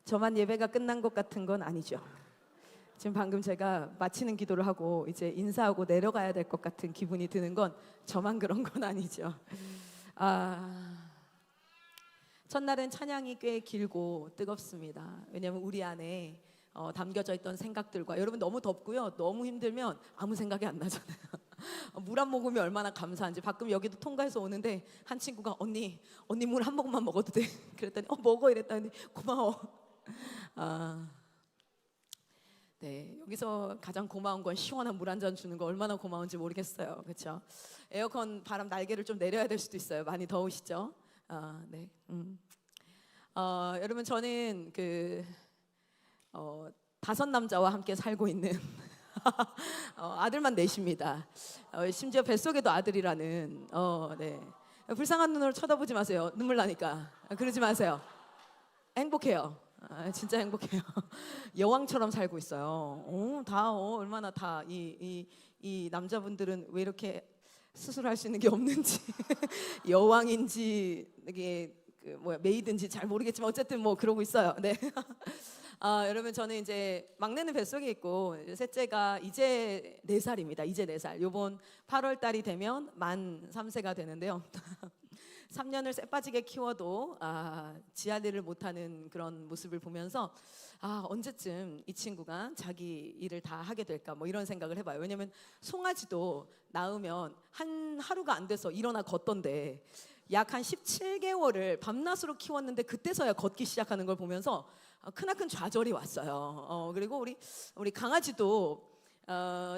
저만 예배가 끝난 것 같은 건 아니죠. 지금 방금 제가 마치는 기도를 하고 이제 인사하고 내려가야 될 것 같은 기분이 드는 건 저만 그런 건 아니죠. 첫날은 찬양이 꽤 길고 뜨겁습니다. 왜냐하면 우리 안에 담겨져 있던 생각들과, 여러분 너무 덥고요, 너무 힘들면 아무 생각이 안 나잖아요. 물 한 모금이 얼마나 감사한지. 가끔 여기도 통과해서 오는데 한 친구가 언니 물 한 모금만 먹어도 돼? 그랬더니 먹어 이랬더니 고마워. 네, 여기서 가장 고마운 건 시원한 물 한 잔 주는 거 얼마나 고마운지 모르겠어요. 그렇죠? 에어컨 바람 날개를 좀 내려야 될 수도 있어요. 많이 더우시죠? 네. 여러분 저는 다섯 남자와 함께 살고 있는 아들만 넷입니다. 심지어 뱃속에도 아들이라는. 네. 불쌍한 눈으로 쳐다보지 마세요. 눈물 나니까. 그러지 마세요. 행복해요. 진짜 행복해요. 여왕처럼 살고 있어요. 얼마나 다 이 남자분들은 왜 이렇게 스스로 할 수 있는 게 없는지 여왕인지 이게 메이드인지 잘 모르겠지만 어쨌든 뭐 그러고 있어요. 네. 여러분 저는 이제 막내는 뱃속에 있고 셋째가 이제 4살입니다. 이제 4살. 요번 8월 달이 되면 만 3세가 되는데요. 3년을 쎄빠지게 키워도 지할 일을 못하는 그런 모습을 보면서 언제쯤 이 친구가 자기 일을 다 하게 될까 뭐 이런 생각을 해봐요. 왜냐면 송아지도 낳으면 한 하루가 안 돼서 일어나 걷던데 약 한 17개월을 밤낮으로 키웠는데 그때서야 걷기 시작하는 걸 보면서 크나큰 좌절이 왔어요. 그리고 우리 강아지도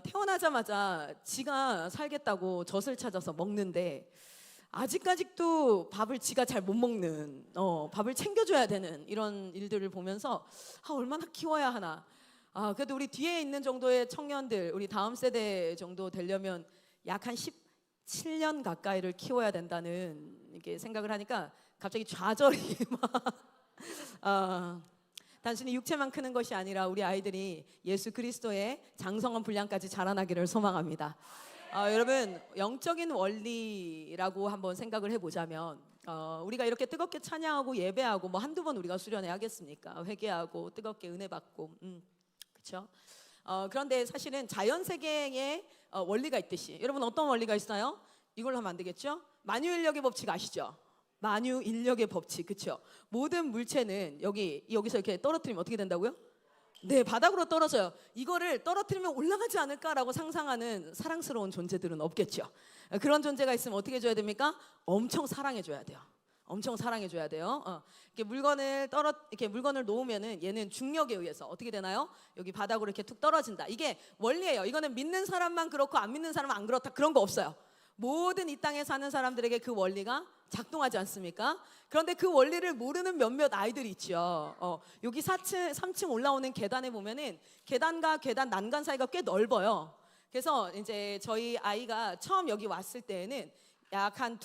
태어나자마자 지가 살겠다고 젖을 찾아서 먹는데 아직까지도 밥을 지가 잘 못 먹는, 밥을 챙겨줘야 되는 이런 일들을 보면서 얼마나 키워야 하나. 그래도 우리 뒤에 있는 정도의 청년들, 우리 다음 세대 정도 되려면 약 한 17년 가까이를 키워야 된다는 이렇게 생각을 하니까 갑자기 좌절이 단순히 육체만 크는 것이 아니라 우리 아이들이 예수 그리스도의 장성한 분량까지 자라나기를 소망합니다. 여러분 영적인 원리라고 한번 생각을 해보자면 우리가 이렇게 뜨겁게 찬양하고 예배하고 뭐 한두 번 우리가 수련회 하겠습니까? 회개하고 뜨겁게 은혜 받고 그렇죠? 그런데 사실은 자연세계에 원리가 있듯이, 여러분 어떤 원리가 있어요? 이걸로 하면 안 되겠죠? 만유인력의 법칙 아시죠? 만유인력의 법칙, 그렇죠? 모든 물체는 여기서 이렇게 떨어뜨리면 어떻게 된다고요? 네, 바닥으로 떨어져요. 이거를 떨어뜨리면 올라가지 않을까라고 상상하는 사랑스러운 존재들은 없겠죠. 그런 존재가 있으면 어떻게 해줘야 됩니까? 엄청 사랑해줘야 돼요. 엄청 사랑해줘야 돼요. 이렇게 물건을 놓으면은 얘는 중력에 의해서 어떻게 되나요? 여기 바닥으로 이렇게 툭 떨어진다. 이게 원리예요. 이거는 믿는 사람만 그렇고 안 믿는 사람은 안 그렇다, 그런 거 없어요. 모든 이 땅에 사는 사람들에게 그 원리가 작동하지 않습니까? 그런데 그 원리를 모르는 몇몇 아이들이 있죠. 여기 3층 올라오는 계단에 보면은 계단과 계단 난간 사이가 꽤 넓어요. 그래서 이제 저희 아이가 처음 여기 왔을 때에는 약 한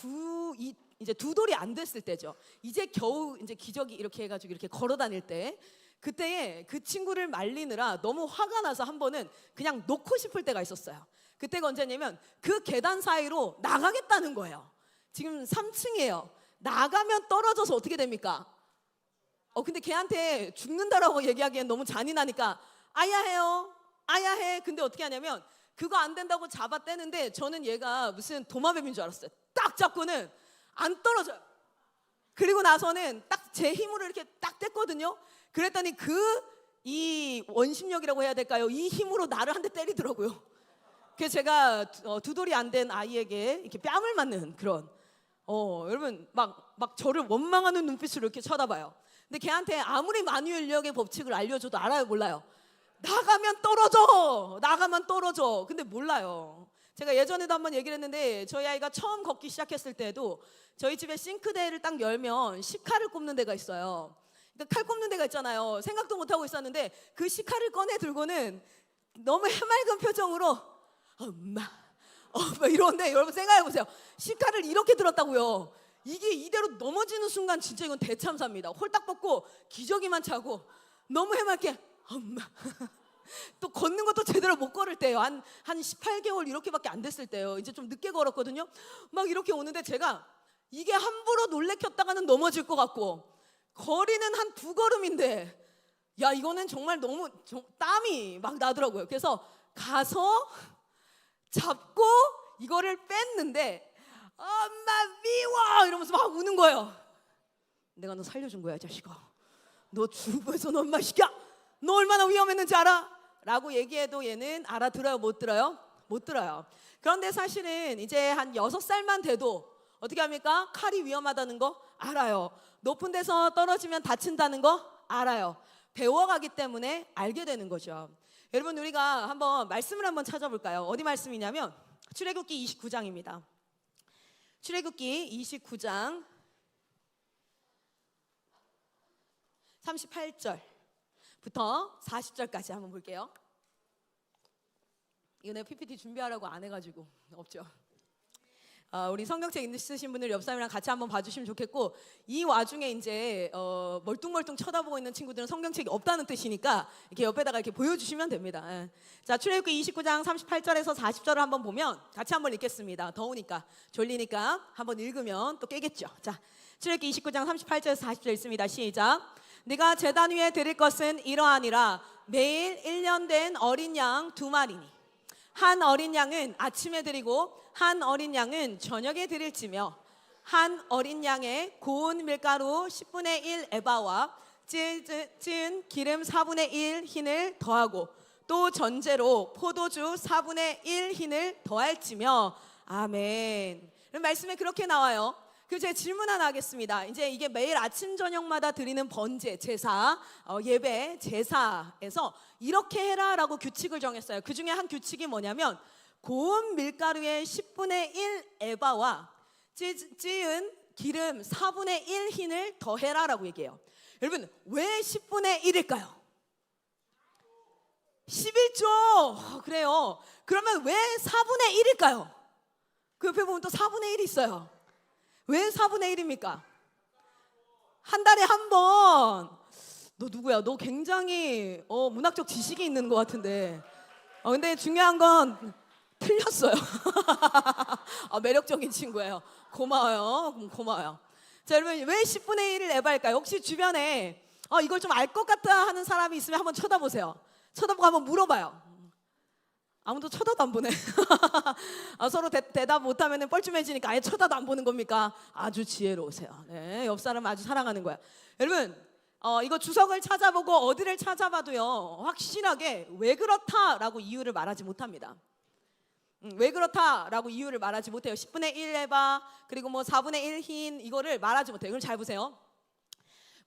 이제 2돌이 안 됐을 때죠. 이제 겨우 이제 기저귀 이렇게 해가지고 이렇게 걸어 다닐 때, 그때에 그 친구를 말리느라 너무 화가 나서 한 번은 그냥 놓고 싶을 때가 있었어요. 그때가 언제냐면 그 계단 사이로 나가겠다는 거예요. 지금 3층이에요. 나가면 떨어져서 어떻게 됩니까? 근데 걔한테 죽는다라고 얘기하기엔 너무 잔인하니까 아야 해요. 아야 해. 근데 어떻게 하냐면 그거 안 된다고 잡아떼는데 저는 얘가 무슨 도마뱀인 줄 알았어요. 딱 잡고는 안 떨어져요. 그리고 나서는 딱 제 힘으로 이렇게 딱 뗐거든요. 그랬더니 이 원심력이라고 해야 될까요? 이 힘으로 나를 한 대 때리더라고요. 그래서 제가 2돌이 안 된 아이에게 이렇게 뺨을 맞는 그런, 여러분 막 저를 원망하는 눈빛으로 이렇게 쳐다봐요. 근데 걔한테 아무리 만유인력의 법칙을 알려줘도 알아요, 몰라요? 나가면 떨어져. 근데 몰라요. 제가 예전에도 한번 얘기를 했는데 저희 아이가 처음 걷기 시작했을 때도 저희 집에 싱크대를 딱 열면 식칼을 꼽는 데가 있어요. 그러니까 칼 꼽는 데가 있잖아요. 생각도 못하고 있었는데 그 식칼을 꺼내 들고는 너무 해맑은 표정으로 엄마 이러는데, 여러분 생각해보세요. 식칼을 이렇게 들었다고요. 이게 이대로 넘어지는 순간 진짜 이건 대참사입니다. 홀딱 벗고 기저귀만 차고 너무 해맑게 엄마 또 걷는 것도 제대로 못 걸을 때예요. 한 18개월 이렇게밖에 안 됐을 때예요. 이제 좀 늦게 걸었거든요. 막 이렇게 오는데 제가 이게 함부로 놀래켰다가는 넘어질 것 같고 거리는 한 2걸음인데 야, 이거는 정말 너무 땀이 막 나더라고요. 그래서 가서 잡고 이거를 뺐는데 엄마 미워 이러면서 막 우는 거예요. 내가 너 살려준 거야, 자식아. 너 주부에서 너 엄마 시켜. 너 얼마나 위험했는지 알아? 라고 얘기해도 얘는 알아들어요? 못 들어요? 못 들어요. 그런데 사실은 이제 한 6살만 돼도 어떻게 합니까? 칼이 위험하다는 거 알아요. 높은 데서 떨어지면 다친다는 거 알아요. 배워가기 때문에 알게 되는 거죠. 여러분, 우리가 한번 말씀을 한번 찾아볼까요? 어디 말씀이냐면 출애굽기 29장입니다. 출애굽기 29장 38절부터 40절까지 한번 볼게요. 이거 내가 PPT 준비하라고 안 해가지고 없죠. 우리 성경책 있으신 분들 옆 사람이랑 같이 한번 봐주시면 좋겠고, 이 와중에 이제 멀뚱멀뚱 쳐다보고 있는 친구들은 성경책이 없다는 뜻이니까 이렇게 옆에다가 이렇게 보여주시면 됩니다. 예. 자, 출애굽기 29장 38절에서 40절을 한번 보면 같이 한번 읽겠습니다. 더우니까 졸리니까 한번 읽으면 또 깨겠죠. 자, 출애굽기 29장 38절에서 40절 읽습니다. 시작. 네가 제단 위에 드릴 것은 이러하니라. 매일 1년 된 어린 양 2마리니 한 어린 양은 아침에 드리고 한 어린 양은 저녁에 드릴지며, 한 어린 양에 고운 밀가루 10분의 1 에바와 찌은 기름 4분의 1 흰을 더하고 또 전제로 포도주 4분의 1 흰을 더할지며. 아멘. 말씀에 그렇게 나와요. 그리고 제가 질문 하나 하겠습니다. 이제 이게 매일 아침 저녁마다 드리는 번제 제사, 예배 제사에서 이렇게 해라라고 규칙을 정했어요. 그 중에 한 규칙이 뭐냐면 고운 밀가루의 10분의 1 에바와 찌은 기름 4분의 1 흰을 더해라라고 얘기해요. 여러분, 왜 10분의 1일까요? 11조. 그래요. 그러면 왜 4분의 1일까요? 그 옆에 보면 또 4분의 1이 있어요. 왜 4분의 1입니까? 한 달에 한 번. 너 누구야? 너 굉장히 문학적 지식이 있는 것 같은데. 근데 중요한 건 틀렸어요. 매력적인 친구예요. 고마워요. 고마워요. 자, 여러분, 왜 10분의 1을 에바일까요? 혹시 주변에 이걸 좀 알 것 같다 하는 사람이 있으면 한번 쳐다보세요. 쳐다보고 한번 물어봐요. 아무도 쳐다도 안 보네. 서로 대답 못하면 뻘쭘해지니까 아예 쳐다도 안 보는 겁니까? 아주 지혜로우세요. 네, 옆 사람 아주 사랑하는 거야. 여러분, 이거 주석을 찾아보고 어디를 찾아봐도요, 확실하게 왜 그렇다라고 이유를 말하지 못합니다. 왜 그렇다라고 이유를 말하지 못해요. 10분의 1 에바 그리고 뭐 4분의 1 흰, 이거를 말하지 못해요. 그럼 잘 보세요.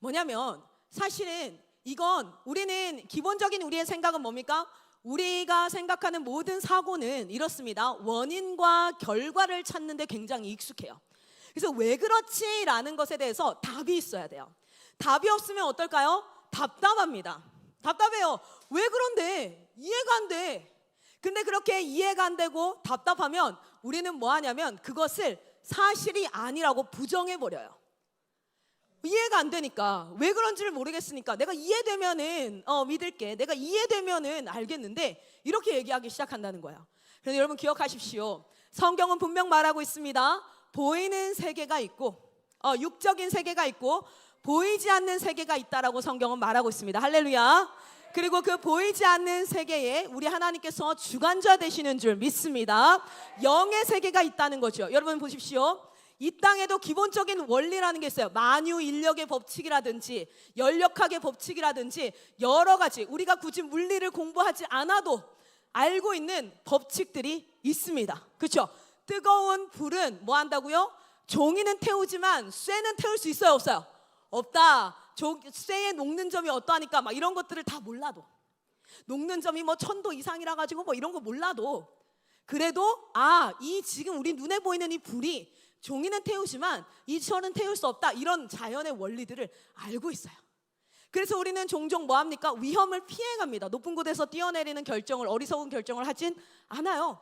뭐냐면 사실은 이건, 우리는 기본적인 우리의 생각은 뭡니까? 우리가 생각하는 모든 사고는 이렇습니다. 원인과 결과를 찾는 데 굉장히 익숙해요. 그래서 왜 그렇지라는 것에 대해서 답이 있어야 돼요. 답이 없으면 어떨까요? 답답합니다. 답답해요. 왜 그런데? 이해가 안 돼. 근데 그렇게 이해가 안 되고 답답하면 우리는 뭐 하냐면 그것을 사실이 아니라고 부정해버려요. 이해가 안 되니까, 왜 그런지를 모르겠으니까 내가 이해되면은 믿을게, 내가 이해되면은 알겠는데, 이렇게 얘기하기 시작한다는 거예요. 그래서 여러분 기억하십시오. 성경은 분명 말하고 있습니다. 보이는 세계가 있고 육적인 세계가 있고 보이지 않는 세계가 있다라고 성경은 말하고 있습니다. 할렐루야. 그리고 그 보이지 않는 세계에 우리 하나님께서 주관자 되시는 줄 믿습니다. 영의 세계가 있다는 거죠. 여러분 보십시오. 이 땅에도 기본적인 원리라는 게 있어요. 만유인력의 법칙이라든지 연력학의 법칙이라든지 여러 가지 우리가 굳이 물리를 공부하지 않아도 알고 있는 법칙들이 있습니다. 그렇죠? 뜨거운 불은 뭐 한다고요? 종이는 태우지만 쇠는 태울 수 있어요, 없어요? 없다. 쇠에 녹는 점이 어떠하니까 막 이런 것들을 다 몰라도, 녹는 점이 뭐 1000도 이상이라 가지고 뭐 이런 거 몰라도, 그래도 이 지금 우리 눈에 보이는 이 불이 종이는 태우지만 이 철은 태울 수 없다, 이런 자연의 원리들을 알고 있어요. 그래서 우리는 종종 뭐 합니까? 위험을 피해갑니다. 높은 곳에서 뛰어내리는 결정을, 어리석은 결정을 하진 않아요.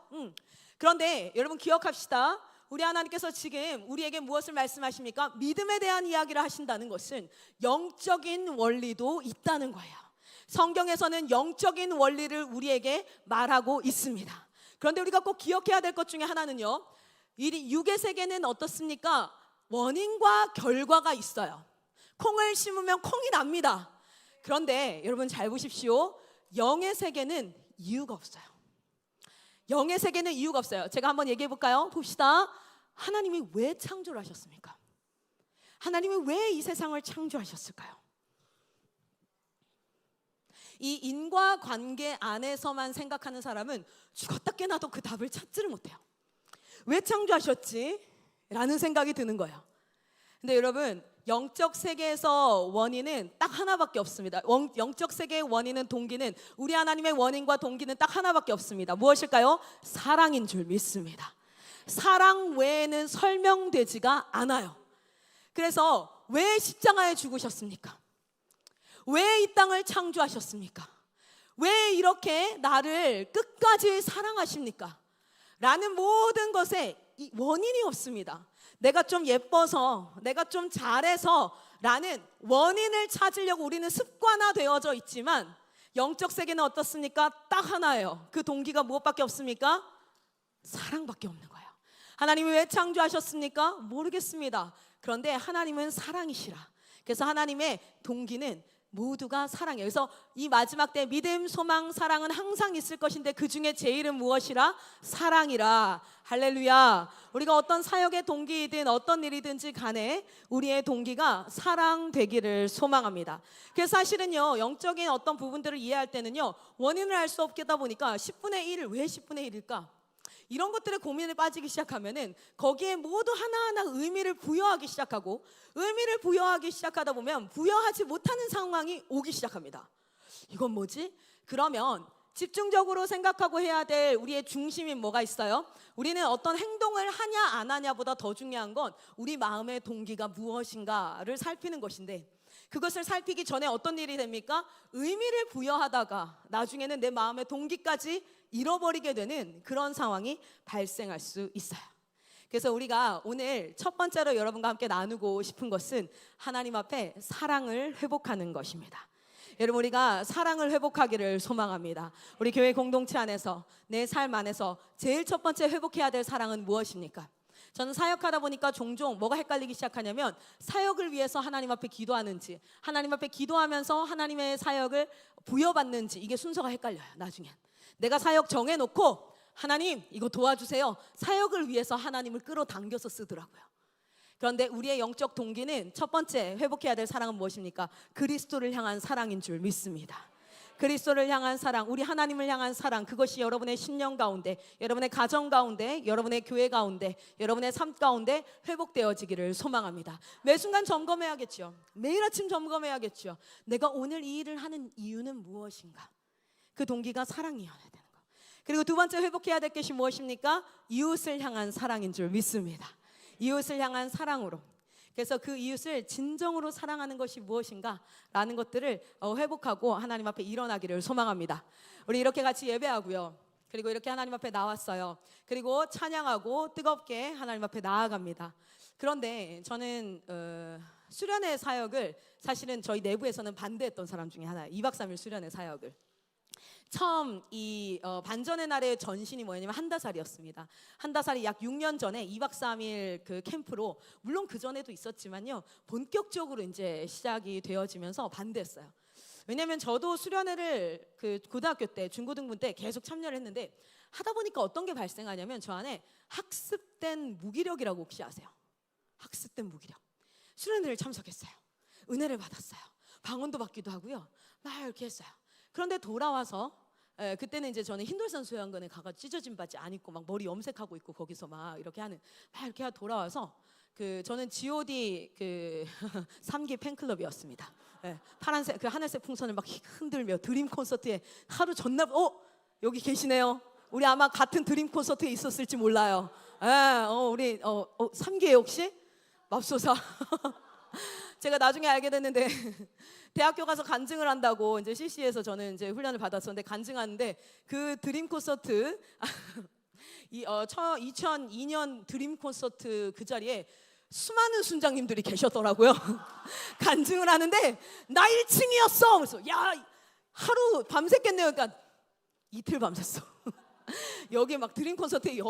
그런데 여러분 기억합시다. 우리 하나님께서 지금 우리에게 무엇을 말씀하십니까? 믿음에 대한 이야기를 하신다는 것은 영적인 원리도 있다는 거예요. 성경에서는 영적인 원리를 우리에게 말하고 있습니다. 그런데 우리가 꼭 기억해야 될 것 중에 하나는요, 이 육의 세계는 어떻습니까? 원인과 결과가 있어요. 콩을 심으면 콩이 납니다. 그런데 여러분 잘 보십시오. 영의 세계는 이유가 없어요. 영의 세계는 이유가 없어요. 제가 한번 얘기해 볼까요? 봅시다. 하나님이 왜 창조를 하셨습니까? 하나님이 왜 이 세상을 창조하셨을까요? 이 인과관계 안에서만 생각하는 사람은 죽었다 깨나도 그 답을 찾지를 못해요. 왜 창조하셨지? 라는 생각이 드는 거예요. 근데 여러분, 영적 세계에서 원인은 딱 하나밖에 없습니다. 영적 세계의 원인은, 동기는, 우리 하나님의 원인과 동기는 딱 하나밖에 없습니다. 무엇일까요? 사랑인 줄 믿습니다. 사랑 외에는 설명되지가 않아요. 그래서 왜 십자가에 죽으셨습니까? 왜 이 땅을 창조하셨습니까? 왜 이렇게 나를 끝까지 사랑하십니까? 라는 모든 것에 원인이 없습니다. 내가 좀 예뻐서, 내가 좀 잘해서 라는 원인을 찾으려고 우리는 습관화되어져 있지만, 영적 세계는 어떻습니까? 딱 하나예요. 그 동기가 무엇밖에 없습니까? 사랑밖에 없는 거예요. 하나님이 왜 창조하셨습니까? 모르겠습니다. 그런데 하나님은 사랑이시라. 그래서 하나님의 동기는 모두가 사랑이에요. 그래서 이 마지막 때 믿음, 소망, 사랑은 항상 있을 것인데 그 중에 제일은 무엇이라? 사랑이라. 할렐루야. 우리가 어떤 사역의 동기이든 어떤 일이든지 간에 우리의 동기가 사랑 되기를 소망합니다. 그래서 사실은요, 영적인 어떤 부분들을 이해할 때는요, 원인을 알 수 없겠다 보니까 10분의 1을 왜 10분의 1일까? 이런 것들에 고민에 빠지기 시작하면은 거기에 모두 하나하나 의미를 부여하기 시작하고, 의미를 부여하기 시작하다 보면 부여하지 못하는 상황이 오기 시작합니다. 이건 뭐지? 그러면 집중적으로 생각하고 해야 될 우리의 중심인 뭐가 있어요? 우리는 어떤 행동을 하냐 안 하냐보다 더 중요한 건 우리 마음의 동기가 무엇인가를 살피는 것인데, 그것을 살피기 전에 어떤 일이 됩니까? 의미를 부여하다가 나중에는 내 마음의 동기까지 잃어버리게 되는 그런 상황이 발생할 수 있어요. 그래서 우리가 오늘 첫 번째로 여러분과 함께 나누고 싶은 것은 하나님 앞에 사랑을 회복하는 것입니다. 여러분, 우리가 사랑을 회복하기를 소망합니다. 우리 교회 공동체 안에서, 내 삶 안에서 제일 첫 번째 회복해야 될 사랑은 무엇입니까? 저는 사역하다 보니까 종종 뭐가 헷갈리기 시작하냐면, 사역을 위해서 하나님 앞에 기도하는지, 하나님 앞에 기도하면서 하나님의 사역을 부여받는지, 이게 순서가 헷갈려요. 나중엔 내가 사역 정해놓고 하나님 이거 도와주세요, 사역을 위해서 하나님을 끌어당겨서 쓰더라고요. 그런데 우리의 영적 동기는 첫 번째 회복해야 될 사랑은 무엇입니까? 그리스도를 향한 사랑인 줄 믿습니다. 그리스도를 향한 사랑, 우리 하나님을 향한 사랑, 그것이 여러분의 신령 가운데, 여러분의 가정 가운데, 여러분의 교회 가운데, 여러분의 삶 가운데 회복되어지기를 소망합니다. 매 순간 점검해야겠죠. 매일 아침 점검해야겠죠. 내가 오늘 이 일을 하는 이유는 무엇인가? 그 동기가 사랑이어야 되는 거. 그리고 두 번째 회복해야 될 것이 무엇입니까? 이웃을 향한 사랑인 줄 믿습니다. 이웃을 향한 사랑으로. 그래서 그 이웃을 진정으로 사랑하는 것이 무엇인가 라는 것들을 회복하고 하나님 앞에 일어나기를 소망합니다. 우리 이렇게 같이 예배하고요, 그리고 이렇게 하나님 앞에 나왔어요. 그리고 찬양하고 뜨겁게 하나님 앞에 나아갑니다. 그런데 저는 수련회 사역을 사실은 저희 내부에서는 반대했던 사람 중에 하나예요. 2박 3일 수련회 사역을. 처음 이 반전의 날의 전신이 뭐냐면 한다살이었습니다. 한다살이 약 6년 전에 2박 3일 그 캠프로, 물론 그 전에도 있었지만요, 본격적으로 이제 시작이 되어지면서 반대했어요. 왜냐하면 저도 수련회를 그 고등학교 때, 중고등부 때 계속 참여를 했는데, 하다 보니까 어떤 게 발생하냐면 저 안에 학습된 무기력이라고 혹시 아세요? 학습된 무기력. 수련회를 참석했어요. 은혜를 받았어요. 방언도 받기도 하고요. 막 이렇게 했어요. 그런데 돌아와서, 그때는 이제 저는 흰돌산 수영관에 가서 찢어진 바지 안 입고 막 머리 염색하고 있고 거기서 막 이렇게 하는, 막 이렇게 돌아와서 저는 G.O.D 그 3기 팬클럽이었습니다. 파란색 그 하늘색 풍선을 막 흔들며 드림 콘서트에 하루 전날, 여기 계시네요. 우리 아마 같은 드림 콘서트에 있었을지 몰라요. 우리 3기에 혹시 맙소사. 제가 나중에 알게 됐는데 대학교 가서 간증을 한다고 이제 CC에서 저는 이제 훈련을 받았었는데, 간증하는데 그 드림 콘서트 2002년 드림 콘서트 그 자리에 수많은 순장님들이 계셨더라고요. 간증을 하는데 나 1층이었어. 그래서 야, 하루 밤샜겠네요. 그러니까 이틀 밤샜어. 여기 막 드림 콘서트에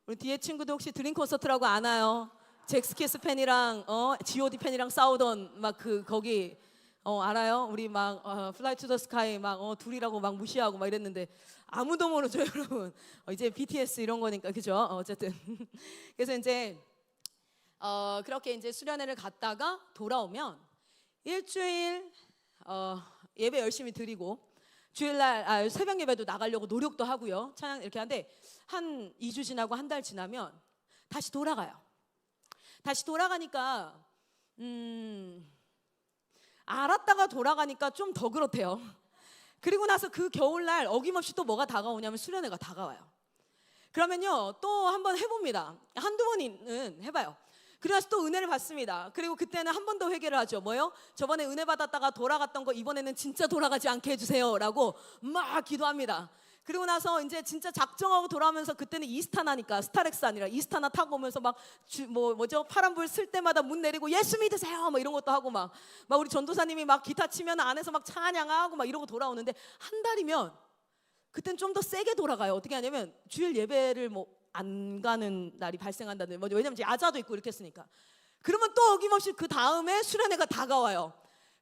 우리 뒤에 친구들 혹시 드림 콘서트라고 아나요? 잭스키스 팬이랑 G.O.D 팬이랑 싸우던 막 거기 알아요? 우리 막 플라이 투 더 스카이 막 둘이라고 막 무시하고 막 이랬는데 아무도 모르죠, 여러분. 이제 BTS 이런 거니까 그죠? 어쨌든 그래서 이제 그렇게 이제 수련회를 갔다가 돌아오면 일주일 예배 열심히 드리고 주일날 새벽 예배도 나가려고 노력도 하고요. 찬양 이렇게 하는데 한 2주 지나고 한 달 지나면 다시 돌아가요. 다시 돌아가니까 알았다가 돌아가니까 좀 더 그렇대요. 그리고 나서 그 겨울날 어김없이 또 뭐가 다가오냐면 수련회가 다가와요. 그러면요 또 한번 해봅니다. 한두 번은 해봐요. 그리고 나서 또 은혜를 받습니다. 그리고 그때는 한 번 더 회개를 하죠. 뭐요? 저번에 은혜 받았다가 돌아갔던 거 이번에는 진짜 돌아가지 않게 해주세요 라고 막 기도합니다. 그리고 나서 이제 진짜 작정하고 돌아오면서 그때는 이스타나니까 스타렉스 아니라 이스타나 타고 오면서 막 뭐죠? 파란불 쓸 때마다 문 내리고 예수 믿으세요 막 이런 것도 하고 막 우리 전도사님이 막 기타 치면 안에서 막 찬양하고 막 이러고 돌아오는데 한 달이면 그땐 좀 더 세게 돌아가요. 어떻게 하냐면 주일 예배를 안 가는 날이 발생한다는 거죠. 왜냐면 이제 야자도 있고 이렇게 했으니까. 그러면 또 어김없이 그 다음에 수련회가 다가와요.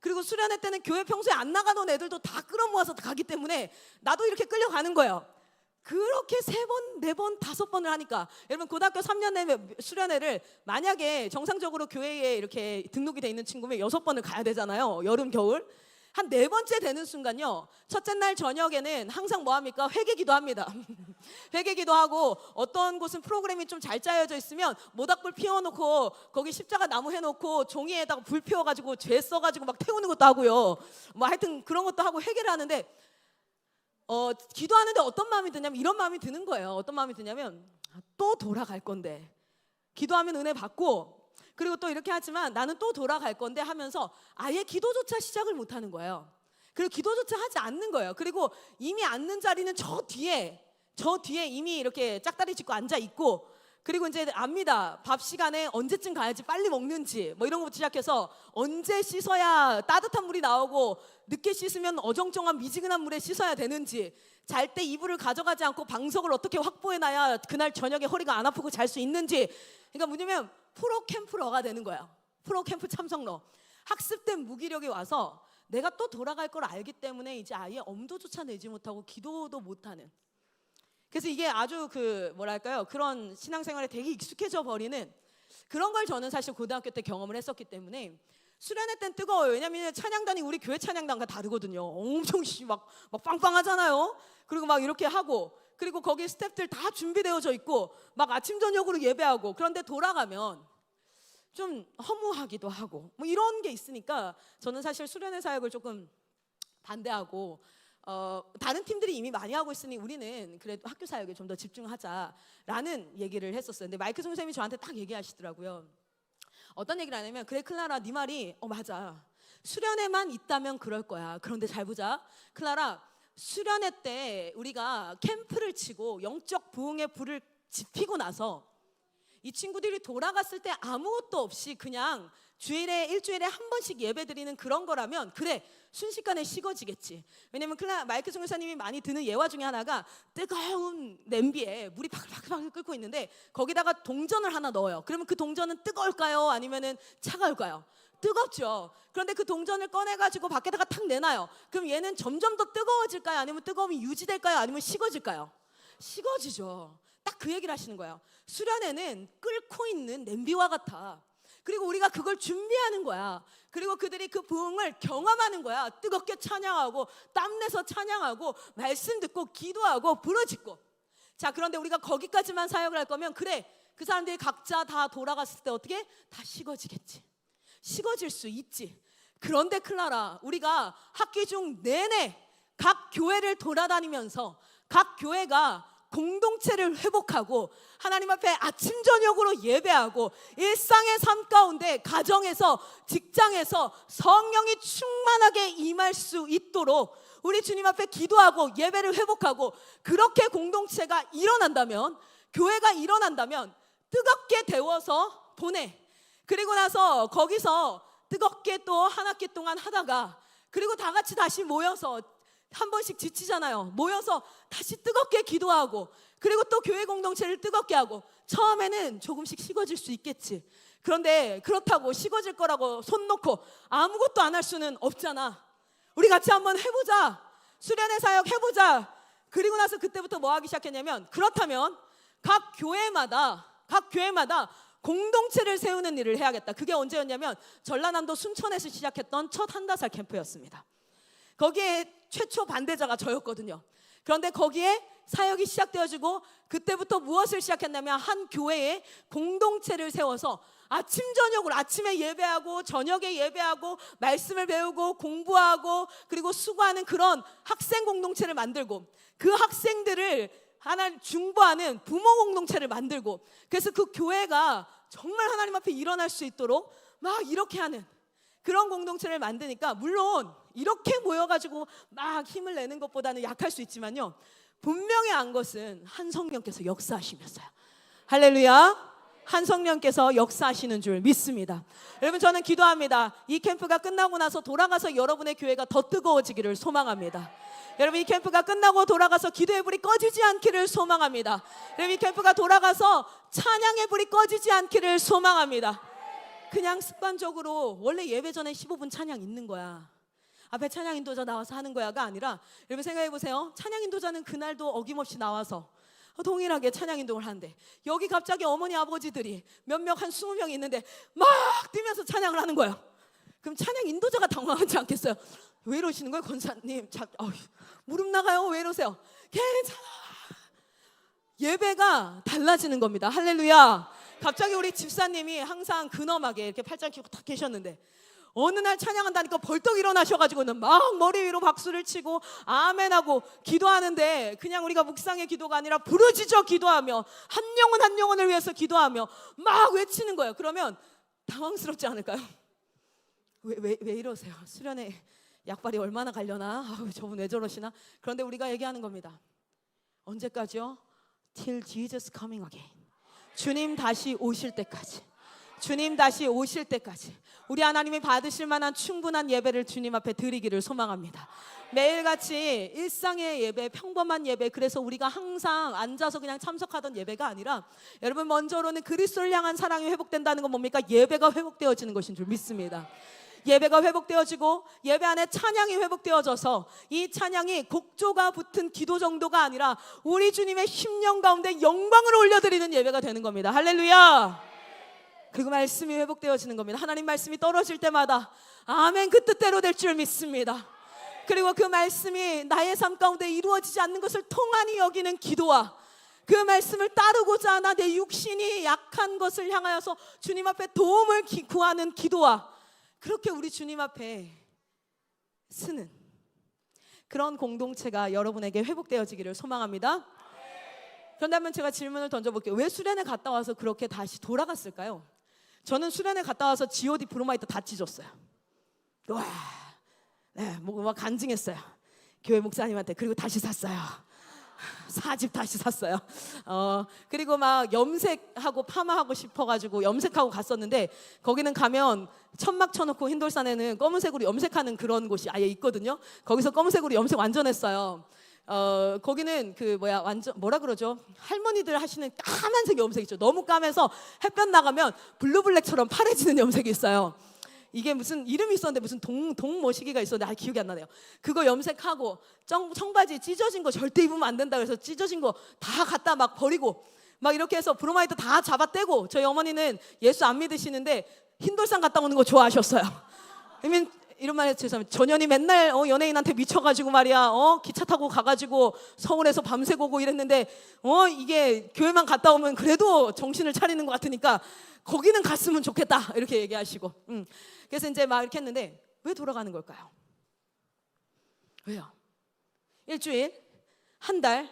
그리고 수련회 때는 교회 평소에 안 나가던 애들도 다 끌어모아서 가기 때문에 나도 이렇게 끌려가는 거예요. 그렇게 3번, 4번, 5번을 하니까 여러분 고등학교 3년 내내 수련회를 만약에 정상적으로 교회에 이렇게 등록이 돼 있는 친구면 6번을 가야 되잖아요. 여름, 겨울. 한 4번째 되는 순간요 첫째 날 저녁에는 항상 뭐합니까? 회개기도 합니다. 회개기도 하고 어떤 곳은 프로그램이 좀 잘 짜여져 있으면 모닥불 피워놓고 거기 십자가 나무 해놓고 종이에다가 불 피워가지고 죄 써가지고 막 태우는 것도 하고요. 뭐 하여튼 그런 것도 하고 회개를 하는데 기도하는데 어떤 마음이 드냐면 이런 마음이 드는 거예요. 어떤 마음이 드냐면 또 돌아갈 건데 기도하면 은혜 받고 그리고 또 이렇게 하지만 나는 또 돌아갈 건데 하면서 아예 기도조차 시작을 못하는 거예요. 그리고 기도조차 하지 않는 거예요. 그리고 이미 앉는 자리는 저 뒤에 이미 이렇게 짝다리 짚고 앉아 있고 그리고 이제 압니다. 밥 시간에 언제쯤 가야지 빨리 먹는지 뭐 이런 것부터 시작해서 언제 씻어야 따뜻한 물이 나오고 늦게 씻으면 어정쩡한 미지근한 물에 씻어야 되는지 잘 때 이불을 가져가지 않고 방석을 어떻게 확보해놔야 그날 저녁에 허리가 안 아프고 잘 수 있는지 그러니까 뭐냐면 프로캠프러가 되는 거야. 프로캠프 참석러. 학습된 무기력이 와서 내가 또 돌아갈 걸 알기 때문에 이제 아예 엄두조차 내지 못하고 기도도 못하는. 그래서 이게 아주 뭐랄까요 그런 신앙생활에 되게 익숙해져 버리는 그런 걸 저는 사실 고등학교 때 경험을 했었기 때문에 수련회 땐 뜨거워요. 왜냐면 찬양단이 우리 교회 찬양단과 다르거든요. 엄청 막 빵빵하잖아요. 그리고 막 이렇게 하고 그리고 거기 스태프들 다 준비되어져 있고 막 아침 저녁으로 예배하고 그런데 돌아가면 좀 허무하기도 하고 뭐 이런 게 있으니까 저는 사실 수련회 사역을 조금 반대하고 다른 팀들이 이미 많이 하고 있으니 우리는 그래도 학교 사역에 좀 더 집중하자라는 얘기를 했었어요. 근데 마이크 선생님이 저한테 딱 얘기하시더라고요. 어떤 얘기를 하냐면 그래 클라라 네 말이 맞아. 수련회만 있다면 그럴 거야. 그런데 잘 보자. 클라라 수련회 때 우리가 캠프를 치고 영적 부흥의 불을 지피고 나서 이 친구들이 돌아갔을 때 아무것도 없이 그냥 일주일에 한 번씩 예배 드리는 그런 거라면 그래 순식간에 식어지겠지. 왜냐면 마이크 선교사님이 많이 드는 예화 중에 하나가 뜨거운 냄비에 물이 바글바글 끓고 있는데 거기다가 동전을 하나 넣어요. 그러면 그 동전은 뜨거울까요? 아니면은 차가울까요? 뜨겁죠. 그런데 그 동전을 꺼내가지고 밖에다가 탁 내놔요. 그럼 얘는 점점 더 뜨거워질까요? 아니면 뜨거움이 유지될까요? 아니면 식어질까요? 식어지죠. 딱 그 얘기를 하시는 거예요. 수련회는 끓고 있는 냄비와 같아. 그리고 우리가 그걸 준비하는 거야. 그리고 그들이 그 부흥을 경험하는 거야. 뜨겁게 찬양하고 땀내서 찬양하고 말씀 듣고 기도하고 부르짖고. 자, 그런데 우리가 거기까지만 사역을 할 거면 그래 그 사람들이 각자 다 돌아갔을 때 어떻게? 다 식어지겠지. 식어질 수 있지. 그런데 클라라 우리가 학기 중 내내 각 교회를 돌아다니면서 각 교회가 공동체를 회복하고 하나님 앞에 아침 저녁으로 예배하고 일상의 삶 가운데 가정에서 직장에서 성령이 충만하게 임할 수 있도록 우리 주님 앞에 기도하고 예배를 회복하고 그렇게 공동체가 일어난다면 교회가 일어난다면 뜨겁게 데워서 보내. 그리고 나서 거기서 뜨겁게 또 한 학기 동안 하다가 그리고 다 같이 다시 모여서 한 번씩 지치잖아요. 모여서 다시 뜨겁게 기도하고 그리고 또 교회 공동체를 뜨겁게 하고 처음에는 조금씩 식어질 수 있겠지. 그런데 그렇다고 식어질 거라고 손 놓고 아무것도 안 할 수는 없잖아. 우리 같이 한번 해보자. 수련회 사역 해보자. 그리고 나서 그때부터 뭐 하기 시작했냐면, 그렇다면 각 교회마다 공동체를 세우는 일을 해야겠다. 그게 언제였냐면 전라남도 순천에서 시작했던 첫 한다살 캠프였습니다. 거기에 최초 반대자가 저였거든요. 그런데 거기에 사역이 시작되어지고 그때부터 무엇을 시작했냐면 한 교회에 공동체를 세워서 아침 저녁으로, 아침에 예배하고 저녁에 예배하고 말씀을 배우고 공부하고 그리고 수고하는 그런 학생 공동체를 만들고, 그 학생들을 하나님 중보하는 부모 공동체를 만들고, 그래서 그 교회가 정말 하나님 앞에 일어날 수 있도록 막 이렇게 하는 그런 공동체를 만드니까, 물론 이렇게 모여가지고 막 힘을 내는 것보다는 약할 수 있지만요, 분명히 안 것은 한 성령께서 역사하시면서요. 할렐루야. 한 성령께서 역사하시는 줄 믿습니다. 여러분, 저는 기도합니다. 이 캠프가 끝나고 나서 돌아가서 여러분의 교회가 더 뜨거워지기를 소망합니다. 여러분, 이 캠프가 끝나고 돌아가서 기도의 불이 꺼지지 않기를 소망합니다. 여러분, 이 캠프가 돌아가서 찬양의 불이 꺼지지 않기를 소망합니다. 그냥 습관적으로 원래 예배 전에 15분 찬양 있는 거야, 앞에 찬양 인도자 나와서 하는 거야가 아니라, 여러분 생각해 보세요. 찬양 인도자는 그날도 어김없이 나와서 동일하게 찬양 인도를 하는데, 여기 갑자기 어머니 아버지들이 몇몇 한 20명 있는데 막 뛰면서 찬양을 하는 거예요. 그럼 찬양 인도자가 당황하지 않겠어요? 왜 이러시는 거예요, 권사님? 무릎 나가요. 왜 이러세요? 괜찮아. 예배가 달라지는 겁니다. 할렐루야. 갑자기 우리 집사님이 항상 근엄하게 이렇게 팔짱 끼고 탁 계셨는데, 어느 날 찬양한다니까 벌떡 일어나셔가지고는 막 머리 위로 박수를 치고 아멘하고 기도하는데, 그냥 우리가 묵상의 기도가 아니라 부르짖어 기도하며 한 영혼 한 영혼을 위해서 기도하며 막 외치는 거예요. 그러면 당황스럽지 않을까요? 왜 이러세요? 수련회 약발이 얼마나 가려나? 저분 왜 저러시나? 그런데 우리가 얘기하는 겁니다. 언제까지요? Till Jesus coming again. 주님 다시 오실 때까지. 주님 다시 오실 때까지 우리 하나님이 받으실 만한 충분한 예배를 주님 앞에 드리기를 소망합니다. 매일같이 일상의 예배, 평범한 예배, 그래서 우리가 항상 앉아서 그냥 참석하던 예배가 아니라, 여러분 먼저로는 그리스도를 향한 사랑이 회복된다는 건 뭡니까? 예배가 회복되어지는 것인 줄 믿습니다. 예배가 회복되어지고 예배 안에 찬양이 회복되어져서 이 찬양이 곡조가 붙은 기도 정도가 아니라 우리 주님의 심령 가운데 영광을 올려드리는 예배가 되는 겁니다. 할렐루야. 그리고 말씀이 회복되어지는 겁니다. 하나님 말씀이 떨어질 때마다 아멘, 그 뜻대로 될 줄 믿습니다. 그리고 그 말씀이 나의 삶 가운데 이루어지지 않는 것을 통한히 여기는 기도와, 그 말씀을 따르고자 하나 내 육신이 약한 것을 향하여서 주님 앞에 도움을 구하는 기도와, 그렇게 우리 주님 앞에 쓰는 그런 공동체가 여러분에게 회복되어지기를 소망합니다. 그런다면 제가 질문을 던져볼게요. 왜 수련회 갔다 와서 그렇게 다시 돌아갔을까요? 저는 수련회 갔다 와서 G.O.D 브로마이드 다 찢었어요. 와, 네, 막 간증했어요. 교회 목사님한테. 그리고 다시 샀어요. 4집 다시 샀어요. 그리고 막 염색하고 파마하고 싶어가지고 염색하고 갔었는데, 거기는 가면 천막 쳐놓고 흰돌산에는 검은색으로 염색하는 그런 곳이 아예 있거든요. 거기서 검은색으로 염색 완전 했어요. 거기는 완전 뭐라 그러죠? 할머니들 하시는 까만색 염색 있죠. 너무 까매서 햇볕 나가면 블루블랙처럼 파래지는 염색이 있어요. 이게 무슨 이름이 있었는데, 무슨 동머시기가 있었는데 기억이 안 나네요. 그거 염색하고 청바지 찢어진 거 절대 입으면 안 된다 그래서 찢어진 거 다 갖다 막 버리고 막 이렇게 해서 브로마이드 다 잡아떼고, 저희 어머니는 예수 안 믿으시는데 흰돌산 갔다 오는 거 좋아하셨어요. 이런 말 해서 죄송합니다. 전현이 맨날 연예인한테 미쳐가지고 말이야, 기차 타고 가가지고 서울에서 밤새 오고 이랬는데, 이게 교회만 갔다 오면 그래도 정신을 차리는 것 같으니까 거기는 갔으면 좋겠다 이렇게 얘기하시고, 그래서 이제 막 이렇게 했는데, 왜 돌아가는 걸까요? 왜요? 일주일, 한 달,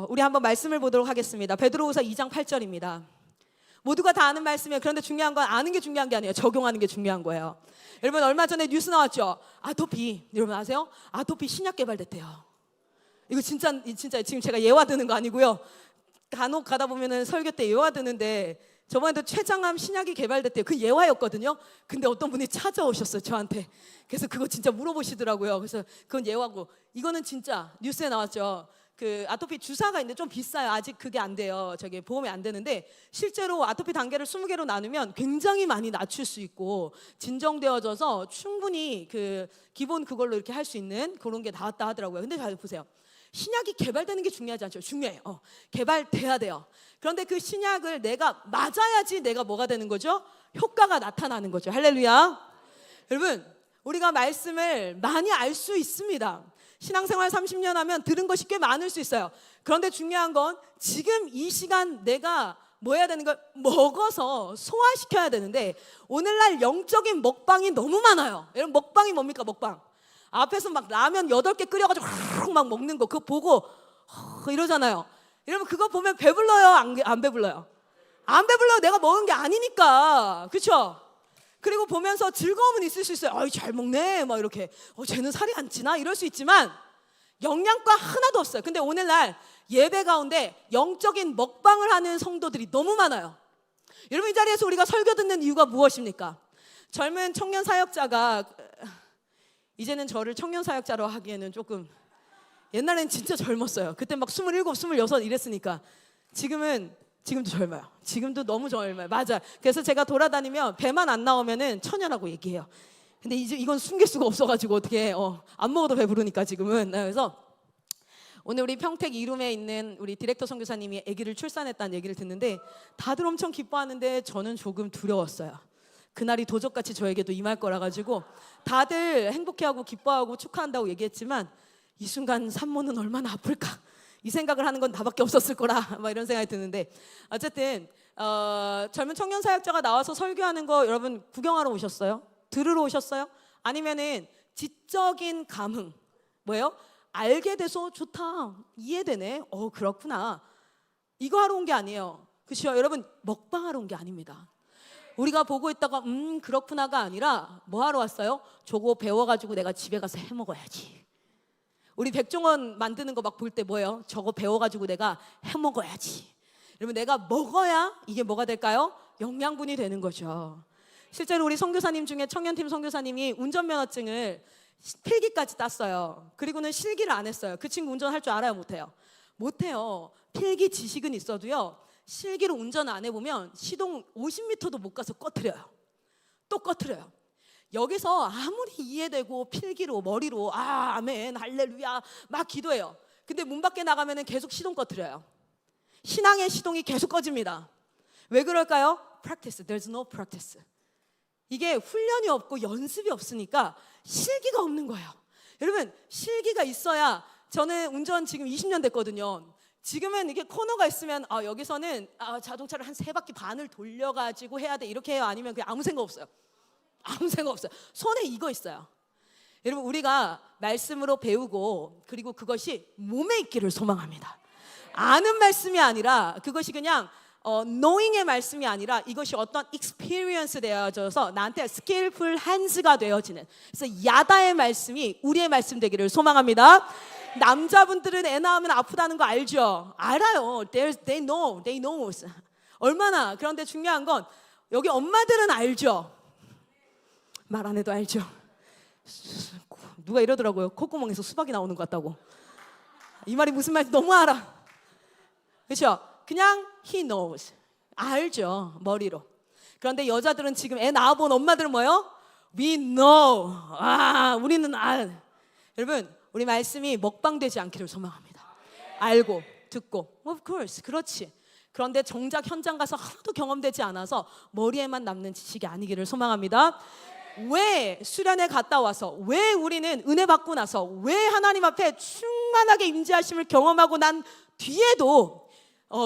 우리 한번 말씀을 보도록 하겠습니다. 베드로후서 2장 8절입니다. 모두가 다 아는 말씀이에요. 그런데 중요한 건 아는 게 중요한 게 아니에요. 적용하는 게 중요한 거예요. 여러분, 얼마 전에 뉴스 나왔죠? 아토피, 여러분 아세요? 아토피 신약 개발됐대요. 이거 진짜 지금 제가 예화 드는 거 아니고요. 간혹 가다 보면은 설교 때 예화 드는데, 저번에도 췌장암 신약이 개발됐대요. 그 예화였거든요. 근데 어떤 분이 찾아오셨어요, 저한테. 그래서 그거 진짜 물어보시더라고요. 그래서 그건 예화고, 이거는 진짜 뉴스에 나왔죠. 그 아토피 주사가 있는데 좀 비싸요. 아직 그게 안 돼요. 저기 보험이 안 되는데 실제로 아토피 단계를 20개로 나누면 굉장히 많이 낮출 수 있고 진정되어져서 충분히 그 기본 그걸로 이렇게 할 수 있는 그런 게 나왔다 하더라고요. 근데 잘 보세요. 신약이 개발되는 게 중요하지 않죠? 중요해요. 개발돼야 돼요. 그런데 그 신약을 내가 맞아야지 내가 뭐가 되는 거죠? 효과가 나타나는 거죠. 할렐루야. 여러분, 우리가 말씀을 많이 알 수 있습니다. 신앙생활 30년 하면 들은 것이 꽤 많을 수 있어요. 그런데 중요한 건 지금 이 시간 내가 뭐 해야 되는 걸 먹어서 소화시켜야 되는데 오늘날 영적인 먹방이 너무 많아요. 여러분, 먹방이 뭡니까? 먹방. 앞에서 막 라면 8개 끓여가지고 막 먹는 거 그거 보고 이러잖아요. 여러분, 그거 보면 배불러요? 안 배불러요? 안 배불러요. 내가 먹은 게 아니니까. 그렇죠? 그리고 보면서 즐거움은 있을 수 있어요. 아이, 잘 먹네 막 이렇게. 쟤는 살이 안 찌나? 이럴 수 있지만 영양가 하나도 없어요. 근데 오늘날 예배 가운데 영적인 먹방을 하는 성도들이 너무 많아요. 여러분, 이 자리에서 우리가 설교 듣는 이유가 무엇입니까? 젊은 청년 사역자가 이제는 저를 청년 사역자로 하기에는 조금, 옛날엔 진짜 젊었어요. 그때 막 27, 26 이랬으니까. 지금도 젊어요. 지금도 너무 젊어요. 맞아. 그래서 제가 돌아다니면 배만 안 나오면은 처녀라고 얘기해요. 근데 이제 이건 숨길 수가 없어가지고 어떻게 안 먹어도 배부르니까 지금은. 그래서 오늘 우리 평택 이룸에 있는 우리 디렉터 선교사님이 아기를 출산했다는 얘기를 듣는데 다들 엄청 기뻐하는데 저는 조금 두려웠어요. 그날이 도적같이 저에게도 임할 거라 가지고 다들 행복해하고 기뻐하고 축하한다고 얘기했지만 이 순간 산모는 얼마나 아플까 이 생각을 하는 건 나밖에 없었을 거라 막 이런 생각이 드는데 어쨌든 젊은 청년 사역자가 나와서 설교하는 거 여러분 구경하러 오셨어요? 들으러 오셨어요? 아니면은 지적인 감흥 뭐예요? 알게 돼서 좋다 이해되네 그렇구나 이거 하러 온 게 아니에요. 그렇죠? 여러분 먹방하러 온 게 아닙니다. 우리가 보고 있다가 그렇구나가 아니라 뭐 하러 왔어요? 저거 배워가지고 내가 집에 가서 해 먹어야지. 우리 백종원 만드는 거 막 볼 때 뭐예요? 저거 배워가지고 내가 해 먹어야지. 여러분 내가 먹어야 이게 뭐가 될까요? 영양분이 되는 거죠. 실제로 우리 선교사님 중에 청년팀 선교사님이 운전면허증을 필기까지 땄어요. 그리고는 실기를 안 했어요. 그 친구 운전할 줄 알아요? 못해요? 못해요. 필기 지식은 있어도요. 실기로 운전 안 해보면 시동 50m도 못 가서 꺼트려요. 또 꺼트려요. 여기서 아무리 이해되고 필기로 머리로 아멘 할렐루야 막 기도해요. 근데 문 밖에 나가면 계속 시동 꺼트려요. 신앙의 시동이 계속 꺼집니다. 왜 그럴까요? Practice. There's no practice. 이게 훈련이 없고 연습이 없으니까 실기가 없는 거예요. 여러분 실기가 있어야 저는 운전 지금 20년 됐거든요. 지금은 이게 코너가 있으면 여기서는 자동차를 한 3바퀴 반을 돌려가지고 해야 돼 이렇게 해요? 아니면 그냥 아무 생각 없어요? 아무 생각 없어요. 손에 이거 있어요. 여러분 우리가 말씀으로 배우고 그리고 그것이 몸에 있기를 소망합니다. 아는 말씀이 아니라 그것이 그냥 knowing의 말씀이 아니라 이것이 어떤 experience 되어져서 나한테 skillful hands가 되어지는 그래서 야다의 말씀이 우리의 말씀 되기를 소망합니다. 남자분들은 애 낳으면 아프다는 거 알죠? 알아요. They know. 얼마나. 그런데 중요한 건 여기 엄마들은 알죠? 말 안 해도 알죠? 누가 이러더라고요. 콧구멍에서 수박이 나오는 것 같다고. 이 말이 무슨 말인지 너무 알아. 그렇죠? 그냥 he knows. 알죠. 머리로. 그런데 여자들은 지금 애 낳아본 엄마들은 뭐예요? We know. 우리는 여러분 우리 말씀이 먹방되지 않기를 소망합니다. 알고 듣고 of course 그렇지. 그런데 정작 현장 가서 하나도 경험되지 않아서 머리에만 남는 지식이 아니기를 소망합니다. 왜 수련회 갔다 와서 왜 우리는 은혜 받고 나서 왜 하나님 앞에 충만하게 임재하심을 경험하고 난 뒤에도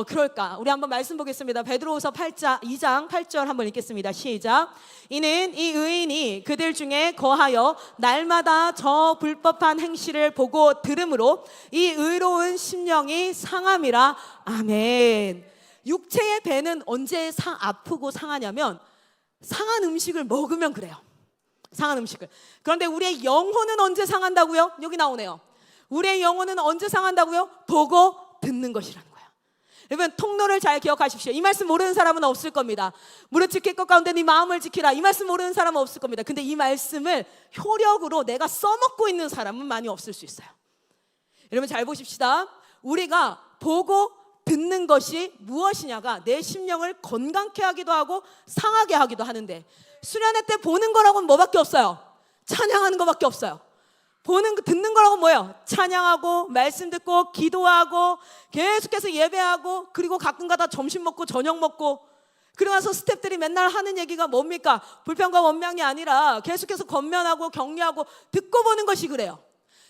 그럴까? 우리 한번 말씀 보겠습니다. 베드로후서 2장 8절 한번 읽겠습니다. 시작. 이는 이 의인이 그들 중에 거하여 날마다 저 불법한 행실을 보고 들음으로 이 의로운 심령이 상함이라. 아멘. 육체의 배는 언제 아프고 상하냐면 상한 음식을 먹으면 그래요. 상한 음식을. 그런데 우리의 영혼은 언제 상한다고요? 여기 나오네요. 우리의 영혼은 언제 상한다고요? 보고 듣는 것이라는 거예요. 여러분 통로를 잘 기억하십시오. 이 말씀 모르는 사람은 없을 겁니다. 무릇 지킬 것 가운데 네 마음을 지키라. 이 말씀 모르는 사람은 없을 겁니다. 근데 이 말씀을 효력으로 내가 써먹고 있는 사람은 많이 없을 수 있어요. 여러분 잘 보십시다. 우리가 보고 듣는 것이 무엇이냐가 내 심령을 건강케 하기도 하고 상하게 하기도 하는데, 수련회 때 보는 거라고는 뭐밖에 없어요? 찬양하는 거밖에 없어요. 듣는 거라고 뭐예요? 찬양하고 말씀 듣고 기도하고 계속해서 예배하고, 그리고 가끔가다 점심 먹고 저녁 먹고, 그러고 나서 스태프들이 맨날 하는 얘기가 뭡니까? 불평과 원망이 아니라 계속해서 권면하고 격려하고 듣고 보는 것이 그래요.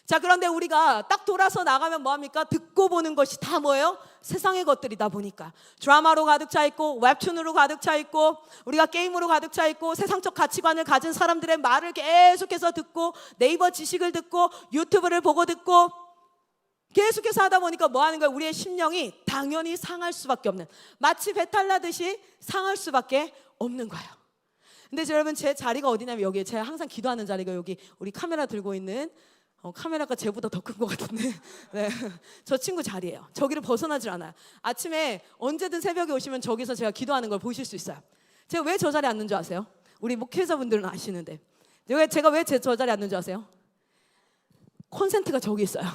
자, 그런데 우리가 딱 돌아서 나가면 뭐합니까? 듣고 보는 것이 다 뭐예요? 세상의 것들이다 보니까 드라마로 가득 차 있고, 웹툰으로 가득 차 있고, 우리가 게임으로 가득 차 있고, 세상적 가치관을 가진 사람들의 말을 계속해서 듣고, 네이버 지식을 듣고, 유튜브를 보고 듣고, 계속해서 하다 보니까 뭐 하는 거예요? 우리의 심령이 당연히 상할 수밖에 없는, 마치 배탈 나듯이 상할 수밖에 없는 거예요. 근데 여러분, 제 자리가 어디냐면 여기, 제가 항상 기도하는 자리가 여기, 우리 카메라 들고 있는 카메라가 쟤보다 더 큰 것 같은데 네, 저 친구 자리예요. 저기를 벗어나질 않아요. 아침에 언제든 새벽에 오시면 저기서 제가 기도하는 걸 보실 수 있어요. 제가 왜 저 자리에 앉는 줄 아세요? 우리 목회자분들은 아시는데, 제가 왜 저 자리에 앉는 줄 아세요? 콘센트가 저기 있어요.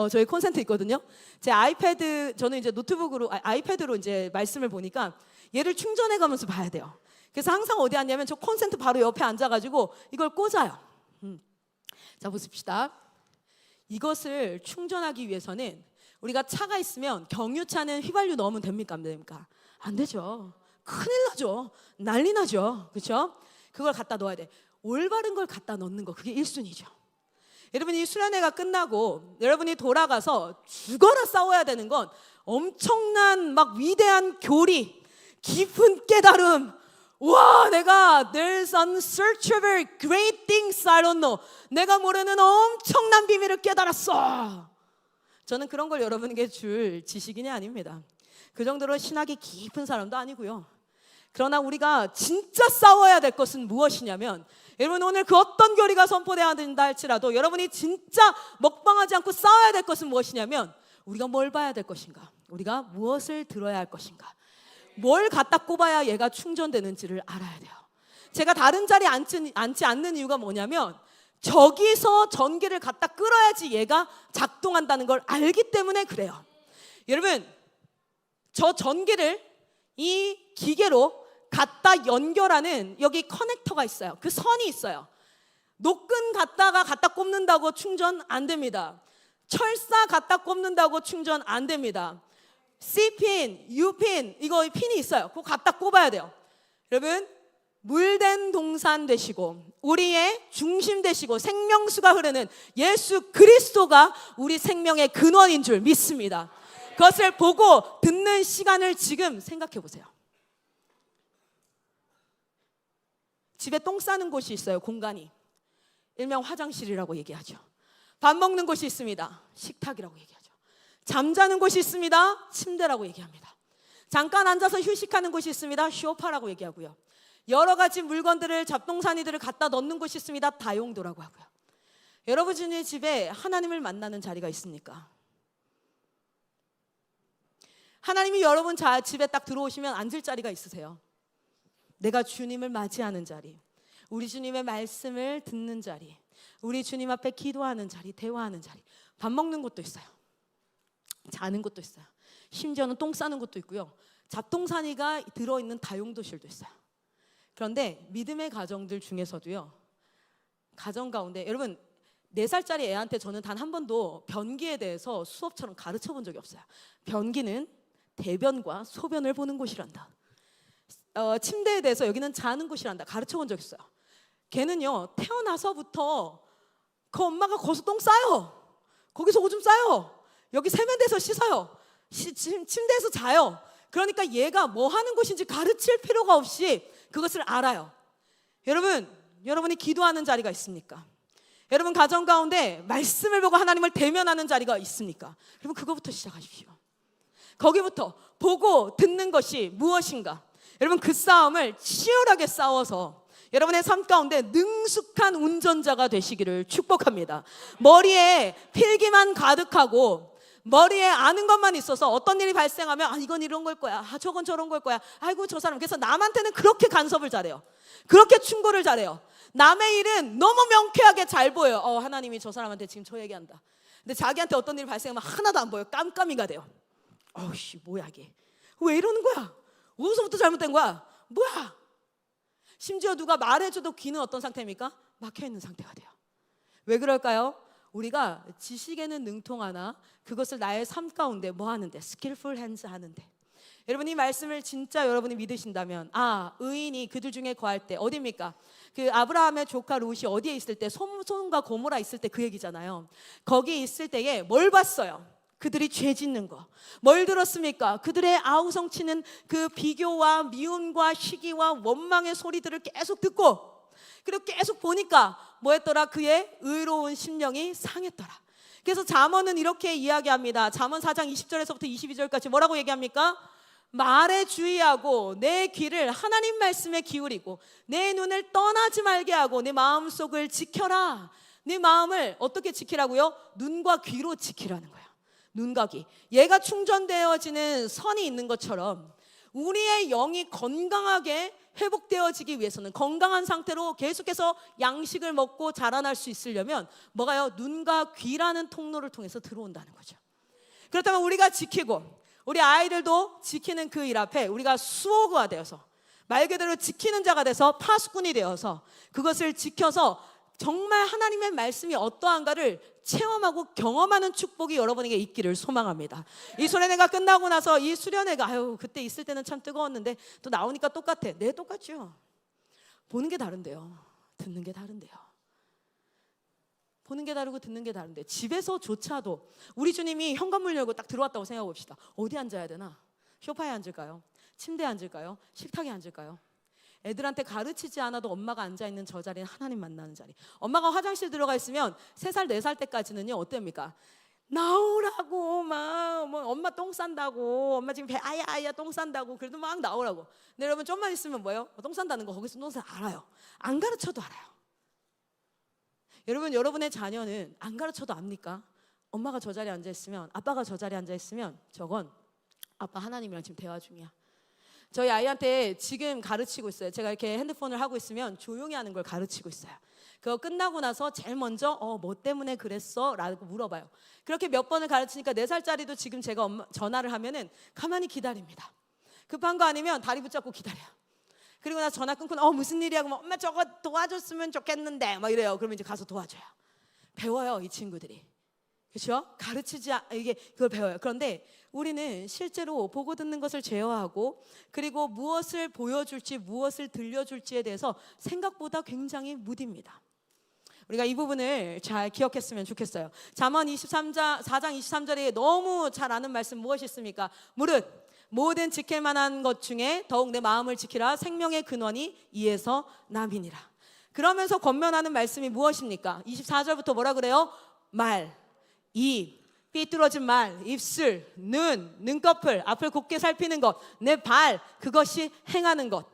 저희 콘센트 있거든요. 제 아이패드, 저는 이제 노트북으로, 아이패드로 이제 말씀을 보니까 얘를 충전해 가면서 봐야 돼요. 그래서 항상 어디 앉냐면 저 콘센트 바로 옆에 앉아가지고 이걸 꽂아요. 자, 보십시다. 이것을 충전하기 위해서는 우리가 차가 있으면 경유차는 휘발유 넣으면 됩니까? 안 됩니까? 안 되죠. 큰일 나죠. 난리 나죠. 그렇죠? 그걸 갖다 넣어야 돼. 올바른 걸 갖다 넣는 거, 그게 1순위죠. 여러분, 이 수련회가 끝나고 여러분이 돌아가서 죽어라 싸워야 되는 건 엄청난 막 위대한 교리, 깊은 깨달음. 와, 내가 there's unsearchable great things I don't know. 내가 모르는 엄청난 비밀을 깨달았어. 저는 그런 걸 여러분에게 줄 지식인이 아닙니다. 그 정도로 신학이 깊은 사람도 아니고요. 그러나 우리가 진짜 싸워야 될 것은 무엇이냐면, 여러분, 오늘 그 어떤 교리가 선포되어야 된다 할지라도 여러분이 진짜 먹방하지 않고 싸워야 될 것은 무엇이냐면, 우리가 뭘 봐야 될 것인가, 우리가 무엇을 들어야 할 것인가, 뭘 갖다 꼽아야 얘가 충전되는지를 알아야 돼요. 제가 다른 자리에 앉지 않는 이유가 뭐냐면, 저기서 전기를 갖다 끌어야지 얘가 작동한다는 걸 알기 때문에 그래요. 여러분, 저 전기를 이 기계로 갖다 연결하는 여기 커넥터가 있어요. 그 선이 있어요. 노끈 갖다 꼽는다고 충전 안 됩니다. 철사 갖다 꼽는다고 충전 안 됩니다. C핀, U핀, 이거 핀이 있어요. 그거 갖다 꼽아야 돼요. 여러분, 물된 동산 되시고 우리의 중심 되시고 생명수가 흐르는 예수 그리스도가 우리 생명의 근원인 줄 믿습니다. 그것을 보고 듣는 시간을 지금 생각해 보세요. 집에 똥 싸는 곳이 있어요. 공간이 일명 화장실이라고 얘기하죠. 밥 먹는 곳이 있습니다. 식탁이라고 얘기하죠. 잠자는 곳이 있습니다. 침대라고 얘기합니다. 잠깐 앉아서 휴식하는 곳이 있습니다. 쇼파라고 얘기하고요. 여러 가지 물건들을, 잡동사니들을 갖다 넣는 곳이 있습니다. 다용도라고 하고요. 여러분의 집에 하나님을 만나는 자리가 있습니까? 하나님이 여러분 집에 딱 들어오시면 앉을 자리가 있으세요? 내가 주님을 맞이하는 자리, 우리 주님의 말씀을 듣는 자리, 우리 주님 앞에 기도하는 자리, 대화하는 자리. 밥 먹는 곳도 있어요. 자는 곳도 있어요. 심지어는 똥 싸는 곳도 있고요. 잡동사니가 들어있는 다용도실도 있어요. 그런데 믿음의 가정들 중에서도요, 가정 가운데, 여러분 4살짜리 애한테 저는 단 한 번도 변기에 대해서 수업처럼 가르쳐 본 적이 없어요. 변기는 대변과 소변을 보는 곳이란다. 침대에 대해서 여기는 자는 곳이란다. 가르쳐 본 적 있어요. 걔는요, 태어나서부터 그 엄마가 거기서 똥 싸요. 거기서 오줌 싸요. 여기 세면대에서 씻어요. 침대에서 자요. 그러니까 얘가 뭐 하는 곳인지 가르칠 필요가 없이 그것을 알아요. 여러분이 기도하는 자리가 있습니까? 여러분 가정 가운데 말씀을 보고 하나님을 대면하는 자리가 있습니까? 여러분 그거부터 시작하십시오. 거기부터 보고 듣는 것이 무엇인가? 여러분 그 싸움을 치열하게 싸워서 여러분의 삶 가운데 능숙한 운전자가 되시기를 축복합니다. 머리에 필기만 가득하고 머리에 아는 것만 있어서 어떤 일이 발생하면 이건 이런 걸 거야, 저건 저런 걸 거야, 아이고 저 사람, 그래서 남한테는 그렇게 간섭을 잘해요. 그렇게 충고를 잘해요. 남의 일은 너무 명쾌하게 잘 보여요. 하나님이 저 사람한테 지금 저 얘기한다. 근데 자기한테 어떤 일이 발생하면 하나도 안 보여. 깜깜이가 돼요. 어우씨, 뭐야 이게. 왜 이러는 거야? 어디서부터 잘못된 거야? 뭐야? 심지어 누가 말해줘도 귀는 어떤 상태입니까? 막혀있는 상태가 돼요. 왜 그럴까요? 우리가 지식에는 능통하나 그것을 나의 삶 가운데 뭐 하는데? skillful hands 하는데. 여러분, 이 말씀을 진짜 여러분이 믿으신다면, 의인이 그들 중에 거할 때 어디입니까? 그 아브라함의 조카 롯이 어디에 있을 때, 솜과 고모라 있을 때 그 얘기잖아요. 거기 있을 때에 뭘 봤어요? 그들이 죄 짓는 거. 뭘 들었습니까? 그들의 아우성치는 그 비교와 미움과 시기와 원망의 소리들을 계속 듣고, 그리고 계속 보니까 뭐했더라? 그의 의로운 심령이 상했더라. 그래서 잠언은 이렇게 이야기합니다. 잠언 4장 20절에서부터 22절까지 뭐라고 얘기합니까? 말에 주의하고 내 귀를 하나님 말씀에 기울이고 내 눈을 떠나지 말게 하고 내 마음속을 지켜라. 네 마음을 어떻게 지키라고요? 눈과 귀로 지키라는 거예요. 눈과 귀. 얘가 충전되어지는 선이 있는 것처럼 우리의 영이 건강하게 회복되어지기 위해서는, 건강한 상태로 계속해서 양식을 먹고 자라날 수 있으려면 뭐가요? 눈과 귀라는 통로를 통해서 들어온다는 거죠. 그렇다면 우리가 지키고 우리 아이들도 지키는 그 일 앞에 우리가 수호가 되어서, 말 그대로 지키는 자가 돼서 파수꾼이 되어서 그것을 지켜서 정말 하나님의 말씀이 어떠한가를 체험하고 경험하는 축복이 여러분에게 있기를 소망합니다. 이 수련회가 끝나고 나서 이 수련회가 그때 있을 때는 참 뜨거웠는데 또 나오니까 똑같아. 네, 똑같죠. 보는 게 다른데요. 듣는 게 다른데요. 보는 게 다르고 듣는 게 다른데, 집에서조차도 우리 주님이 현관문 열고 딱 들어왔다고 생각해 봅시다. 어디 앉아야 되나? 소파에 앉을까요? 침대에 앉을까요? 식탁에 앉을까요? 애들한테 가르치지 않아도 엄마가 앉아있는 저 자리는 하나님 만나는 자리. 엄마가 화장실 들어가 있으면 3살, 4살 때까지는요 어땠습니까? 나오라고 막 엄마 똥 싼다고, 엄마 지금 배 아야 똥 싼다고, 그래도 막 나오라고. 근데 여러분 좀만 있으면 뭐예요? 똥 싼다는 거 거기서 똥 싼 알아요. 안 가르쳐도 알아요. 여러분, 여러분의 자녀는 안 가르쳐도 압니까? 엄마가 저 자리에 앉아있으면, 아빠가 저 자리에 앉아있으면 저건 아빠 하나님이랑 지금 대화 중이야. 저희 아이한테 지금 가르치고 있어요. 제가 이렇게 핸드폰을 하고 있으면 조용히 하는 걸 가르치고 있어요. 그거 끝나고 나서 제일 먼저 뭐 때문에 그랬어? 라고 물어봐요. 그렇게 몇 번을 가르치니까 4살짜리도 지금 제가 전화를 하면은 가만히 기다립니다. 급한 거 아니면 다리 붙잡고 기다려요. 그리고 나서 전화 끊고 무슨 일이야? 그러면 엄마 저거 도와줬으면 좋겠는데 막 이래요. 그러면 이제 가서 도와줘요. 배워요, 이 친구들이. 그렇죠? 이게 그걸 배워요. 그런데 우리는 실제로 보고 듣는 것을 제어하고, 그리고 무엇을 보여줄지 무엇을 들려줄지에 대해서 생각보다 굉장히 무딥니다. 우리가 이 부분을 잘 기억했으면 좋겠어요. 잠언 4장 23절에 너무 잘 아는 말씀 무엇이 있습니까? 무릇 모든 지킬 만한 것 중에 더욱 내 마음을 지키라. 생명의 근원이 이에서 남이니라. 그러면서 권면하는 말씀이 무엇입니까? 24절부터 뭐라 그래요? 말, 입, 삐뚤어진 말, 입술, 눈꺼풀, 앞을 곱게 살피는 것, 내 발, 그것이 행하는 것.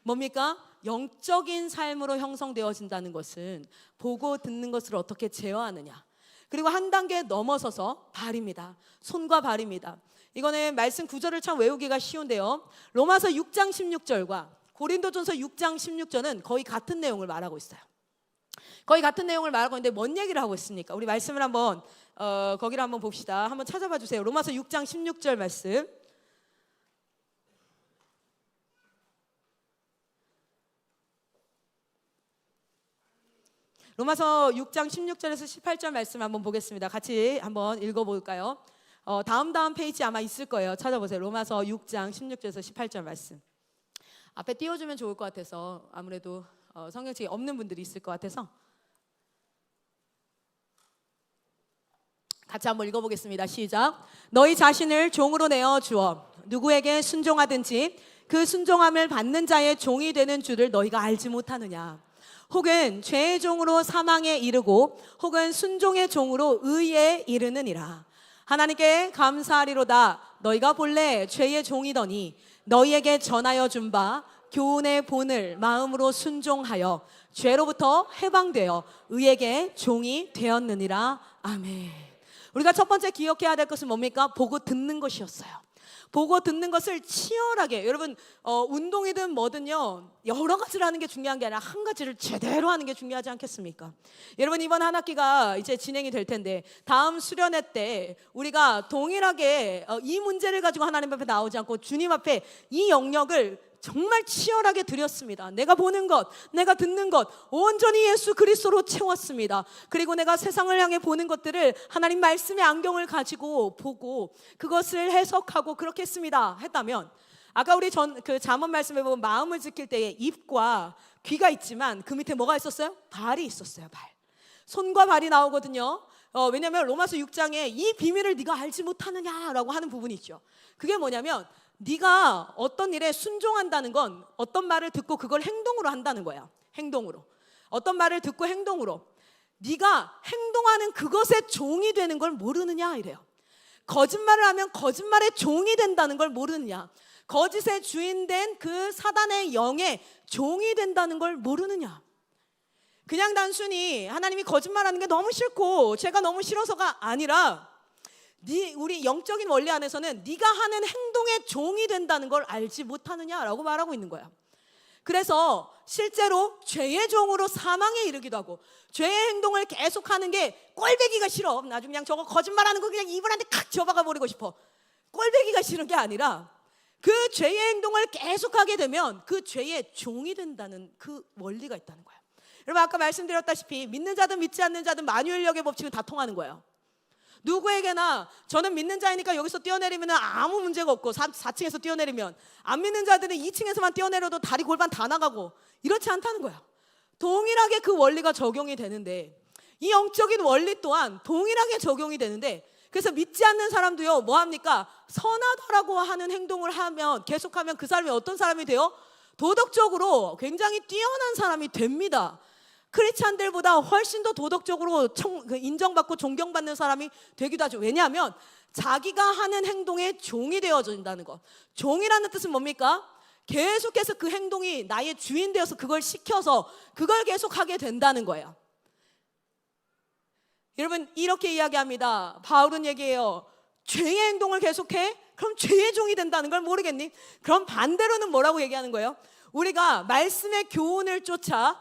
뭡니까? 영적인 삶으로 형성되어진다는 것은 보고 듣는 것을 어떻게 제어하느냐. 그리고 한 단계 넘어서서 발입니다. 손과 발입니다. 이거는 말씀 구절을 참 외우기가 쉬운데요. 로마서 6장 16절과 고린도전서 6장 16절은 거의 같은 내용을 말하고 있어요. 거의 같은 내용을 말하고 있는데 뭔 얘기를 하고 있습니까? 우리 말씀을 한번 거기를 한번 봅시다. 한번 찾아봐 주세요. 로마서 6장 16절 말씀. 로마서 6장 16절에서 18절 말씀 한번 보겠습니다. 같이 한번 읽어볼까요? 다음 페이지 아마 있을 거예요. 찾아보세요. 로마서 6장 16절에서 18절 말씀. 앞에 띄워주면 좋을 것 같아서, 아무래도 성경책이 없는 분들이 있을 것 같아서 같이 한번 읽어보겠습니다. 시작. 너희 자신을 종으로 내어 주어 누구에게 순종하든지 그 순종함을 받는 자의 종이 되는 줄을 너희가 알지 못하느냐. 혹은 죄의 종으로 사망에 이르고 혹은 순종의 종으로 의에 이르느니라. 하나님께 감사하리로다. 너희가 본래 죄의 종이더니 너희에게 전하여 준 바 교훈의 본을 마음으로 순종하여 죄로부터 해방되어 의에게 종이 되었느니라. 아멘. 우리가 첫 번째 기억해야 될 것은 뭡니까? 보고 듣는 것이었어요. 보고 듣는 것을 치열하게. 여러분 운동이든 뭐든요, 여러 가지를 하는 게 중요한 게 아니라 한 가지를 제대로 하는 게 중요하지 않겠습니까? 여러분 이번 한 학기가 이제 진행이 될 텐데 다음 수련회 때 우리가 동일하게 이 문제를 가지고 하나님 앞에 나오지 않고 주님 앞에 이 영역을 정말 치열하게 드렸습니다. 내가 보는 것, 내가 듣는 것 온전히 예수 그리스도로 채웠습니다. 그리고 내가 세상을 향해 보는 것들을 하나님 말씀의 안경을 가지고 보고 그것을 해석하고 그렇게 했다면, 아까 우리 그 잠언 말씀에 보면 마음을 지킬 때에 입과 귀가 있지만 그 밑에 뭐가 있었어요? 발이 있었어요. 발. 손과 발이 나오거든요. 왜냐하면 로마서 6장에 이 비밀을 네가 알지 못하느냐라고 하는 부분이 있죠. 그게 뭐냐면 네가 어떤 일에 순종한다는 건 어떤 말을 듣고 그걸 행동으로 한다는 거야. 행동으로. 어떤 말을 듣고 행동으로. 네가 행동하는 그것의 종이 되는 걸 모르느냐 이래요. 거짓말을 하면 거짓말의 종이 된다는 걸 모르느냐. 거짓의 주인 된 그 사단의 영의 종이 된다는 걸 모르느냐. 그냥 단순히 하나님이 거짓말하는 게 너무 싫고 제가 너무 싫어서가 아니라 우리 영적인 원리 안에서는 네가 하는 행동의 종이 된다는 걸 알지 못하느냐라고 말하고 있는 거야. 그래서 실제로 죄의 종으로 사망에 이르기도 하고, 죄의 행동을 계속하는 게 꼴배기가 싫어. 나중에 그냥 저거 거짓말하는 거 그냥 이분한테 칵 접어가 버리고 싶어. 꼴배기가 싫은 게 아니라 그 죄의 행동을 계속하게 되면 그 죄의 종이 된다는 그 원리가 있다는 거야. 여러분 아까 말씀드렸다시피 믿는 자든 믿지 않는 자든 마뉴엘력의 법칙은 다 통하는 거예요. 누구에게나 저는 믿는 자이니까 여기서 뛰어내리면 아무 문제가 없고 4층에서 뛰어내리면, 안 믿는 자들은 2층에서만 뛰어내려도 다리 골반 다 나가고 이렇지 않다는 거야. 동일하게 그 원리가 적용이 되는데, 이 영적인 원리 또한 동일하게 적용이 되는데, 그래서 믿지 않는 사람도요 뭐합니까? 선하다라고 하는 행동을 하면 계속하면 그 사람이 어떤 사람이 돼요? 도덕적으로 굉장히 뛰어난 사람이 됩니다. 크리스찬들보다 훨씬 더 도덕적으로 인정받고 존경받는 사람이 되기도 하죠. 왜냐하면 자기가 하는 행동의 종이 되어진다는 것. 종이라는 뜻은 뭡니까? 계속해서 그 행동이 나의 주인 되어서 그걸 시켜서 그걸 계속하게 된다는 거예요. 여러분 이렇게 이야기합니다. 바울은 얘기해요. 죄의 행동을 계속해? 그럼 죄의 종이 된다는 걸 모르겠니? 그럼 반대로는 뭐라고 얘기하는 거예요? 우리가 말씀의 교훈을 쫓아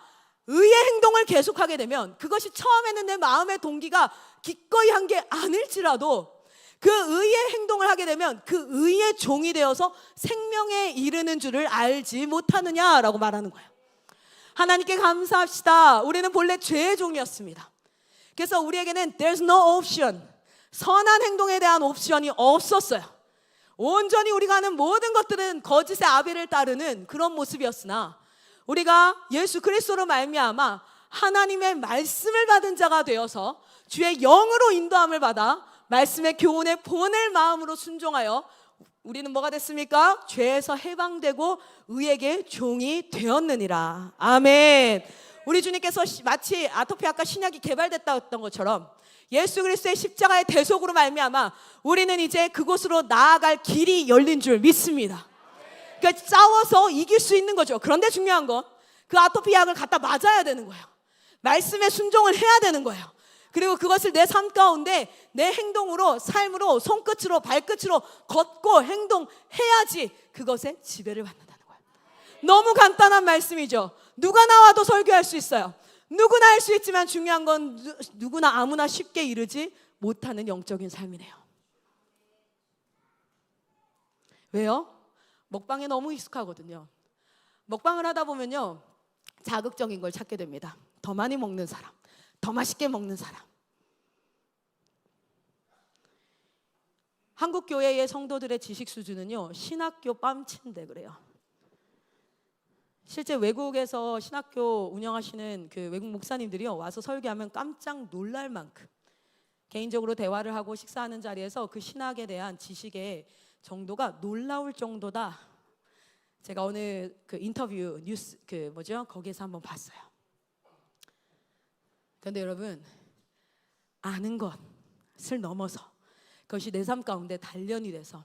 의의 행동을 계속하게 되면 그것이 처음에는 내 마음의 동기가 기꺼이 한 게 아닐지라도 그 의의 행동을 하게 되면 그 의의 종이 되어서 생명에 이르는 줄을 알지 못하느냐라고 말하는 거예요. 하나님께 감사합시다. 우리는 본래 죄의 종이었습니다. 그래서 우리에게는 there's no option, 선한 행동에 대한 옵션이 없었어요. 온전히 우리가 하는 모든 것들은 거짓의 아비를 따르는 그런 모습이었으나 우리가 예수 그리스도로 말미암아 하나님의 말씀을 받은 자가 되어서 주의 영으로 인도함을 받아 말씀의 교훈에 본을 마음으로 순종하여 우리는 뭐가 됐습니까? 죄에서 해방되고 의에게 종이 되었느니라. 아멘. 우리 주님께서 마치 아토피 아까 신약이 개발됐다 했던 것처럼 예수 그리스도의 십자가의 대속으로 말미암아 우리는 이제 그곳으로 나아갈 길이 열린 줄 믿습니다. 그러니까 싸워서 이길 수 있는 거죠. 그런데 중요한 건 그 아토피 약을 갖다 맞아야 되는 거예요. 말씀에 순종을 해야 되는 거예요. 그리고 그것을 내 삶 가운데 내 행동으로, 삶으로, 손끝으로, 발끝으로 걷고 행동해야지 그것에 지배를 받는다는 거예요. 너무 간단한 말씀이죠. 누가 나와도 설교할 수 있어요. 누구나 할 수 있지만 중요한 건 누구나 아무나 쉽게 이르지 못하는 영적인 삶이네요. 왜요? 먹방에 너무 익숙하거든요. 먹방을 하다 보면요 자극적인 걸 찾게 됩니다. 더 많이 먹는 사람, 더 맛있게 먹는 사람. 한국 교회의 성도들의 지식 수준은요 신학교 뺨친데 그래요. 실제 외국에서 신학교 운영하시는 그 외국 목사님들이요 와서 설교하면 깜짝 놀랄 만큼 개인적으로 대화를 하고 식사하는 자리에서 그 신학에 대한 지식의 정도가 놀라울 정도다. 제가 오늘 그 인터뷰 뉴스 거기에서 한번 봤어요. 그런데 여러분 아는 것을 넘어서 그것이 내 삶 가운데 단련이 돼서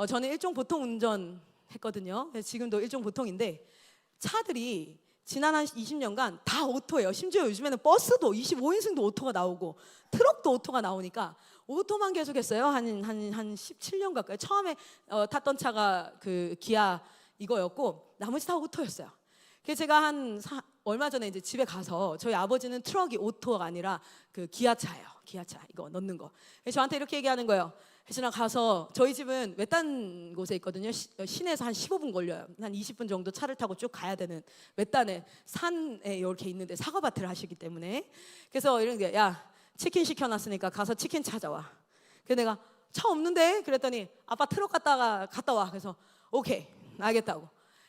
저는 일종 보통 운전했거든요. 지금도 일종 보통인데 차들이 지난 한 20년간 다 오토예요. 심지어 요즘에는 버스도 25인승도 오토가 나오고 트럭도 오토가 나오니까 오토만 계속했어요. 한 17년 가까이. 처음에 탔던 차가 그 기아 이거였고 나머지 다 오토였어요. 그래서 제가 얼마 전에 이제 집에 가서 저희 아버지는 트럭이 오토가 아니라 그 기아차예요. 기아차 이거 넣는 거. 그래서 저한테 이렇게 얘기하는 거예요. 혜진아 가서 저희 집은 외딴 곳에 있거든요. 시내에서 한 15분 걸려요. 한 20분 정도 차를 타고 쭉 가야 되는 외딴에 산에 이렇게 있는데 사과밭을 하시기 때문에 그래서 이런 게 야 치킨 시켜놨으니까 가서 치킨 찾아와. 그래서 내가 차 없는데 그랬더니 아빠 트럭 갔다 와. 그래서 오케이 알겠다고.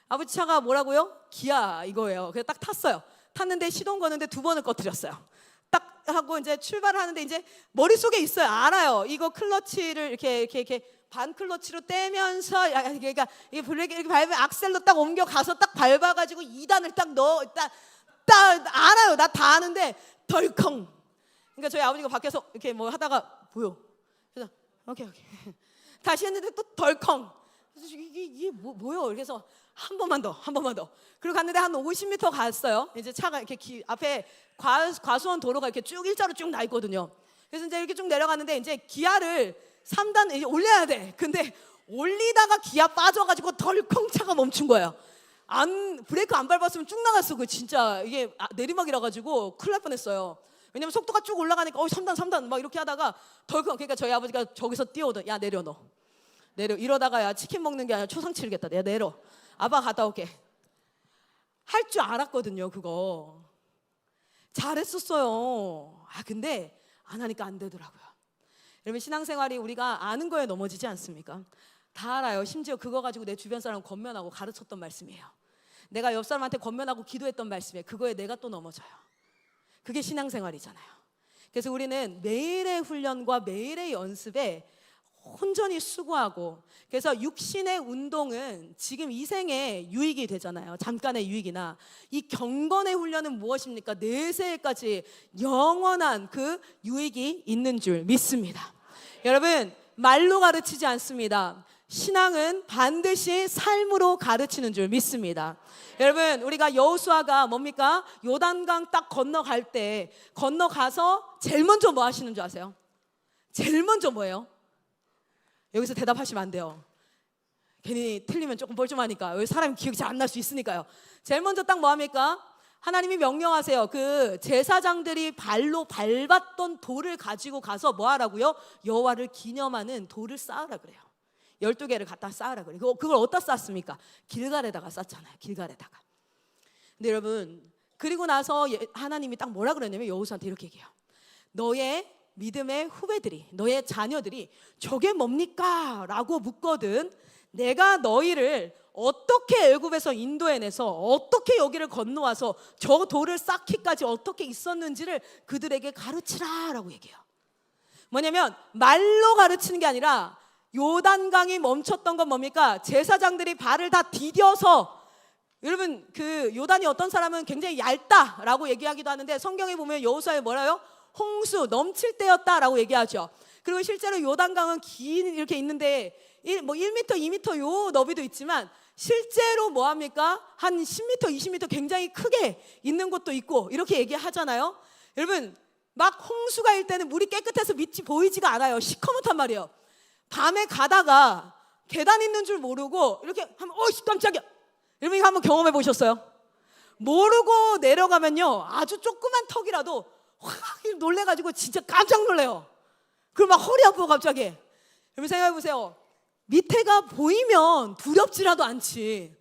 아버지 차가 뭐라고요? 기아 이거예요. 그래서 딱 탔어요. 탔는데 시동 거는데 2번을 꺼뜨렸어요. 딱 하고 이제 출발을 하는데 이제 머릿속에 있어요. 알아요. 이거 클러치를 이렇게 반 클러치로 떼면서 그러니까 이게 브레이크 이렇게 밟으면 악셀로 딱 옮겨가서 딱 밟아가지고 2단을 딱 넣어 딱 알아요. 나 다 아는데 덜컹. 그러니까 저희 아버지가 밖에서 이렇게 뭐 하다가 보여. 그래서 오케이 다시 했는데 또 덜컹. 그래서 이게 뭐요? 그래서 한 번만 더. 그리고 갔는데 한 50m 갔어요. 이제 차가 이렇게 앞에 과수원 도로가 이렇게 쭉 일자로 쭉 나 있거든요. 그래서 이제 이렇게 쭉 내려가는데 이제 기아를 3단 이제 올려야 돼. 근데 올리다가 기아 빠져가지고 덜컹 차가 멈춘 거예요. 브레이크 안 밟았으면 쭉 나갔어. 그 진짜 이게 내리막이라 가지고 큰일 날 뻔했어요. 왜냐면 속도가 쭉 올라가니까 3단 막 이렇게 하다가 덜컹. 그러니까 저희 아버지가 저기서 뛰어오던 야 내려 너. 내려. 이러다가 야 치킨 먹는 게 아니라 초상 치르겠다. 내가 내려. 아빠 갔다 올게. 할 줄 알았거든요. 그거 잘했었어요. 근데 안 하니까 안 되더라고요. 여러분 신앙생활이 우리가 아는 거에 넘어지지 않습니까? 다 알아요. 심지어 그거 가지고 내 주변 사람 권면하고 가르쳤던 말씀이에요. 내가 옆 사람한테 권면하고 기도했던 말씀이에요. 그거에 내가 또 넘어져요. 그게 신앙생활이잖아요. 그래서 우리는 매일의 훈련과 매일의 연습에 온전히 수고하고 그래서 육신의 운동은 지금 이 생에 유익이 되잖아요. 잠깐의 유익이나 이 경건의 훈련은 무엇입니까? 내세까지 영원한 그 유익이 있는 줄 믿습니다. 여러분 말로 가르치지 않습니다. 신앙은 반드시 삶으로 가르치는 줄 믿습니다. 여러분 우리가 여호수아가 뭡니까? 요단강 딱 건너가서 제일 먼저 뭐 하시는 줄 아세요? 제일 먼저 뭐예요? 여기서 대답하시면 안 돼요. 괜히 틀리면 조금 뻘쭘하니까 여기 사람이 기억이 잘 안 날 수 있으니까요. 제일 먼저 딱 뭐 합니까? 하나님이 명령하세요. 그 제사장들이 발로 밟았던 돌을 가지고 가서 뭐 하라고요? 여호와를 기념하는 돌을 쌓으라 그래요. 12개를 갖다 쌓으라 그래요. 그걸 어디다 쌓습니까? 길갈에다가 쌓잖아요. 길갈에다가. 근데 여러분 그리고 나서 하나님이 딱 뭐라 그러냐면 여호수아한테 이렇게 얘기해요. 너의 믿음의 후배들이 너의 자녀들이 저게 뭡니까? 라고 묻거든 내가 너희를 어떻게 애굽에서 인도해내서 어떻게 여기를 건너와서 저 돌을 쌓기까지 어떻게 있었는지를 그들에게 가르치라 라고 얘기해요. 뭐냐면 말로 가르치는 게 아니라 요단강이 멈췄던 건 뭡니까? 제사장들이 발을 다 디뎌서 여러분 그 요단이 어떤 사람은 굉장히 얇다라고 얘기하기도 하는데 성경에 보면 여호수아에 뭐라요? 홍수 넘칠 때였다라고 얘기하죠. 그리고 실제로 요단강은 긴 이렇게 있는데 1m, 2m 요 너비도 있지만 실제로 뭐 합니까? 한 10m, 20m 굉장히 크게 있는 곳도 있고 이렇게 얘기하잖아요. 여러분 막 홍수가 일 때는 물이 깨끗해서 밑이 보이지가 않아요. 시커멓단 말이에요. 밤에 가다가 계단 있는 줄 모르고 이렇게 하면 깜짝이야. 여러분 이거 한번 경험해 보셨어요? 모르고 내려가면요 아주 조그만 턱이라도 확 놀래가지고 진짜 깜짝 놀래요. 그럼 막 허리 아프고 갑자기. 여러분 생각해보세요. 밑에가 보이면 두렵지라도 않지.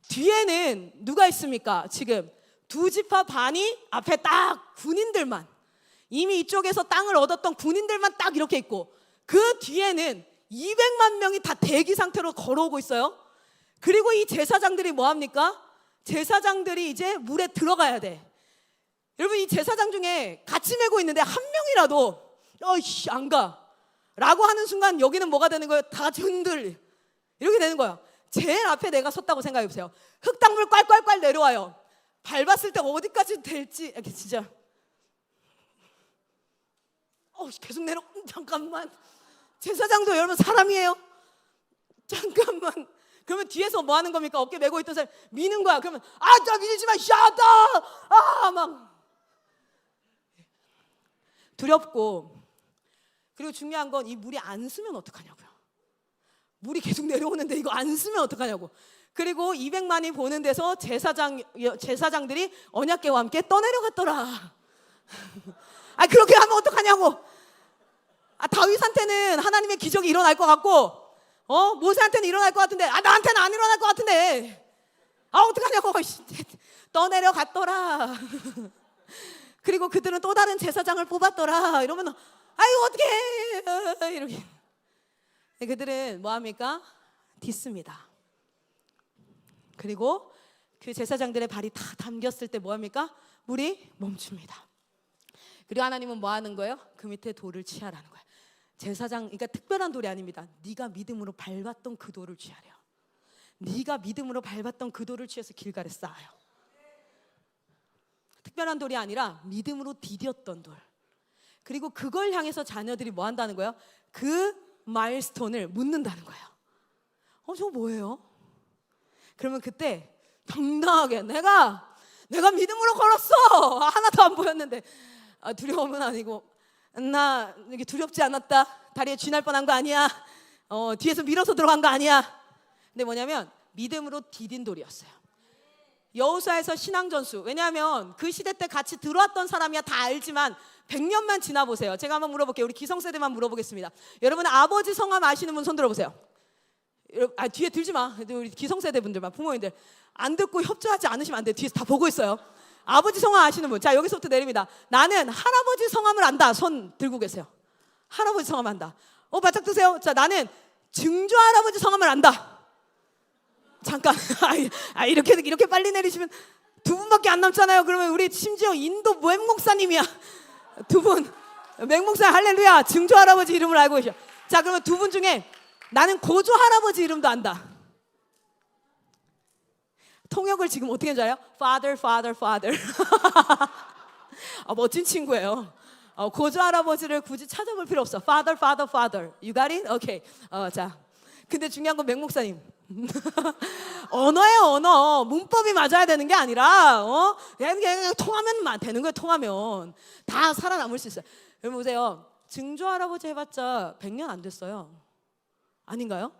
뒤에는 누가 있습니까? 지금 두 지파 반이 앞에 딱 군인들만 이미 이쪽에서 땅을 얻었던 군인들만 딱 이렇게 있고 그 뒤에는 200만 명이 다 대기 상태로 걸어오고 있어요. 그리고 이 제사장들이 뭐 합니까? 제사장들이 이제 물에 들어가야 돼. 여러분 이 제사장 중에 같이 메고 있는데 한 명이라도 안 가 라고 하는 순간 여기는 뭐가 되는 거예요? 다 같이 흔들 이렇게 되는 거예요. 제일 앞에 내가 섰다고 생각해 보세요. 흙탕물 꽐꽐꽐 내려와요. 밟았을 때 어디까지 될지 이렇게 진짜 계속 잠깐만 제사장도 여러분 사람이에요. 잠깐만 그러면 뒤에서 뭐 하는 겁니까? 어깨 메고 있던 사람 미는 거야. 그러면 나 밀지 마, 샤다, 막 두렵고. 그리고 중요한 건 이 물이 안 쓰면 어떡하냐고요. 물이 계속 내려오는데 이거 안 쓰면 어떡하냐고. 그리고 200만이 보는 데서 제사장들이 언약궤와 함께 떠내려갔더라. 그렇게 하면 어떡하냐고. 다윗한테는 하나님의 기적이 일어날 것 같고, 모세한테는 일어날 것 같은데, 나한테는 안 일어날 것 같은데, 어떡하냐고. 떠내려갔더라. 그리고 그들은 또 다른 제사장을 뽑았더라. 이러면 어떡해. 이렇게. 그들은 뭐합니까? 딛습니다. 그리고 그 제사장들의 발이 다 담겼을 때 뭐합니까? 물이 멈춥니다. 그리고 하나님은 뭐 하는 거예요? 그 밑에 돌을 취하라는 거예요. 제사장, 그러니까 특별한 돌이 아닙니다. 네가 믿음으로 밟았던 그 돌을 취하래요. 네가 믿음으로 밟았던 그 돌을 취해서 길가에 쌓아요. 특별한 돌이 아니라 믿음으로 디뎠던 돌. 그리고 그걸 향해서 자녀들이 뭐 한다는 거예요? 그 마일스톤을 묻는다는 거예요. 저거 뭐예요? 그러면 그때 당당하게 내가 믿음으로 걸었어. 하나도 안 보였는데 두려움은 아니고, 나 이게 두렵지 않았다. 다리에 쥐날 뻔한 거 아니야. 뒤에서 밀어서 들어간 거 아니야. 근데 뭐냐면 믿음으로 디딘 돌이었어요. 여호수아에서 신앙전수. 왜냐하면 그 시대 때 같이 들어왔던 사람이야 다 알지만 100년만 지나보세요. 제가 한번 물어볼게요. 우리 기성세대만 물어보겠습니다. 여러분 아버지 성함 아시는 분 손 들어보세요. 뒤에 들지 마. 우리 기성세대 분들만, 부모님들 안 듣고 협조하지 않으시면 안 돼요. 뒤에서 다 보고 있어요. 아버지 성함 아시는 분. 자, 여기서부터 내립니다. 나는 할아버지 성함을 안다. 손 들고 계세요. 할아버지 성함 안다. 바짝 드세요. 자, 나는 증조 할아버지 성함을 안다. 잠깐. 이렇게 빨리 내리시면 두 분밖에 안 남잖아요. 그러면 우리 심지어 인도 맹목사님이야. 두 분. 맹목사님 할렐루야. 증조 할아버지 이름을 알고 계셔. 자, 그러면 두 분 중에 나는 고조 할아버지 이름도 안다. 통역을 지금 어떻게 하는지 알아요? Father, Father, Father. 멋진 친구예요. 고조 할아버지를 굳이 찾아볼 필요 없어. Father, Father, Father. You got it? 오케이. 자, 근데 중요한 건 맹목사님. 언어예요, 언어. 문법이 맞아야 되는 게 아니라 그냥 통하면 되는 거예요. 통하면 다 살아남을 수 있어요. 여러분 보세요. 증조 할아버지 해봤자 100년 안 됐어요. 아닌가요?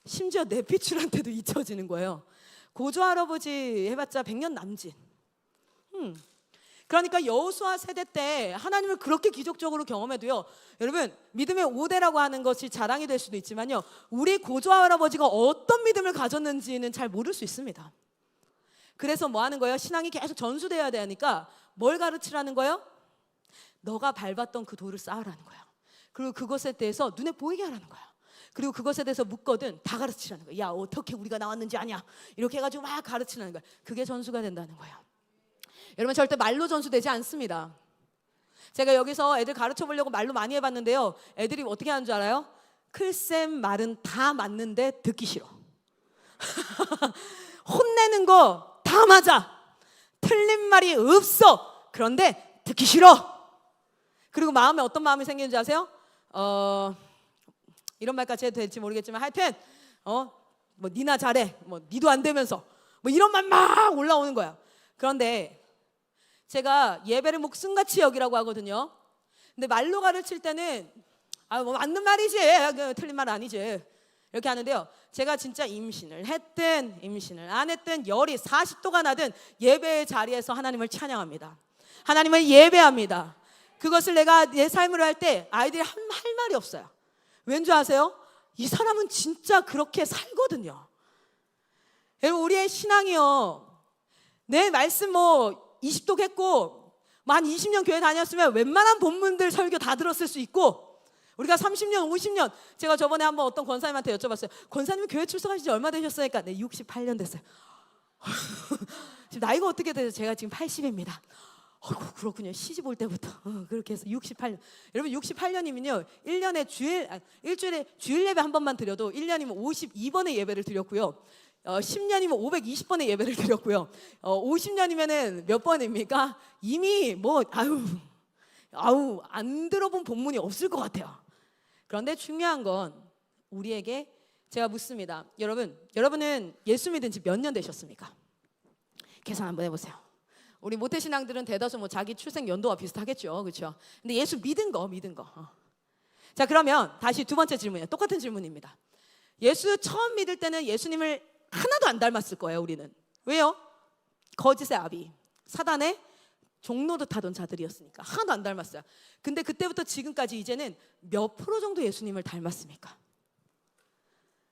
심지어 내피출한테도 잊혀지는 거예요. 고조 할아버지 해봤자 100년 남짓. 그러니까 여호수아 세대 때 하나님을 그렇게 기적적으로 경험해도요, 여러분 믿음의 5대라고 하는 것이 자랑이 될 수도 있지만요, 우리 고조 할아버지가 어떤 믿음을 가졌는지는 잘 모를 수 있습니다. 그래서 뭐 하는 거예요? 신앙이 계속 전수되어야 되니까 뭘 가르치라는 거예요? 너가 밟았던 그 돌을 쌓으라는 거예요. 그리고 그것에 대해서 눈에 보이게 하라는 거예요. 그리고 그것에 대해서 묻거든 다 가르치라는 거예요. 야, 어떻게 우리가 나왔는지 아냐? 이렇게 해가지고 막 가르치라는 거예요. 그게 전수가 된다는 거예요. 여러분 절대 말로 전수되지 않습니다. 제가 여기서 애들 가르쳐 보려고 말로 많이 해봤는데요, 애들이 어떻게 하는 줄 알아요? 클쌤 말은 다 맞는데 듣기 싫어. 혼내는 거 다 맞아. 틀린 말이 없어. 그런데 듣기 싫어. 그리고 마음에 어떤 마음이 생기는지 아세요? 이런 말까지 해도 될지 모르겠지만 하여튼 뭐 니나 잘해, 뭐 니도 안 되면서 뭐 이런 말 막 올라오는 거야. 그런데 제가 예배를 목숨같이 여기라고 하거든요. 근데 말로 가르칠 때는 뭐 맞는 말이지, 틀린 말 아니지 이렇게 하는데요, 제가 진짜 임신을 했든 임신을 안 했든 열이 40도가 나든 예배의 자리에서 하나님을 찬양합니다. 하나님을 예배합니다. 그것을 내가 내 삶으로 할 때 아이들이 할 말이 없어요. 왠지 아세요? 이 사람은 진짜 그렇게 살거든요. 여러분 우리의 신앙이요, 내 말씀 뭐 20독 했고 한 20년 교회 다녔으면 웬만한 본문들 설교 다 들었을 수 있고, 우리가 30년 50년, 제가 저번에 한번 어떤 권사님한테 여쭤봤어요. 권사님은 교회 출석하신 지 얼마 되셨으니까? 네, 68년 됐어요. 지금 나이가 어떻게 되세요? 제가 지금 80입니다. 그렇군요. 시집 올 때부터 그렇게 해서 68년. 여러분 68년이면요 1년에 일주일에 주일 예배 한 번만 드려도 1년이면 52번의 예배를 드렸고요, 10년이면 520번의 예배를 드렸고요, 50년이면은 몇 번입니까? 이미 뭐 안 들어본 본문이 없을 것 같아요. 그런데 중요한 건 우리에게 제가 묻습니다. 여러분은 예수 믿은 지 몇 년 되셨습니까? 계산 한번 해보세요. 우리 모태신앙들은 대다수 뭐 자기 출생 연도와 비슷하겠죠, 그렇죠? 근데 예수 믿은 거. 자, 그러면 다시 두 번째 질문이에요. 똑같은 질문입니다. 예수 처음 믿을 때는 예수님을 하나도 안 닮았을 거예요, 우리는. 왜요? 거짓의 아비, 사단의 종로도 타던 자들이었으니까 하나도 안 닮았어요. 근데 그때부터 지금까지 이제는 몇 프로 정도 예수님을 닮았습니까?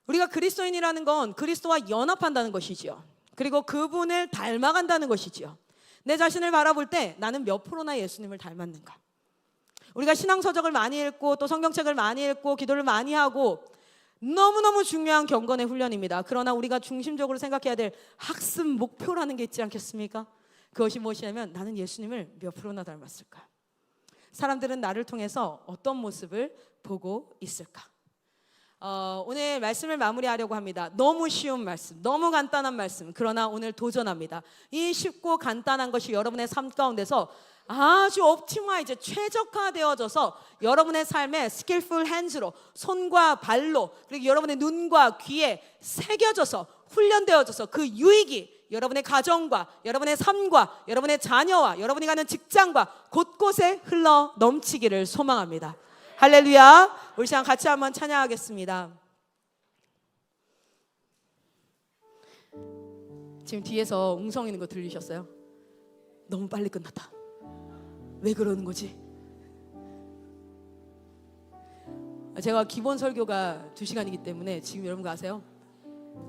우리가 그리스도인이라는 건 그리스도와 연합한다는 것이지요. 그리고 그분을 닮아간다는 것이지요. 내 자신을 바라볼 때 나는 몇 프로나 예수님을 닮았는가? 우리가 신앙서적을 많이 읽고 또 성경책을 많이 읽고 기도를 많이 하고 너무너무 중요한 경건의 훈련입니다. 그러나 우리가 중심적으로 생각해야 될 학습 목표라는 게 있지 않겠습니까? 그것이 무엇이냐면 나는 예수님을 몇 프로나 닮았을까? 사람들은 나를 통해서 어떤 모습을 보고 있을까? 오늘 말씀을 마무리하려고 합니다. 너무 쉬운 말씀, 너무 간단한 말씀. 그러나 오늘 도전합니다. 이 쉽고 간단한 것이 여러분의 삶 가운데서 아주 옵티마이즈, 최적화되어져서 여러분의 삶에 스킬풀 핸즈로, 손과 발로, 그리고 여러분의 눈과 귀에 새겨져서 훈련되어져서 그 유익이 여러분의 가정과 여러분의 삶과 여러분의 자녀와 여러분이 가는 직장과 곳곳에 흘러 넘치기를 소망합니다. 할렐루야. 우리 시간 같이 한번 찬양하겠습니다. 지금 뒤에서 웅성이는 거 들리셨어요? 너무 빨리 끝났다. 왜 그러는 거지? 제가 기본 설교가 2시간이기 때문에 지금 여러분 아세요?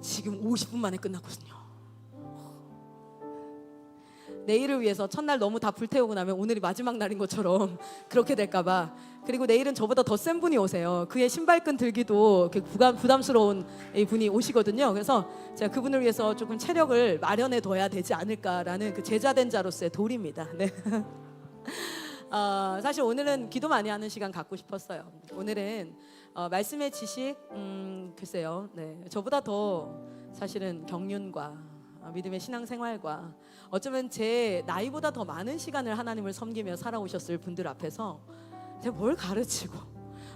지금 50분 만에 끝났거든요. 내일을 위해서 첫날 너무 다 불태우고 나면 오늘이 마지막 날인 것처럼 그렇게 될까봐. 그리고 내일은 저보다 더 센 분이 오세요. 그의 신발끈 들기도 부담스러운 분이 오시거든요. 그래서 제가 그분을 위해서 조금 체력을 마련해 둬야 되지 않을까라는 그 제자된 자로서의 도리입니다. 네. 사실 오늘은 기도 많이 하는 시간 갖고 싶었어요. 오늘은 말씀의 지식, 글쎄요, 네, 저보다 더 사실은 경륜과 믿음의 신앙생활과 어쩌면 제 나이보다 더 많은 시간을 하나님을 섬기며 살아오셨을 분들 앞에서 제가 뭘 가르치고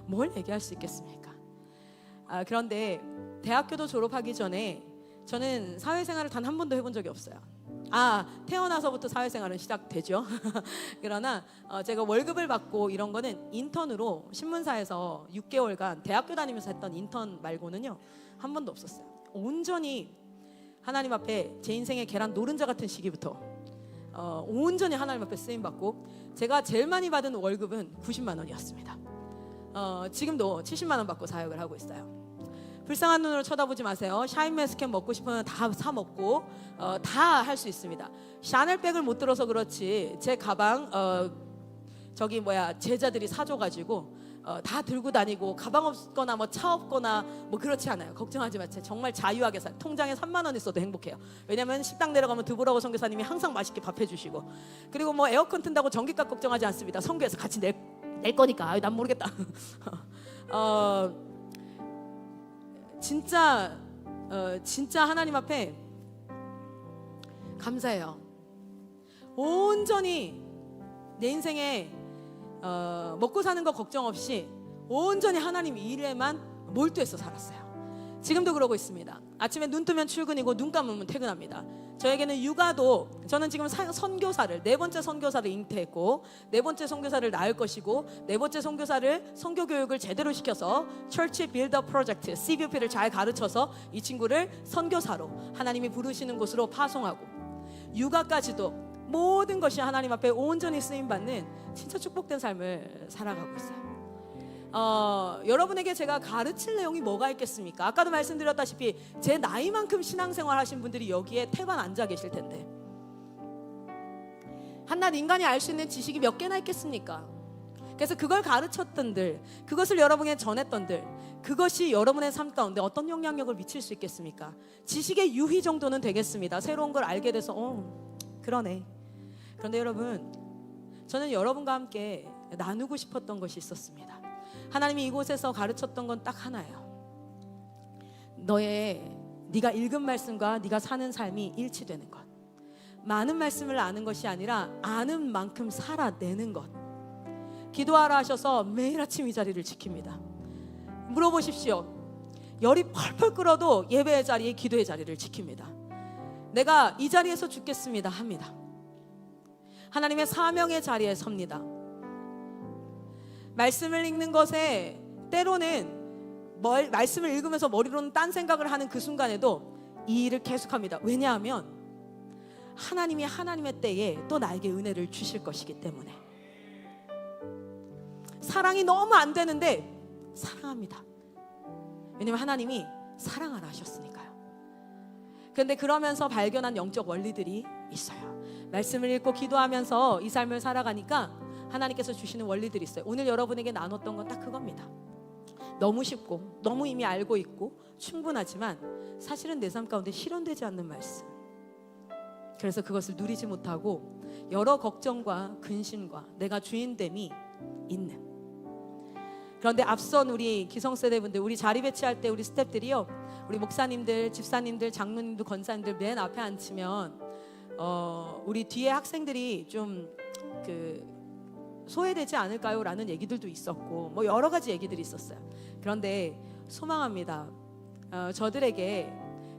뭘 얘기할 수 있겠습니까? 그런데 대학교도 졸업하기 전에 저는 사회생활을 단 한 번도 해본 적이 없어요. 태어나서부터 사회생활은 시작되죠. 그러나 제가 월급을 받고 이런 거는 인턴으로 신문사에서 6개월간 대학교 다니면서 했던 인턴 말고는요 한 번도 없었어요. 온전히 하나님 앞에 제 인생의 계란 노른자 같은 시기부터 온전히 하나님 앞에 쓰임받고 제가 제일 많이 받은 월급은 90만 원이었습니다. 지금도 70만 원 받고 사역을 하고 있어요. 불쌍한 눈으로 쳐다보지 마세요. 샤인머스켓 먹고 싶으면 다 사 먹고 다 할 수 있습니다. 샤넬백을 못 들어서 그렇지 제 가방 제자들이 사줘가지고 다 들고 다니고 가방 없거나 뭐 차 없거나 뭐 그렇지 않아요. 걱정하지 마세요. 정말 자유하게 살. 통장에 3만 원 있어도 행복해요. 왜냐면 식당 내려가면 드보라고 선교사님이 항상 맛있게 밥 해주시고 그리고 뭐 에어컨 튼다고 전기값 걱정하지 않습니다. 선교에서 같이 낼 거니까. 난 모르겠다. 진짜 하나님 앞에 감사해요. 온전히 내 인생에 먹고 사는 거 걱정 없이 온전히 하나님 일에만 몰두해서 살았어요. 지금도 그러고 있습니다. 아침에 눈 뜨면 출근이고 눈 감으면 퇴근합니다. 저에게는 육아도 저는 지금 선교사를 4번째 선교사를 잉태했고 4번째 선교사를 낳을 것이고 4번째 선교사를 선교교육을 제대로 시켜서 Church Builder Project CBOP를 잘 가르쳐서 이 친구를 선교사로 하나님이 부르시는 곳으로 파송하고 육아까지도 모든 것이 하나님 앞에 온전히 쓰임받는 진짜 축복된 삶을 살아가고 있어요. 여러분에게 제가 가르칠 내용이 뭐가 있겠습니까? 아까도 말씀드렸다시피 제 나이만큼 신앙생활 하신 분들이 여기에 태반 앉아 계실 텐데 한낱 인간이 알 수 있는 지식이 몇 개나 있겠습니까? 그래서 그걸 가르쳤던들, 그것을 여러분에게 전했던들, 그것이 여러분의 삶 가운데 어떤 영향력을 미칠 수 있겠습니까? 지식의 유희 정도는 되겠습니다. 새로운 걸 알게 돼서 그러네. 그런데 여러분, 저는 여러분과 함께 나누고 싶었던 것이 있었습니다. 하나님이 이곳에서 가르쳤던 건 딱 하나예요. 네가 읽은 말씀과 네가 사는 삶이 일치되는 것. 많은 말씀을 아는 것이 아니라 아는 만큼 살아내는 것. 기도하라 하셔서 매일 아침 이 자리를 지킵니다. 물어보십시오. 열이 펄펄 끓어도 예배의 자리에 기도의 자리를 지킵니다. 내가 이 자리에서 죽겠습니다 합니다. 하나님의 사명의 자리에 섭니다. 말씀을 읽는 것에 때로는 말씀을 읽으면서 머리로는 딴 생각을 하는 그 순간에도 이 일을 계속합니다. 왜냐하면 하나님이 하나님의 때에 또 나에게 은혜를 주실 것이기 때문에. 사랑이 너무 안 되는데 사랑합니다. 왜냐하면 하나님이 사랑하라 하셨으니까요. 그런데 그러면서 발견한 영적 원리들이 있어요. 말씀을 읽고 기도하면서 이 삶을 살아가니까 하나님께서 주시는 원리들이 있어요. 오늘 여러분에게 나눴던 건 딱 그겁니다. 너무 쉽고 너무 이미 알고 있고 충분하지만 사실은 내 삶 가운데 실현되지 않는 말씀. 그래서 그것을 누리지 못하고 여러 걱정과 근심과 내가 주인됨이 있는. 그런데 앞선 우리 기성세대분들, 우리 자리 배치할 때 우리 스태프들이요, 우리 목사님들, 집사님들, 장로님들, 권사님들 맨 앞에 앉히면 우리 뒤에 학생들이 좀 소외되지 않을까요? 라는 얘기들도 있었고 뭐 여러 가지 얘기들이 있었어요. 그런데 소망합니다. 저들에게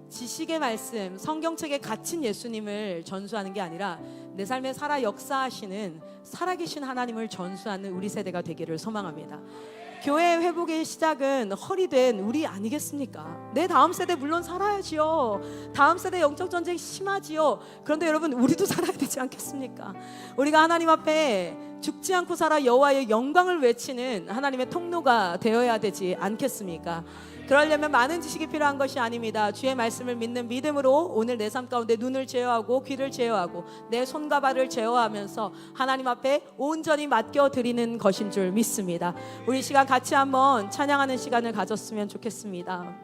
지식의 말씀, 성경책에 갇힌 예수님을 전수하는 게 아니라 내 삶에 살아 역사하시는 살아계신 하나님을 전수하는 우리 세대가 되기를 소망합니다. 교회 회복의 시작은 허리된 우리 아니겠습니까? 내 다음 세대 물론 살아야지요. 다음 세대 영적 전쟁 심하지요. 그런데 여러분, 우리도 살아야 되지 않겠습니까? 우리가 하나님 앞에 죽지 않고 살아 여호와의 영광을 외치는 하나님의 통로가 되어야 되지 않겠습니까? 그러려면 많은 지식이 필요한 것이 아닙니다. 주의 말씀을 믿는 믿음으로 오늘 내 삶 가운데 눈을 제어하고 귀를 제어하고 내 손과 발을 제어하면서 하나님 앞에 온전히 맡겨드리는 것인 줄 믿습니다. 우리 시간 같이 한번 찬양하는 시간을 가졌으면 좋겠습니다.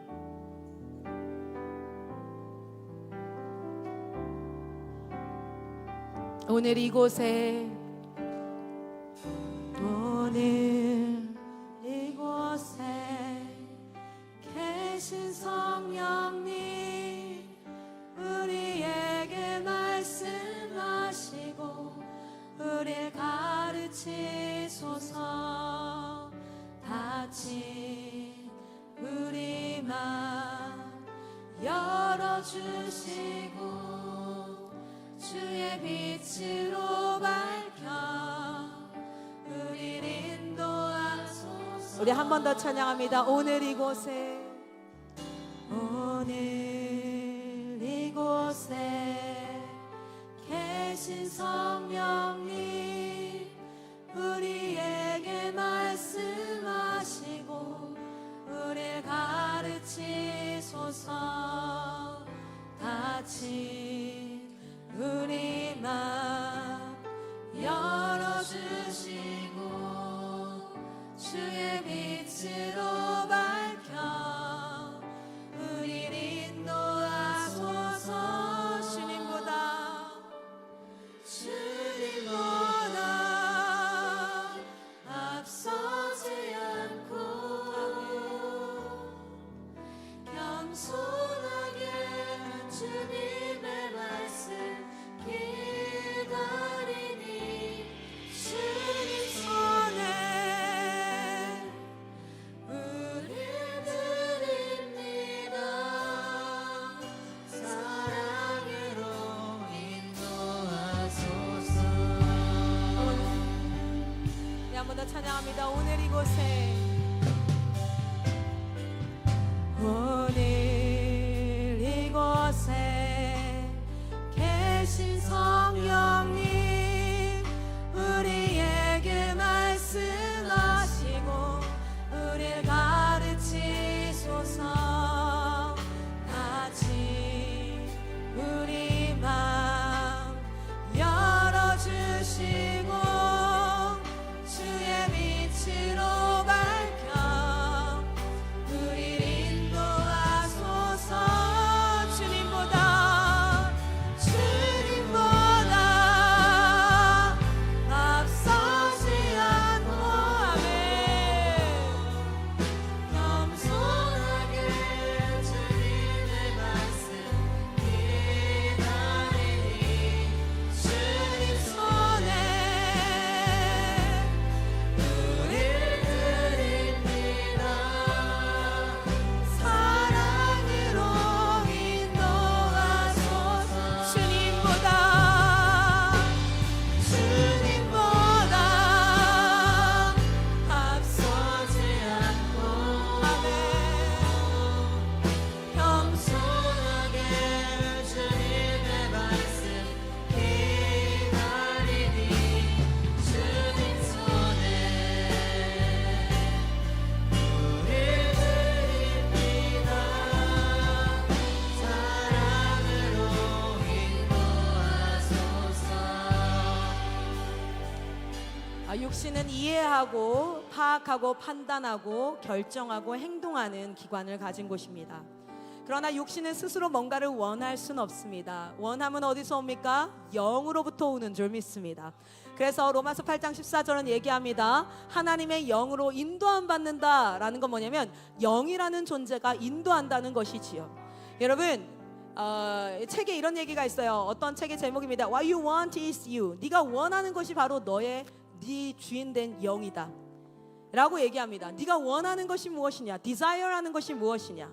오늘 이곳에 계신 성령님, 우리에게 말씀하시고 우리를 가르치소서. 닫힌 우리 맘 열어주시고 주의 빛으로 밝혀 우리를 인도하소서. 우리 한 번 더 찬양합니다. 오늘 이곳에, 오늘 이곳에 계신 성령님, 우리에게 말씀하시고 우리를 가르치소서. 닫힌 우리 맘 열어주시고 주의 빛으로 밝혀 우리를 인도하소서. 주님보다 앞서지 않고 겸손하게 주님의 말씀 기다리니 주님 손에 우리 드립니다. 사랑으로 인도하소서. 네, 한 번 더 찬양합니다. 오늘 이곳에, 오늘 이곳에 계신 성령님, 우리에게 말씀하시고 우리를 가르치소서. 닫힌 우리 맘 열어주시고 주의 빛으로 밝혀 우리를 인도하소서. 주님보다 육신은 이해하고 파악하고 판단하고 결정하고 행동하는 기관을 가진 곳입니다. 그러나 육신은 스스로 뭔가를 원할 수는 없습니다. 원함은 어디서 옵니까? 영으로부터 오는 줄 믿습니다. 그래서 로마서 8장 14절은 얘기합니다. 하나님의 영으로 인도함 받는다라는 건 뭐냐면 영이라는 존재가 인도한다는 것이지요. 여러분, 책에 이런 얘기가 있어요. 어떤 책의 제목입니다. What you want is you. 네가 원하는 것이 바로 네 주인된 영이다 라고 얘기합니다. 네가 원하는 것이 무엇이냐, desire하는 것이 무엇이냐.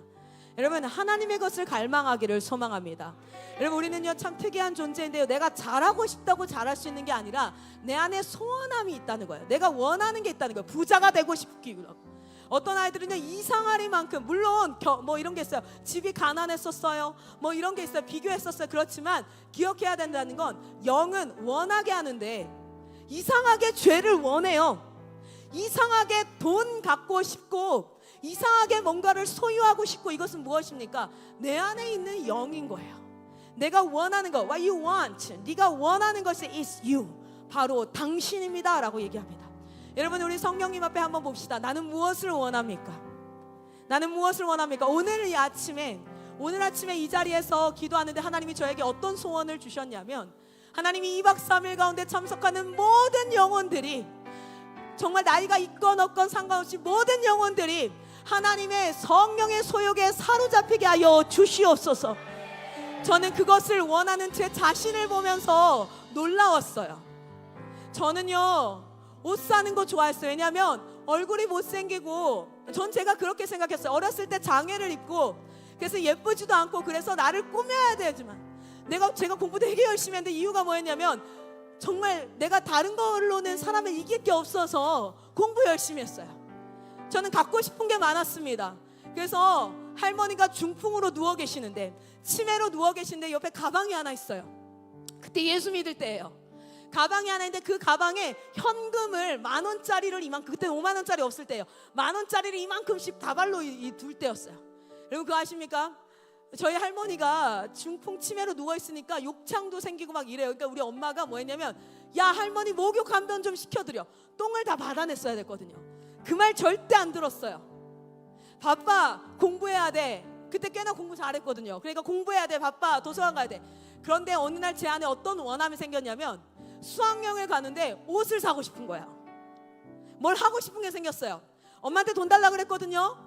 여러분, 하나님의 것을 갈망하기를 소망합니다. 여러분, 우리는요 참 특이한 존재인데요, 내가 잘하고 싶다고 잘할 수 있는 게 아니라 내 안에 소원함이 있다는 거예요. 내가 원하는 게 있다는 거예요. 부자가 되고 싶기로. 어떤 아이들은요 이상하리만큼, 물론 뭐 이런 게 있어요. 집이 가난했었어요, 뭐 이런 게 있어요. 비교했었어요. 그렇지만 기억해야 된다는 건 영은 원하게 하는데 이상하게 죄를 원해요. 이상하게 돈 갖고 싶고 이상하게 뭔가를 소유하고 싶고, 이것은 무엇입니까? 내 안에 있는 영인 거예요. 내가 원하는 거, what you want, 네가 원하는 것이 is you, 바로 당신입니다 라고 얘기합니다. 여러분, 우리 성령님 앞에 한번 봅시다. 나는 무엇을 원합니까? 나는 무엇을 원합니까? 오늘 아침에 이 자리에서 기도하는데 하나님이 저에게 어떤 소원을 주셨냐면, 하나님이 2박 3일 가운데 참석하는 모든 영혼들이, 정말 나이가 있건 없건 상관없이 모든 영혼들이 하나님의 성령의 소욕에 사로잡히게 하여 주시옵소서. 저는 그것을 원하는 제 자신을 보면서 놀라웠어요. 저는요 옷 사는 거 좋아했어요. 왜냐하면 얼굴이 못생기고, 전 제가 그렇게 생각했어요. 어렸을 때 장애를 입고 그래서 예쁘지도 않고, 그래서 나를 꾸며야 되지만 제가 공부 되게 열심히 했는데 이유가 뭐였냐면, 정말 내가 다른 걸로는 사람을 이길 게 없어서 공부 열심히 했어요. 저는 갖고 싶은 게 많았습니다. 그래서 할머니가 중풍으로 누워 계시는데, 치매로 누워 계신데 옆에 가방이 하나 있어요. 그때 예수 믿을 때예요. 가방이 하나 있는데 그 가방에 현금을 10,000원짜리를 그때 50,000원짜리 없을 때예요. 10,000원짜리를 이만큼씩 다발로 둘 때였어요. 여러분, 그거 아십니까? 저희 할머니가 중풍 치매로 누워 있으니까 욕창도 생기고 막 이래요. 그러니까 우리 엄마가 뭐 했냐면, 야 할머니 목욕 한 번 좀 시켜드려. 똥을 다 받아냈어야 됐거든요. 그 말 절대 안 들었어요. 바빠, 공부해야 돼. 그때 꽤나 공부 잘했거든요. 그러니까 공부해야 돼, 바빠, 도서관 가야 돼. 그런데 어느 날 제 안에 어떤 원함이 생겼냐면, 수학여행을 가는데 옷을 사고 싶은 거야. 뭘 하고 싶은 게 생겼어요. 엄마한테 돈 달라고 그랬거든요.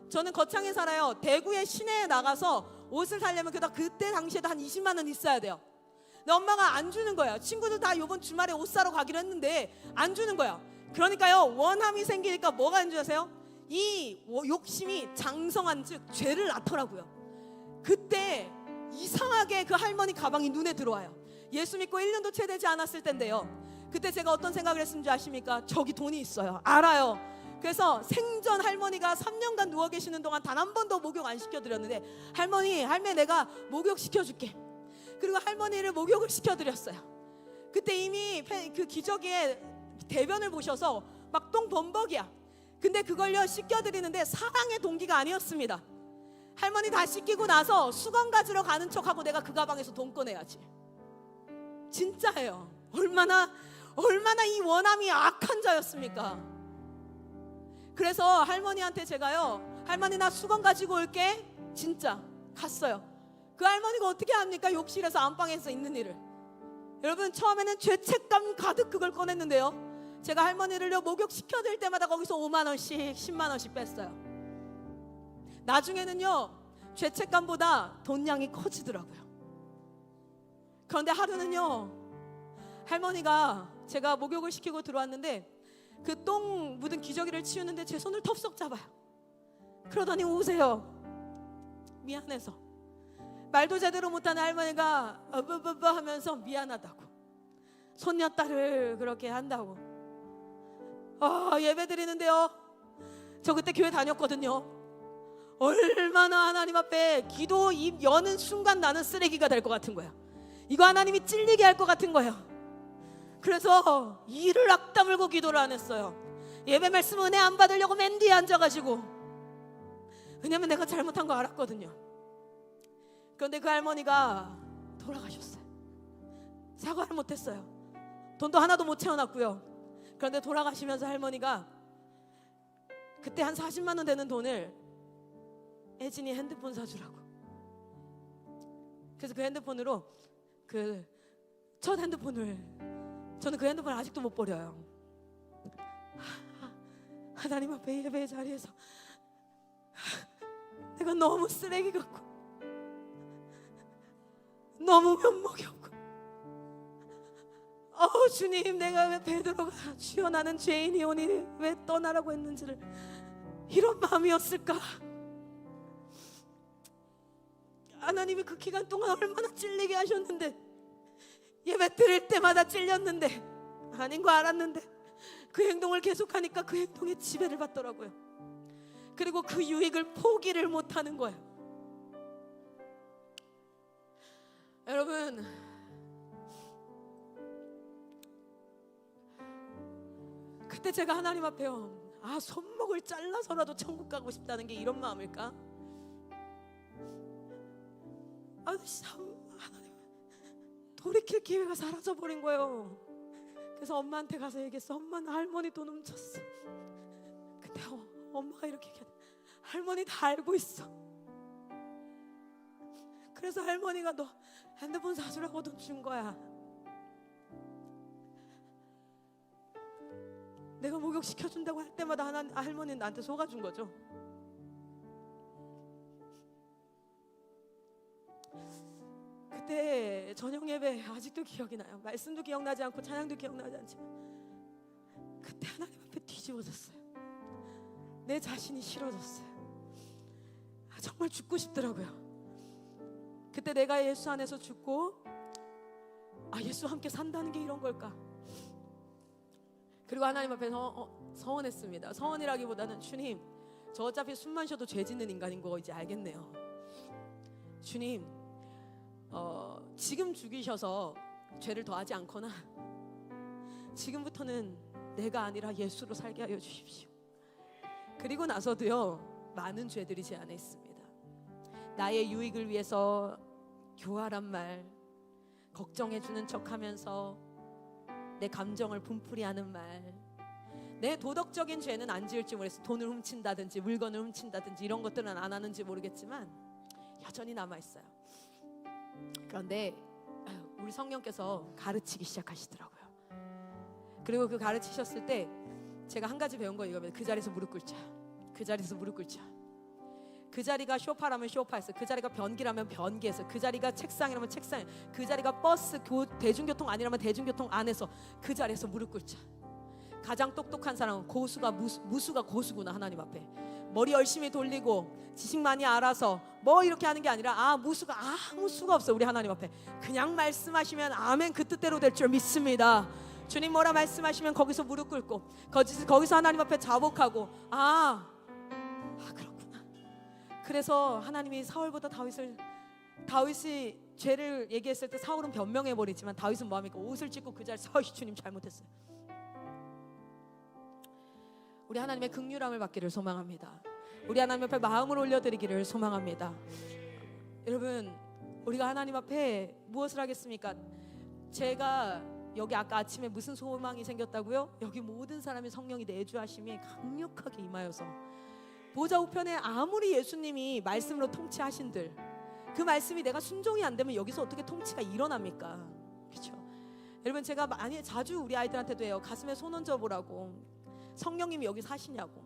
저는 거창에 살아요. 대구의 시내에 나가서 옷을 사려면 그때 당시에도 한 20만 원 있어야 돼요. 근데 엄마가 안 주는 거예요. 친구들 다 이번 주말에 옷 사러 가기로 했는데 안 주는 거예요. 그러니까요, 원함이 생기니까 뭐가 있는 줄 아세요? 이 욕심이 장성한 즉 죄를 낳더라고요. 그때 이상하게 그 할머니 가방이 눈에 들어와요. 예수 믿고 1년도 채 되지 않았을 텐데요. 그때 제가 어떤 생각을 했는지 아십니까? 저기 돈이 있어요. 알아요. 그래서 생전 할머니가 3년간 누워 계시는 동안 단 한 번도 목욕 안 시켜드렸는데, 할머니 내가 목욕 시켜줄게. 그리고 할머니를 목욕을 시켜드렸어요. 그때 이미 그 기저귀에 대변을 보셔서 막 똥 범벅이야. 근데 그걸요 씻겨드리는데 사랑의 동기가 아니었습니다. 할머니 다 씻기고 나서 수건 가지러 가는 척하고 내가 그 가방에서 돈 꺼내야지. 진짜예요. 얼마나 이 원함이 악한 자였습니까? 그래서 할머니한테 제가요, 할머니 나 수건 가지고 올게, 진짜 갔어요. 그 할머니가 어떻게 합니까? 욕실에서 안방에서 있는 일을. 여러분, 처음에는 죄책감 가득 그걸 꺼냈는데요, 제가 할머니를요 목욕 시켜드릴 때마다 거기서 5만 원씩 10만 원씩 뺐어요. 나중에는요 죄책감보다 돈량이 커지더라고요. 그런데 하루는요, 할머니가 제가 목욕을 시키고 들어왔는데 그 똥 묻은 기저귀를 치우는데 제 손을 덥석 잡아요. 그러더니 오세요. 미안해서. 말도 제대로 못하는 할머니가 어버버버 하면서 미안하다고, 손녀딸을 그렇게 한다고. 예배 드리는데요, 저 그때 교회 다녔거든요. 얼마나 하나님 앞에 기도 입 여는 순간 나는 쓰레기가 될 것 같은 거야. 이거 하나님이 찔리게 할 것 같은 거예요. 그래서 이를 악다물고 기도를 안 했어요. 예배 말씀 은혜 안 받으려고 맨 뒤에 앉아가지고. 왜냐면 내가 잘못한 거 알았거든요. 그런데 그 할머니가 돌아가셨어요. 사과를 못했어요. 돈도 하나도 못 채워놨고요. 그런데 돌아가시면서 할머니가 그때 한 40만 원 되는 돈을 혜진이 핸드폰 사주라고. 그래서 그 핸드폰으로 그 첫 핸드폰을, 저는 그 핸드폰을 아직도 못 버려요. 하나님 앞에 예배의 자리에서 내가 너무 쓰레기 같고 너무 면목이 없고, 주님, 내가 왜 베드로가 주여 나는 죄인이오니 왜 떠나라고 했는지를, 이런 마음이었을까. 하나님이 그 기간 동안 얼마나 찔리게 하셨는데, 예배 드릴 때마다 찔렸는데, 아닌 거 알았는데 그 행동을 계속하니까 그 행동에 지배를 받더라고요. 그리고 그 유익을 포기를 못하는 거예요. 여러분, 그때 제가 하나님 앞에요, 손목을 잘라서라도 천국 가고 싶다는 게 이런 마음일까? 하나님, 돌이킬 기회가 사라져버린 거예요. 그래서 엄마한테 가서 얘기했어. 엄마는 할머니 돈 훔쳤어. 근데 엄마가 이렇게 얘기해. 할머니 다 알고 있어. 그래서 할머니가 너 핸드폰 사주라고 돈 준 거야. 내가 목욕 시켜준다고 할 때마다 할머니는 나한테 속아준 거죠. 그때 저녁 예배 아직도 기억이 나요. 말씀도 기억나지 않고 찬양도 기억나지 않지만 그때 하나님 앞에 뒤집어졌어요. 내 자신이 싫어졌어요. 정말 죽고 싶더라고요. 그때 내가 예수 안에서 죽고 예수와 함께 산다는 게 이런 걸까? 그리고 하나님 앞에서 서원했습니다. 서원이라기보다는, 주님, 저 어차피 숨만 쉬어도 죄 짓는 인간인 거 이제 알겠네요. 주님, 지금 죽이셔서 죄를 더하지 않거나 지금부터는 내가 아니라 예수로 살게 하여 주십시오. 그리고 나서도요, 많은 죄들이 제 안에 있습니다. 나의 유익을 위해서 교활한 말, 걱정해주는 척하면서 내 감정을 분풀이하는 말, 내 도덕적인 죄는 안 지을지 모르겠어요. 돈을 훔친다든지 물건을 훔친다든지 이런 것들은 안 하는지 모르겠지만 여전히 남아있어요. 그런데 우리 성령께서 가르치기 시작하시더라고요. 그리고 그 가르치셨을 때 제가 한 가지 배운 거 이겁니다. 그 자리에서 무릎 꿇자. 그 자리에서 무릎 꿇자. 그 자리가 쇼파라면 쇼파에서, 그 자리가 변기라면 변기에서, 그 자리가 책상이라면 책상, 그 자리가 버스, 대중교통 아니라면 대중교통 안에서, 그 자리에서 무릎 꿇자. 가장 똑똑한 사람은 고수가 무수가 고수구나. 하나님 앞에 머리 열심히 돌리고 지식 많이 알아서 뭐 이렇게 하는 게 아니라 무수가 아무 수가 없어. 우리 하나님 앞에 그냥 말씀하시면 아멘, 그 뜻대로 될 줄 믿습니다. 주님 뭐라 말씀하시면 거기서 무릎 꿇고 거기서 하나님 앞에 자복하고 그렇구나. 그래서 하나님이 사울보다 다윗이 죄를 얘기했을 때 사울은 변명해버리지만 다윗은 뭐합니까? 옷을 찢고 그 자리에서 주님 잘못했어요. 우리 하나님의 긍휼함을 받기를 소망합니다. 우리 하나님 앞에 마음을 올려드리기를 소망합니다. 여러분, 우리가 하나님 앞에 무엇을 하겠습니까? 제가 여기 아까 아침에 무슨 소망이 생겼다고요? 여기 모든 사람이 성령이 내주하심이 강력하게 임하여서 보좌 우편에 아무리 예수님이 말씀으로 통치하신들 그 말씀이 내가 순종이 안 되면 여기서 어떻게 통치가 일어납니까? 그렇죠? 여러분, 제가 자주 우리 아이들한테도 해요. 가슴에 손 얹어보라고. 성령님이 여기 사시냐고.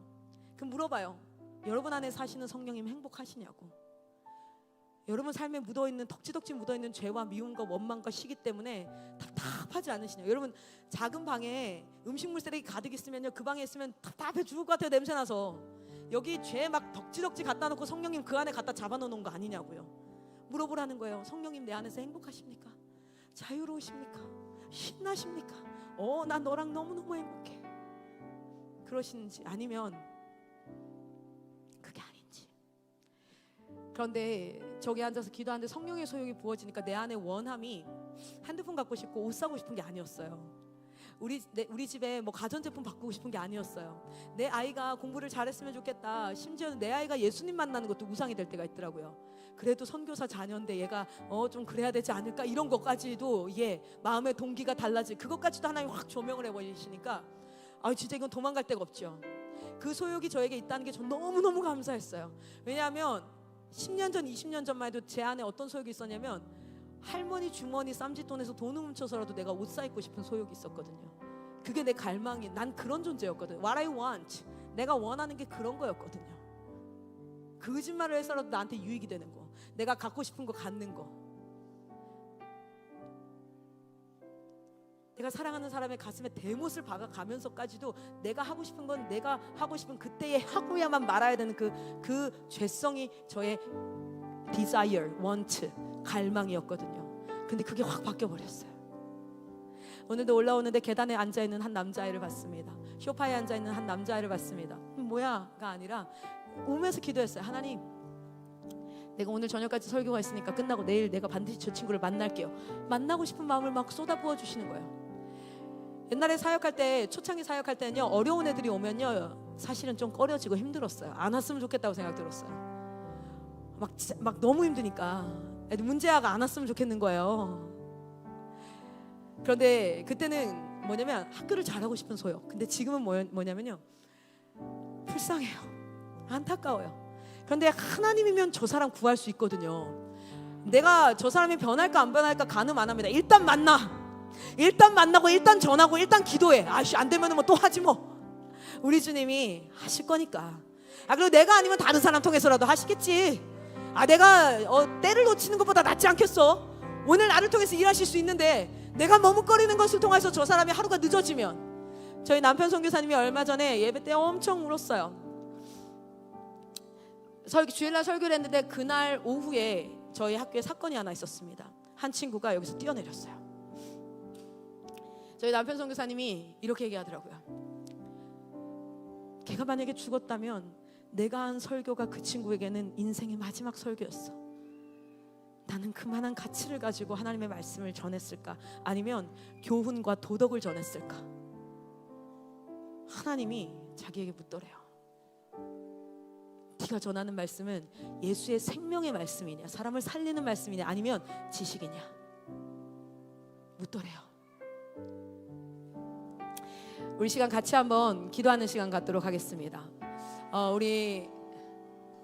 그럼 물어봐요. 여러분 안에 사시는 성령님 행복하시냐고. 여러분 삶에 묻어있는 덕지덕지 묻어있는 죄와 미움과 원망과 시기 때문에 답답하지 않으시냐고. 여러분 작은 방에 음식물 쓰레기 가득 있으면요, 그 방에 있으면 답답해 죽을 것 같아요. 냄새나서. 여기 죄 막 덕지덕지 갖다 놓고 성령님 그 안에 갖다 잡아놓는 거 아니냐고요. 물어보라는 거예요. 성령님 내 안에서 행복하십니까? 자유로우십니까? 신나십니까? 난 너랑 너무너무 행복해. 그러시는지 아니면 그게 아닌지. 그런데 저기 앉아서 기도하는데 성령의 소욕이 부어지니까 내 안에 원함이 핸드폰 갖고 싶고 옷 사고 싶은 게 아니었어요. 우리 집에 뭐 가전제품 바꾸고 싶은 게 아니었어요. 내 아이가 공부를 잘했으면 좋겠다. 심지어는 내 아이가 예수님 만나는 것도 우상이 될 때가 있더라고요. 그래도 선교사 자녀인데 얘가 좀 그래야 되지 않을까, 이런 것까지도 마음의 동기가 달라지, 그것까지도 하나님 확 조명을 해버리시니까 진짜 이건 도망갈 데가 없죠. 그 소욕이 저에게 있다는 게 전 너무너무 감사했어요. 왜냐하면 10년 전, 20년 전만 해도 제 안에 어떤 소욕이 있었냐면 할머니 주머니 쌈짓돈에서 돈을 훔쳐서라도 내가 옷 사 입고 싶은 소욕이 있었거든요. 그게 내 갈망이, 난 그런 존재였거든. What I want, 내가 원하는 게 그런 거였거든요. 거짓말을 해서라도 나한테 유익이 되는 거, 내가 갖고 싶은 거 갖는 거, 내가 사랑하는 사람의 가슴에 대못을 박아가면서까지도 내가 하고 싶은 건 내가 하고 싶은 그때에 하고야만 말아야 되는 그 죄성이 저의 desire, want, 갈망이었거든요. 근데 그게 확 바뀌어버렸어요. 오늘도 올라오는데 계단에 앉아있는 한 남자아이를 봤습니다. 소파에 앉아있는 한 남자아이를 봤습니다. 뭐야가 아니라 오면서 기도했어요. 하나님, 내가 오늘 저녁까지 설교가 있으니까 끝나고 내일 내가 반드시 저 친구를 만날게요. 만나고 싶은 마음을 막 쏟아부어 주시는 거예요. 옛날에 사역할 때, 초창기 사역할 때는요, 어려운 애들이 오면요 사실은 좀 꺼려지고 힘들었어요. 안 왔으면 좋겠다고 생각 들었어요. 막 너무 힘드니까 애들 문제아가 안 왔으면 좋겠는 거예요. 그런데 그때는 뭐냐면 학교를 잘하고 싶은 소요. 근데 지금은 뭐냐면요, 불쌍해요, 안타까워요. 그런데 하나님이면 저 사람 구할 수 있거든요. 내가 저 사람이 변할까 안 변할까 가늠 안 합니다. 일단 만나고 일단 전하고 일단 기도해. 안 되면 뭐 또 하지 뭐. 우리 주님이 하실 거니까. 그리고 내가 아니면 다른 사람 통해서라도 하시겠지. 내가 때를 놓치는 것보다 낫지 않겠어? 오늘 나를 통해서 일하실 수 있는데 내가 머뭇거리는 것을 통해서 저 사람이 하루가 늦어지면. 저희 남편 선교사님이 얼마 전에 예배 때 엄청 울었어요. 주일날 설교를 했는데 그날 오후에 저희 학교에 사건이 하나 있었습니다. 한 친구가 여기서 뛰어내렸어요. 저희 남편 선교사님이 이렇게 얘기하더라고요. 걔가 만약에 죽었다면 내가 한 설교가 그 친구에게는 인생의 마지막 설교였어. 나는 그만한 가치를 가지고 하나님의 말씀을 전했을까? 아니면 교훈과 도덕을 전했을까? 하나님이 자기에게 묻더래요. 네가 전하는 말씀은 예수의 생명의 말씀이냐, 사람을 살리는 말씀이냐, 아니면 지식이냐? 묻더래요. 우리 시간 같이 한번 기도하는 시간 갖도록 하겠습니다. 우리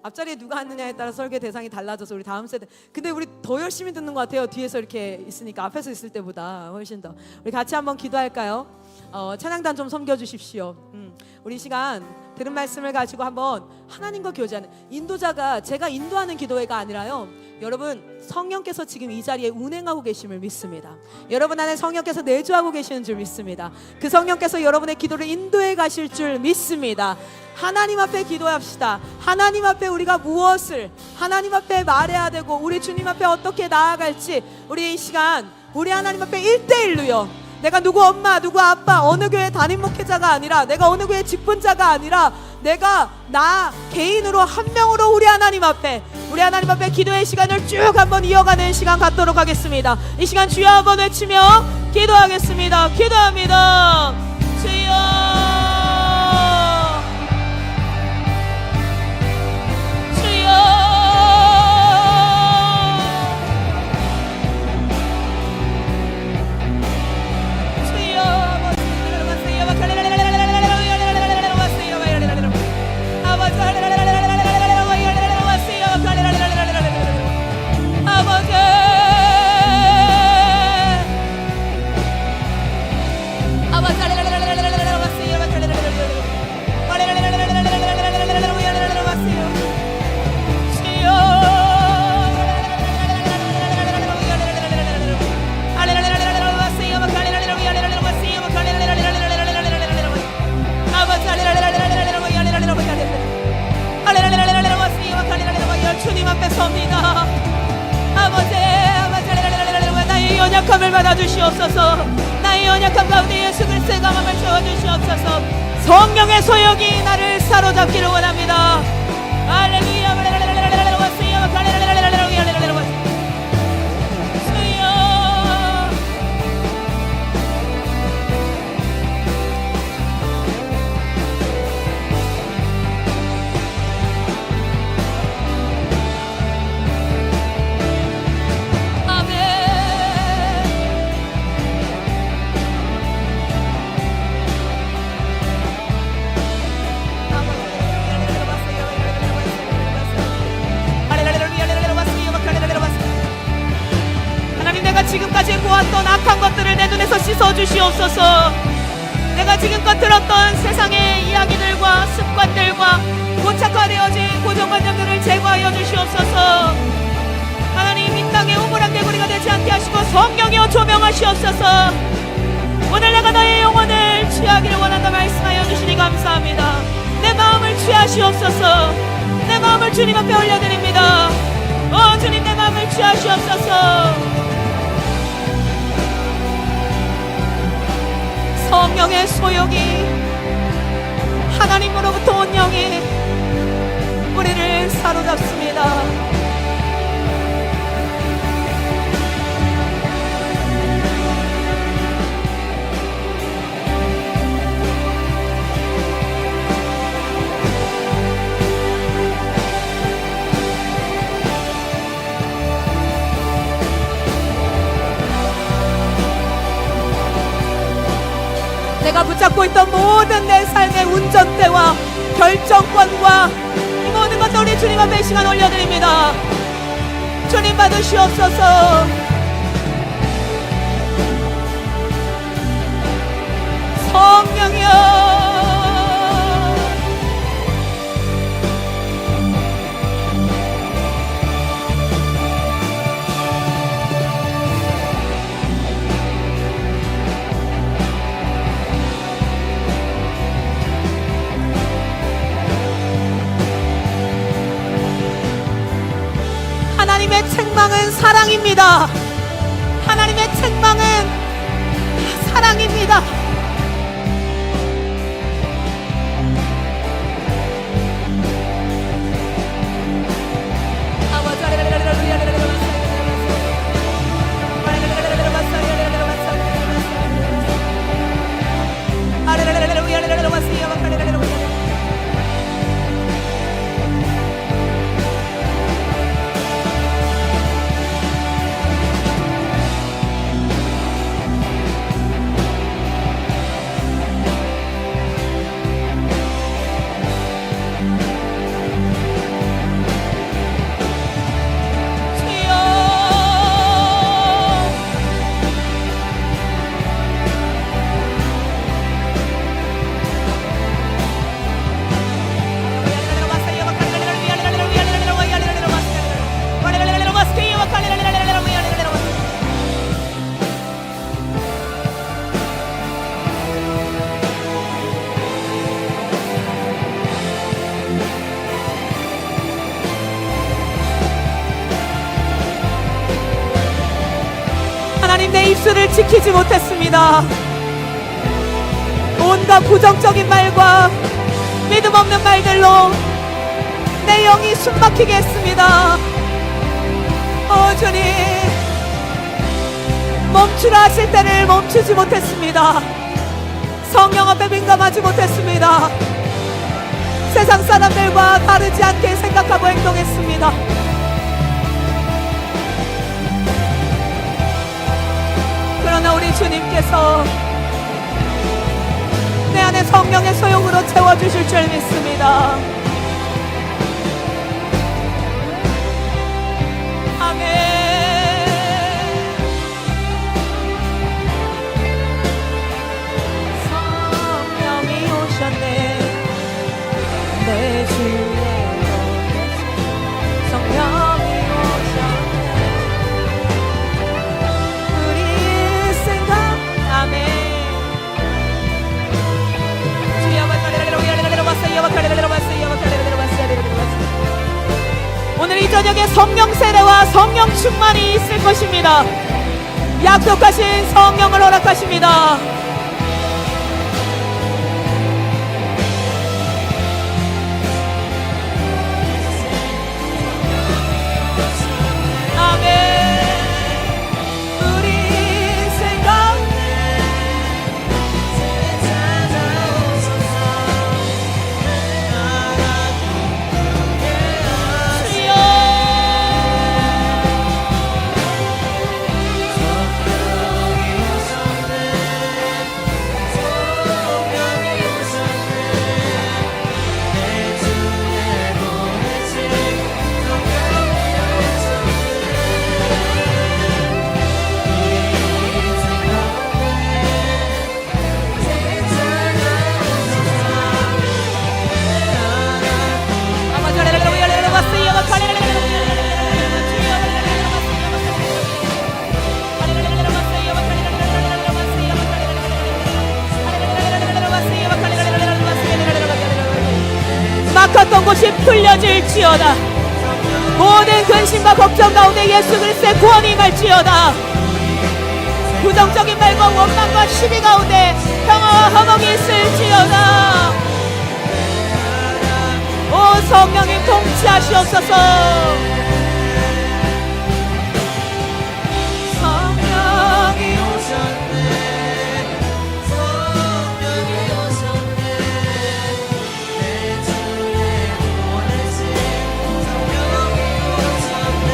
앞자리에 누가 앉느냐에 따라 설교 대상이 달라져서 우리 다음 세대, 근데 우리 더 열심히 듣는 것 같아요. 뒤에서 이렇게 있으니까 앞에서 있을 때보다 훨씬 더. 우리 같이 한번 기도할까요? 찬양단 좀 섬겨주십시오. 우리 시간 들은 말씀을 가지고 한번 하나님과 교제하는, 인도자가 제가 인도하는 기도회가 아니라요, 여러분 성령께서 지금 이 자리에 운행하고 계심을 믿습니다. 여러분 안에 성령께서 내주하고 계시는 줄 믿습니다. 그 성령께서 여러분의 기도를 인도해 가실 줄 믿습니다. 하나님 앞에 기도합시다. 하나님 앞에 우리가 무엇을 하나님 앞에 말해야 되고 우리 주님 앞에 어떻게 나아갈지, 우리 이 시간 우리 하나님 앞에 1대1로요. 내가 누구 엄마, 누구 아빠, 어느 교회 담임 목회자가 아니라, 내가 어느 교회 직분자가 아니라, 내가 나 개인으로 한 명으로 우리 하나님 앞에 기도의 시간을 쭉 한번 이어가는 시간 갖도록 하겠습니다. 이 시간 주여 한번 외치며 기도하겠습니다. 기도합니다. 주여, 주님 앞에 섭니다. 아버지, 나의 연약함을 받아주시옵소서. 나의 연약함 가운데 예수 그리스도의 강함을 채워주시옵소서. 성령의 소욕이 나를 사로잡기를 원합니다. 할렐루야. 악한 것들을 내 눈에서 씻어주시옵소서. 내가 지금껏 들었던 세상의 이야기들과 습관들과 고착화되어진 고정관념들을 제거하여 주시옵소서. 하나님, 이 땅에 우물한 개구리가 되지 않게 하시고 성령이여 조명하시옵소서. 오늘 내가 너의 영혼을 취하기를 원한다 말씀하여 주시니 감사합니다. 내 마음을 취하시옵소서. 내 마음을 주님 앞에 올려드립니다. 주님, 내 마음을 취하시옵소서. 성령의 소욕이, 하나님으로부터 온 영이 우리를 사로잡습니다. 내가 붙잡고 있던 모든 내 삶의 운전대와 결정권과 이 모든 것들 우리 주님 앞에 이 시간 올려드립니다. 주님 받으시옵소서. 성령이여, 하나님의 책망은 사랑입니다. 하나님의 책망은 사랑입니다. 하나님, 내 입술을 지키지 못했습니다. 온갖 부정적인 말과 믿음 없는 말들로 내 영이 숨막히게 했습니다. 주님, 멈추라 하실 때를 멈추지 못했습니다. 성령 앞에 민감하지 못했습니다. 세상 사람들과 다르지 않게 생각하고 행동했습니다. 그러나 우리 주님께서 내 안에 성령의 소용으로 채워주실 줄 믿습니다. 아멘. 성령이 오셨네. 내 주의 성령이 오늘 이 저녁에 성령 세례와 성령 충만이 있을 것입니다. 약속하신 성령을 허락하십니다. 묶었던 곳이 풀려질지어다. 모든 근심과 걱정 가운데 예수 그리스도의 구원이 임할지어다. 부정적인 말과 원망과 시비 가운데 평화와 화목이 있을지어다. 오 성령님 통치하시옵소서. 성령이 오셨네. 성령이 오셨네. 내 주에 보내신 성령이 오셨네.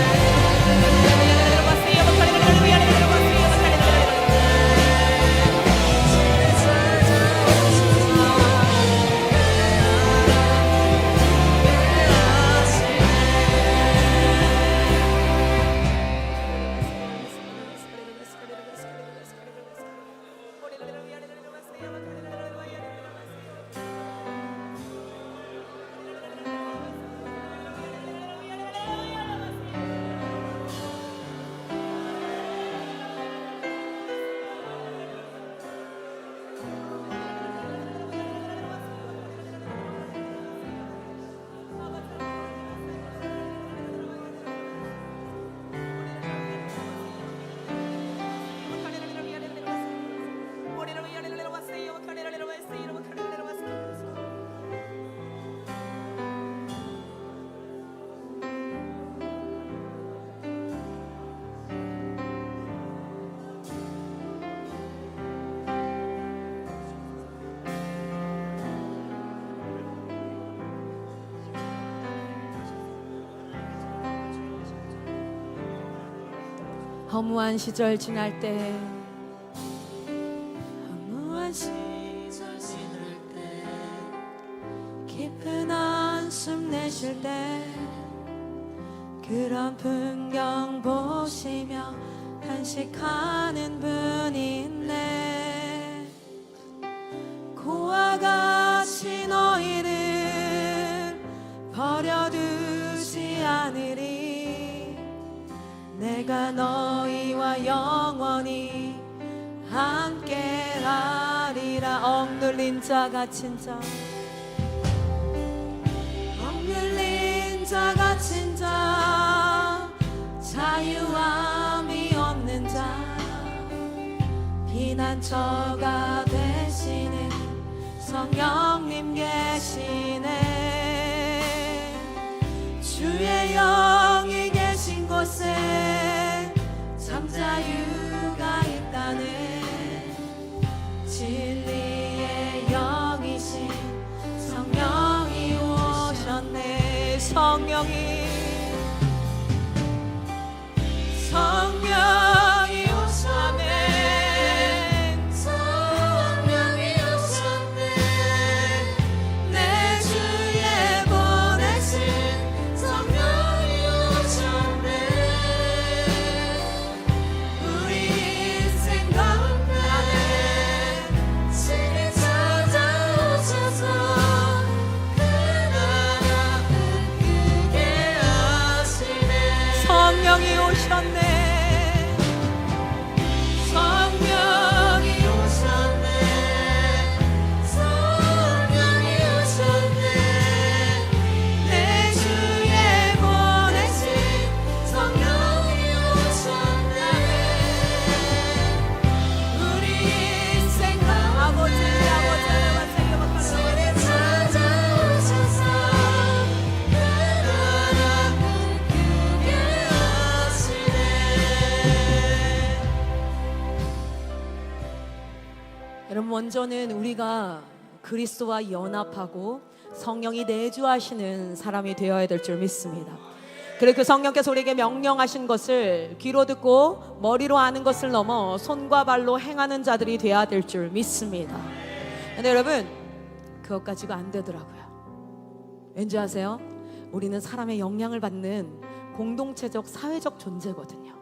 허무한 시절 지날 때, 허무한 시절 지날 때, 깊은 한숨 내쉴 때, 그런 풍경 보시며 탄식하는 분이 있네. 고와 같이 너희를 버려두지 않으리. 내가 너희와 영원히 함께하리라. 억눌린 자 갇힌 자, 억눌린 자 갇힌 자, 자유함이 없는 자, 피난처가 되시는 성령님 계시네. 주의 영이 계신 곳에 참 자유가 있다네. 진리의 영이신 성령이 오셨네. 성령이 오셨네. 성령이 오셨네. 내 주에 보내신 성령이 오셨네. 우리 인생 가운데 친히 찾아오셔서 그 나라 꿈꾸게 하시네. 성령이 오셨네. 성령이 오셨네. 성령이 오셨네. 내 주에 보내신 성령이 오셨네. 우리 인생 아버지 친히 찾아오셔서 그 나라 꿈꾸게 하시네. 여러분, 먼저는 우리가 그리스도와 연합하고 성령이 내주하시는 사람이 되어야 될 줄 믿습니다. 그리고 그 성령께서 우리에게 명령하신 것을 귀로 듣고 머리로 아는 것을 넘어 손과 발로 행하는 자들이 되어야 될 줄 믿습니다. 근데 여러분, 그것 가지고 안 되더라고요. 왠지 아세요? 우리는 사람의 영향을 받는 공동체적 사회적 존재거든요.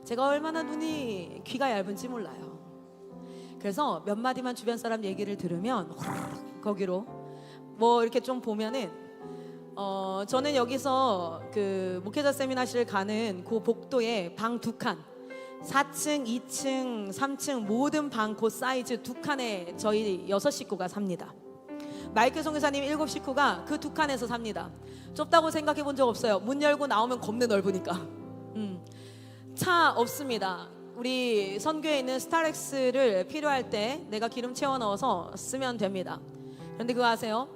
제가 얼마나 눈이 귀가 얇은지 몰라요. 그래서 몇 마디만 주변 사람 얘기를 들으면 거기로 뭐 이렇게 좀 보면은 저는 여기서 그 목회자 세미나실 가는 그 복도에 방 2칸, 4층, 2층, 3층 모든 방 그 사이즈 2칸에 저희 6 식구가 삽니다. 마이클 선교사님 7 식구가 그 두 칸에서 삽니다. 좁다고 생각해 본 적 없어요. 문 열고 나오면 겁내 넓으니까. 차 없습니다. 우리 선교에 있는 스타렉스를 필요할 때 내가 기름 채워 넣어서 쓰면 됩니다. 그런데 그거 아세요?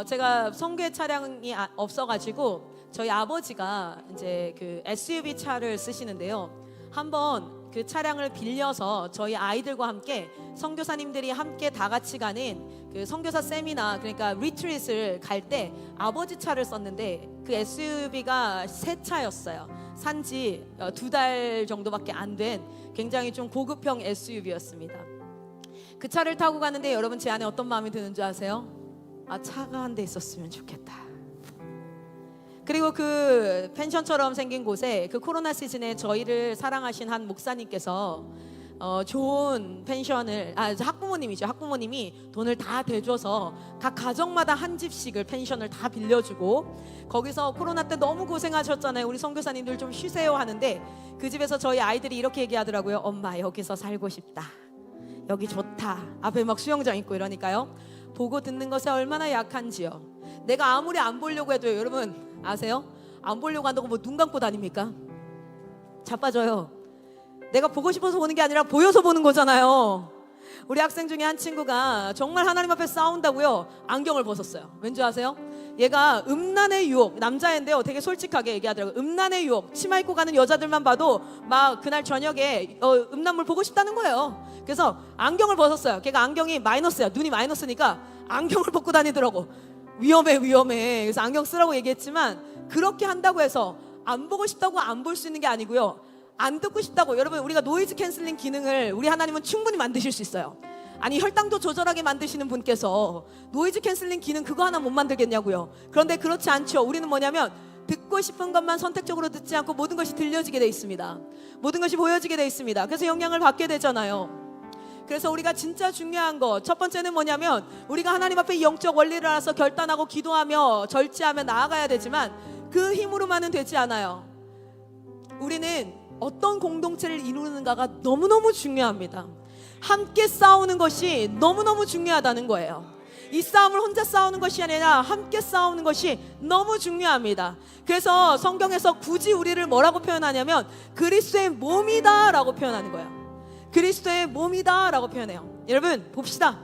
제가 선교회 차량이 없어가지고 저희 아버지가 이제 그 SUV 차를 쓰시는데요. 한번 그 차량을 빌려서 저희 아이들과 함께 선교사님들이 함께 다 같이 가는 그 선교사 세미나, 그러니까 리트릿을 갈 때 아버지 차를 썼는데 그 SUV가 새 차였어요. 산지 2달 정도밖에 안 된 굉장히 좀 고급형 SUV였습니다. 그 차를 타고 가는데 여러분 제 안에 어떤 마음이 드는 줄 아세요? 아, 차가 한 대 있었으면 좋겠다. 그리고 그 펜션처럼 생긴 곳에 그 코로나 시즌에 저희를 사랑하신 한 목사님께서 좋은 펜션을, 학부모님이죠. 학부모님이 돈을 다 대줘서 각 가정마다 한 집씩을 펜션을 다 빌려주고, 거기서 코로나 때 너무 고생하셨잖아요. 우리 선교사님들 좀 쉬세요 하는데 그 집에서 저희 아이들이 이렇게 얘기하더라고요. 엄마, 여기서 살고 싶다. 여기 좋다. 앞에 막 수영장 있고 이러니까요. 보고 듣는 것에 얼마나 약한지요. 내가 아무리 안 보려고 해도요, 여러분 아세요? 안 보려고 한다고 뭐 눈 감고 다닙니까? 자빠져요. 내가 보고 싶어서 보는 게 아니라 보여서 보는 거잖아요. 우리 학생 중에 한 친구가 정말 하나님 앞에 싸운다고요, 안경을 벗었어요. 왠지 아세요? 얘가 음란의 유혹, 남자인데요, 되게 솔직하게 얘기하더라고요. 음란의 유혹, 치마 입고 가는 여자들만 봐도 막 그날 저녁에 음란물 보고 싶다는 거예요. 그래서 안경을 벗었어요. 걔가 안경이 마이너스야. 눈이 마이너스니까 안경을 벗고 다니더라고. 위험해. 그래서 안경 쓰라고 얘기했지만, 그렇게 한다고 해서 안 보고 싶다고 안 볼 수 있는 게 아니고요, 안 듣고 싶다고, 여러분 우리가 노이즈 캔슬링 기능을 우리 하나님은 충분히 만드실 수 있어요. 아니, 혈당도 조절하게 만드시는 분께서 노이즈 캔슬링 기능 그거 하나 못 만들겠냐고요. 그런데 그렇지 않죠. 우리는 뭐냐면 듣고 싶은 것만 선택적으로 듣지 않고 모든 것이 들려지게 돼 있습니다. 모든 것이 보여지게 돼 있습니다. 그래서 영향을 받게 되잖아요. 그래서 우리가 진짜 중요한 거, 첫 번째는 뭐냐면 우리가 하나님 앞에 영적 원리를 알아서 결단하고 기도하며 절제하며 나아가야 되지만 그 힘으로만은 되지 않아요. 우리는 어떤 공동체를 이루는가가 너무너무 중요합니다. 함께 싸우는 것이 너무너무 중요하다는 거예요. 이 싸움을 혼자 싸우는 것이 아니라 함께 싸우는 것이 너무 중요합니다. 그래서 성경에서 굳이 우리를 뭐라고 표현하냐면 그리스도의 몸이다 라고 표현하는 거예요. 그리스도의 몸이다 라고 표현해요. 여러분 봅시다.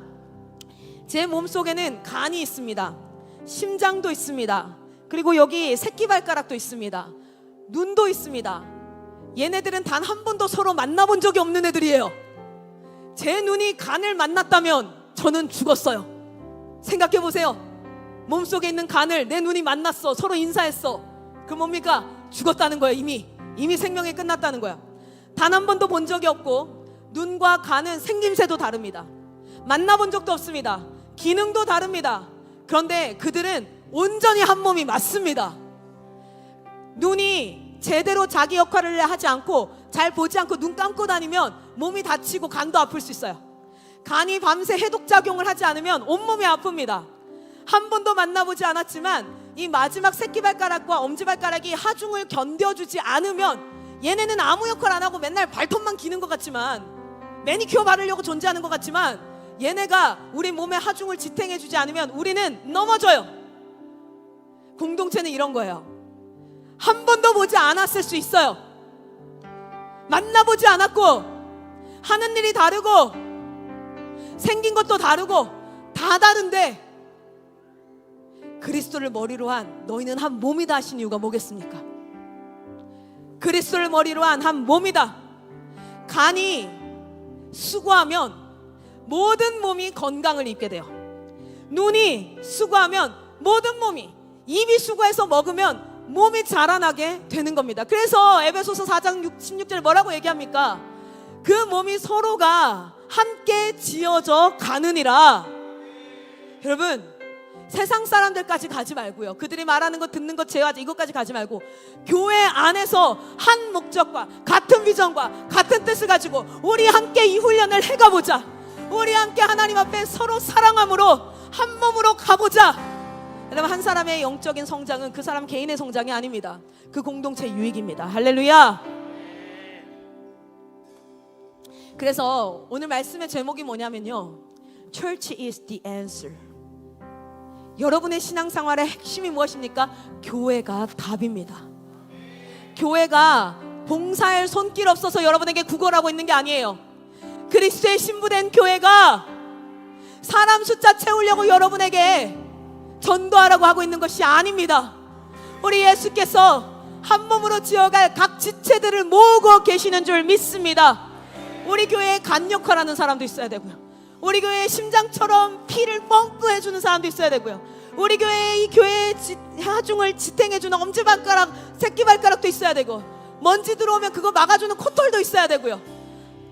제 몸속에는 간이 있습니다. 심장도 있습니다. 그리고 여기 새끼발가락도 있습니다. 눈도 있습니다. 얘네들은 단 한 번도 서로 만나본 적이 없는 애들이에요. 제 눈이 간을 만났다면 저는 죽었어요. 생각해 보세요. 몸속에 있는 간을 내 눈이 만났어. 서로 인사했어. 그 뭡니까? 죽었다는 거예요. 이미 생명이 끝났다는 거야. 단 한 번도 본 적이 없고, 눈과 간은 생김새도 다릅니다. 만나본 적도 없습니다. 기능도 다릅니다. 그런데 그들은 온전히 한 몸이 맞습니다. 눈이 제대로 자기 역할을 하지 않고 잘 보지 않고 눈 감고 다니면 몸이 다치고 간도 아플 수 있어요. 간이 밤새 해독작용을 하지 않으면 온몸이 아픕니다. 한 번도 만나보지 않았지만 이 마지막 새끼발가락과 엄지발가락이 하중을 견뎌주지 않으면 얘네는 아무 역할 안 하고 맨날 발톱만 기는 것 같지만, 매니큐어 바르려고 존재하는 것 같지만, 얘네가 우리 몸의 하중을 지탱해주지 않으면 우리는 넘어져요. 공동체는 이런 거예요. 한 번도 보지 않았을 수 있어요. 만나보지 않았고, 하는 일이 다르고, 생긴 것도 다르고, 다 다른데 그리스도를 머리로 한 너희는 한 몸이다 하신 이유가 뭐겠습니까? 그리스도를 머리로 한 한 몸이다. 간이 수고하면 모든 몸이 건강을 입게 돼요. 눈이 수고하면 모든 몸이, 입이 수고해서 먹으면 몸이 자라나게 되는 겁니다. 그래서 에베소서 4장 16절 뭐라고 얘기합니까? 그 몸이 서로가 함께 지어져 가느니라. 여러분, 세상 사람들까지 가지 말고요, 그들이 말하는 것 듣는 것 제어하지, 이것까지 가지 말고 교회 안에서 한 목적과 같은 비전과 같은 뜻을 가지고 우리 함께 이 훈련을 해가보자. 우리 함께 하나님 앞에 서로 사랑함으로 한 몸으로 가보자. 여러분, 한 사람의 영적인 성장은 그 사람 개인의 성장이 아닙니다. 그 공동체 유익입니다. 할렐루야. 그래서 오늘 말씀의 제목이 뭐냐면요, Church is the answer. 여러분의 신앙생활의 핵심이 무엇입니까? 교회가 답입니다. 교회가 봉사할 손길 없어서 여러분에게 구걸하고 있는 게 아니에요. 그리스도의 신부된 교회가 사람 숫자 채우려고 여러분에게 전도하라고 하고 있는 것이 아닙니다. 우리 예수께서 한 몸으로 지어갈 각 지체들을 모으고 계시는 줄 믿습니다. 우리 교회에 간 역할하는 사람도 있어야 되고요, 우리 교회의 심장처럼 피를 펌프해주는 사람도 있어야 되고요, 우리 교회의 이 교회의 하중을 지탱해주는 엄지발가락, 새끼발가락도 있어야 되고, 먼지 들어오면 그거 막아주는 코털도 있어야 되고요.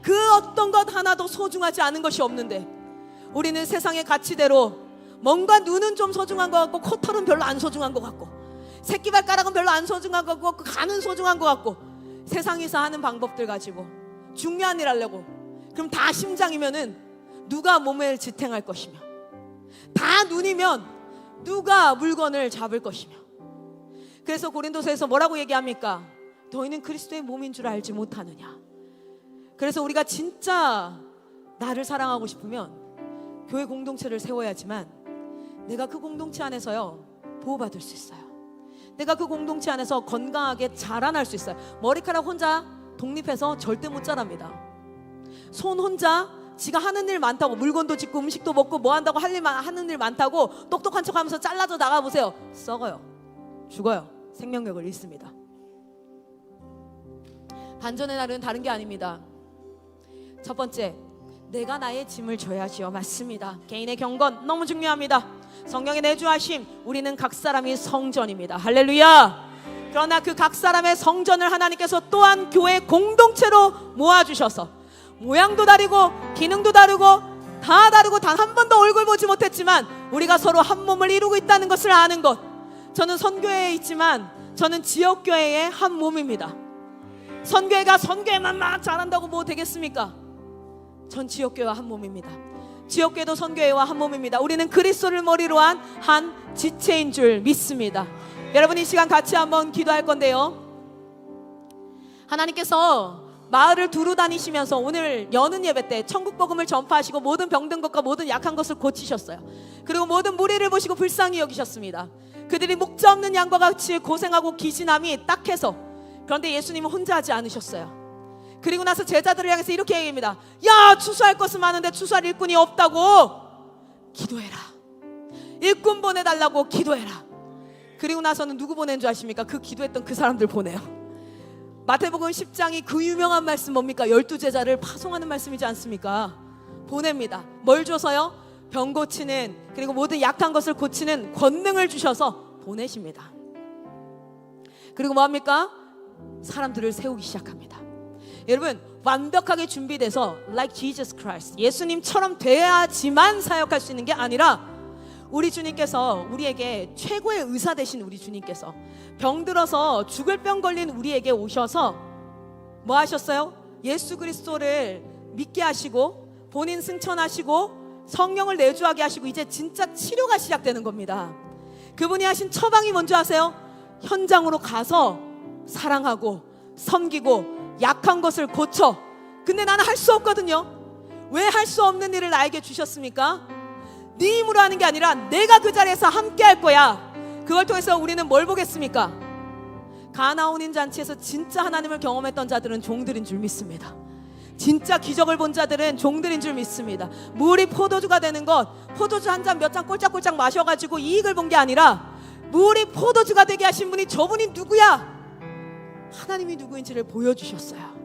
그 어떤 것 하나도 소중하지 않은 것이 없는데 우리는 세상의 가치대로 뭔가 눈은 좀 소중한 것 같고, 코털은 별로 안 소중한 것 같고, 새끼발가락은 별로 안 소중한 것 같고, 간은 소중한 것 같고, 세상에서 하는 방법들 가지고 중요한 일 하려고, 그럼 다 심장이면은 누가 몸을 지탱할 것이며, 다 눈이면 누가 물건을 잡을 것이며. 그래서 고린도서에서 뭐라고 얘기합니까? 너희는 그리스도의 몸인 줄 알지 못하느냐. 그래서 우리가 진짜 나를 사랑하고 싶으면 교회 공동체를 세워야지만 내가 그 공동체 안에서요 보호받을 수 있어요. 내가 그 공동체 안에서 건강하게 자라날 수 있어요. 머리카락 혼자 독립해서 절대 못 자랍니다. 손 혼자 지가 하는 일 많다고, 물건도 짓고 음식도 먹고 뭐 한다고 하는 일 많다고 똑똑한 척하면서 잘라져 나가보세요. 썩어요. 죽어요. 생명력을 잃습니다. 반전의 날은 다른 게 아닙니다. 첫 번째, 내가 나의 짐을 져야 하지요. 맞습니다. 개인의 경건 너무 중요합니다. 성령의 내주하심, 우리는 각 사람이 성전입니다. 할렐루야. 그러나 그 각 사람의 성전을 하나님께서 또한 교회 공동체로 모아주셔서 모양도 다르고 기능도 다르고 다 다르고 단 한 번도 얼굴 보지 못했지만 우리가 서로 한 몸을 이루고 있다는 것을 아는 것. 저는 선교회에 있지만 저는 지역교회의 한 몸입니다. 선교회가 선교회만 막 잘한다고 뭐 되겠습니까? 전 지역교회와 한 몸입니다. 지역교회도 선교회와 한 몸입니다. 우리는 그리스도를 머리로 한 한 지체인 줄 믿습니다. 여러분, 이 시간 같이 한번 기도할 건데요, 하나님께서 마을을 두루 다니시면서 오늘 여는 예배 때 천국 복음을 전파하시고 모든 병든 것과 모든 약한 것을 고치셨어요. 그리고 모든 무리를 보시고 불쌍히 여기셨습니다. 그들이 목자 없는 양과 같이 고생하고 기진함이 딱해서. 그런데 예수님은 혼자 하지 않으셨어요. 그리고 나서 제자들을 향해서 이렇게 얘기합니다. 야, 추수할 것은 많은데 추수할 일꾼이 없다고 기도해라. 일꾼 보내달라고 기도해라. 그리고 나서는 누구 보낸 줄 아십니까? 그 기도했던 그 사람들 보내요. 마태복음 10장이 그 유명한 말씀 뭡니까? 12제자를 파송하는 말씀이지 않습니까? 보냅니다. 뭘 줘서요? 병 고치는, 그리고 모든 약한 것을 고치는 권능을 주셔서 보내십니다. 그리고 뭐합니까? 사람들을 세우기 시작합니다. 여러분, 완벽하게 준비돼서 like Jesus Christ, 예수님처럼 돼야지만 사역할 수 있는 게 아니라 우리 주님께서, 우리에게 최고의 의사 되신 우리 주님께서 병들어서 죽을 병 걸린 우리에게 오셔서 뭐 하셨어요? 예수 그리스도를 믿게 하시고 본인 승천하시고 성령을 내주하게 하시고 이제 진짜 치료가 시작되는 겁니다. 그분이 하신 처방이 뭔지 아세요? 현장으로 가서 사랑하고 섬기고 약한 것을 고쳐. 근데 나는 할 수 없거든요. 왜 할 수 없는 일을 나에게 주셨습니까? 네 힘으로 하는 게 아니라 내가 그 자리에서 함께 할 거야. 그걸 통해서 우리는 뭘 보겠습니까? 가나온인 잔치에서 진짜 하나님을 경험했던 자들은 종들인 줄 믿습니다. 진짜 기적을 본 자들은 종들인 줄 믿습니다. 물이 포도주가 되는 것, 포도주 한 잔 몇 잔 꼴짝꼴짝 마셔가지고 이익을 본 게 아니라 물이 포도주가 되게 하신 분이, 저분이 누구야? 하나님이 누구인지를 보여주셨어요.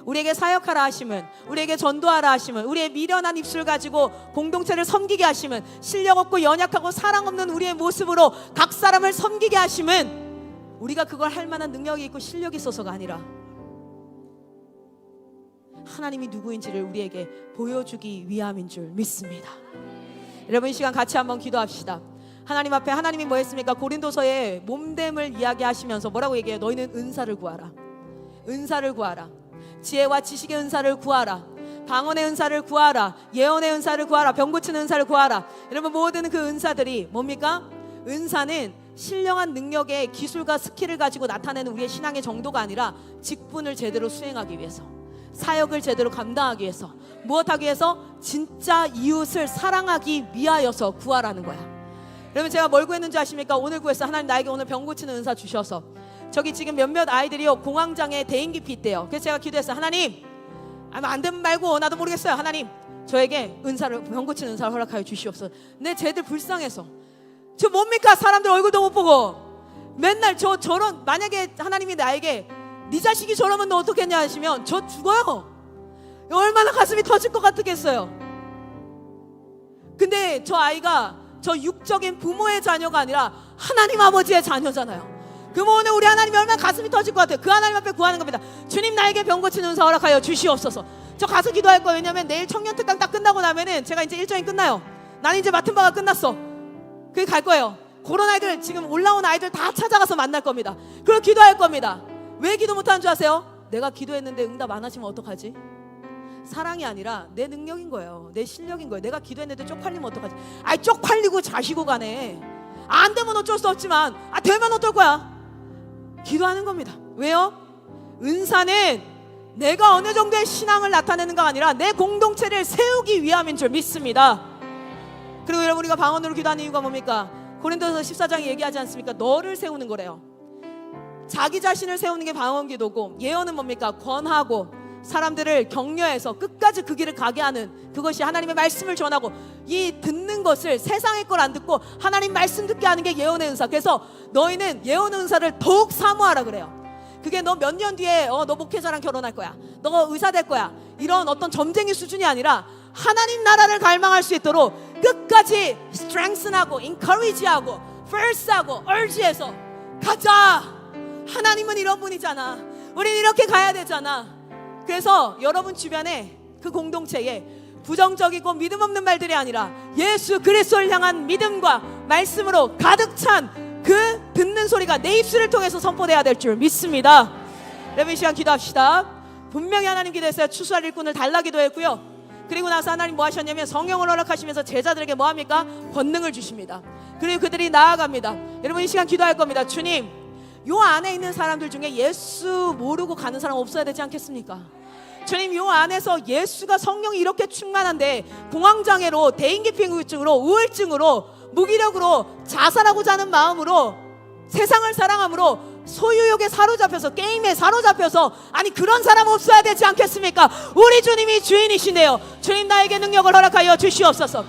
우리에게 사역하라 하심은, 우리에게 전도하라 하심은, 우리의 미련한 입술 가지고 공동체를 섬기게 하심은, 실력 없고 연약하고 사랑 없는 우리의 모습으로 각 사람을 섬기게 하심은 우리가 그걸 할 만한 능력이 있고 실력이 있어서가 아니라 하나님이 누구인지를 우리에게 보여주기 위함인 줄 믿습니다. 여러분, 이 시간 같이 한번 기도합시다. 하나님 앞에, 하나님이 뭐 했습니까? 고린도서의 몸됨을 이야기하시면서 뭐라고 얘기해요? 너희는 은사를 구하라. 은사를 구하라. 지혜와 지식의 은사를 구하라. 방언의 은사를 구하라. 예언의 은사를 구하라. 병 고치는 은사를 구하라. 여러분, 모든 그 은사들이 뭡니까? 은사는 신령한 능력의 기술과 스킬을 가지고 나타내는 우리의 신앙의 정도가 아니라 직분을 제대로 수행하기 위해서, 사역을 제대로 감당하기 위해서, 무엇하기 위해서? 진짜 이웃을 사랑하기 위하여서 구하라는 거야. 여러분 제가 뭘 구했는지 아십니까? 오늘 구했어. 하나님 나에게 오늘 병 고치는 은사 주셔서. 저기 지금 몇몇 아이들이요 공황장애 대인기피 있대요. 그래서 제가 기도했어요. 하나님 안 되면 말고 나도 모르겠어요. 하나님 저에게 은사를 병 고치는 은사를 허락하여 주시옵소서. 근데 쟤들 불쌍해서 저 뭡니까? 사람들 얼굴도 못 보고 맨날 저런 만약에 하나님이 나에게 네 자식이 저러면 너 어떻겠냐 하시면 저 죽어요. 얼마나 가슴이 터질 것 같겠어요. 근데 저 아이가 저 육적인 부모의 자녀가 아니라 하나님 아버지의 자녀잖아요. 그러면 오늘 우리 하나님이 얼마나 가슴이 터질 것 같아요. 그 하나님 앞에 구하는 겁니다. 주님 나에게 병 고치는 은사 허락하여 주시옵소서. 저 가서 기도할 거예요. 왜냐면 내일 청년특강 딱 끝나고 나면은 제가 이제 일정이 끝나요. 나는 이제 맡은 바가 끝났어. 그게 갈 거예요. 그런 아이들 지금 올라온 아이들 다 찾아가서 만날 겁니다. 그리고 기도할 겁니다. 왜 기도 못하는 줄 아세요? 내가 기도했는데 응답 안 하시면 어떡하지? 사랑이 아니라 내 능력인 거예요. 내 실력인 거예요. 내가 기도했는데 쪽팔리면 어떡하지? 아이 쪽팔리고 자시고 가네. 안 되면 어쩔 수 없지만 되면 어떨 거야? 기도하는 겁니다. 왜요? 은사는 내가 어느 정도의 신앙을 나타내는가 아니라 내 공동체를 세우기 위함인 줄 믿습니다. 그리고 여러분 우리가 방언으로 기도하는 이유가 뭡니까? 고린도서 14장에 얘기하지 않습니까? 너를 세우는 거래요. 자기 자신을 세우는 게 방언 기도고, 예언은 뭡니까? 권하고 사람들을 격려해서 끝까지 그 길을 가게 하는, 그것이 하나님의 말씀을 전하고, 이 듣는 것을 세상의 걸 안 듣고 하나님 말씀 듣게 하는 게 예언의 은사. 그래서 너희는 예언의 은사를 더욱 사모하라 그래요. 그게 너 몇 년 뒤에 너 목회자랑 결혼할 거야, 너 의사 될 거야, 이런 어떤 점쟁이 수준이 아니라 하나님 나라를 갈망할 수 있도록 끝까지 strengthen하고 encourage하고 first하고 urge해서 가자. 하나님은 이런 분이잖아. 우린 이렇게 가야 되잖아. 그래서 여러분 주변에 그 공동체에 부정적이고 믿음 없는 말들이 아니라 예수 그리스도를 향한 믿음과 말씀으로 가득 찬 그 듣는 소리가 내 입술을 통해서 선포돼야 될 줄 믿습니다. 여러분 이 시간 기도합시다. 분명히 하나님 기도했어요. 추수할 일꾼을 달라 기도했고요. 그리고 나서 하나님 뭐 하셨냐면 성령을 허락하시면서 제자들에게 뭐 합니까? 권능을 주십니다. 그리고 그들이 나아갑니다. 여러분 이 시간 기도할 겁니다. 주님, 요 안에 있는 사람들 중에 예수 모르고 가는 사람 없어야 되지 않겠습니까? 주님, 요 안에서 예수가 성령이 이렇게 충만한데 공황장애로, 대인기피증으로, 우울증으로, 무기력으로, 자살하고자 하는 마음으로, 세상을 사랑함으로 소유욕에 사로잡혀서, 게임에 사로잡혀서, 아니 그런 사람 없어야 되지 않겠습니까? 우리 주님이 주인이신데요. 주님 나에게 능력을 허락하여 주시옵소서.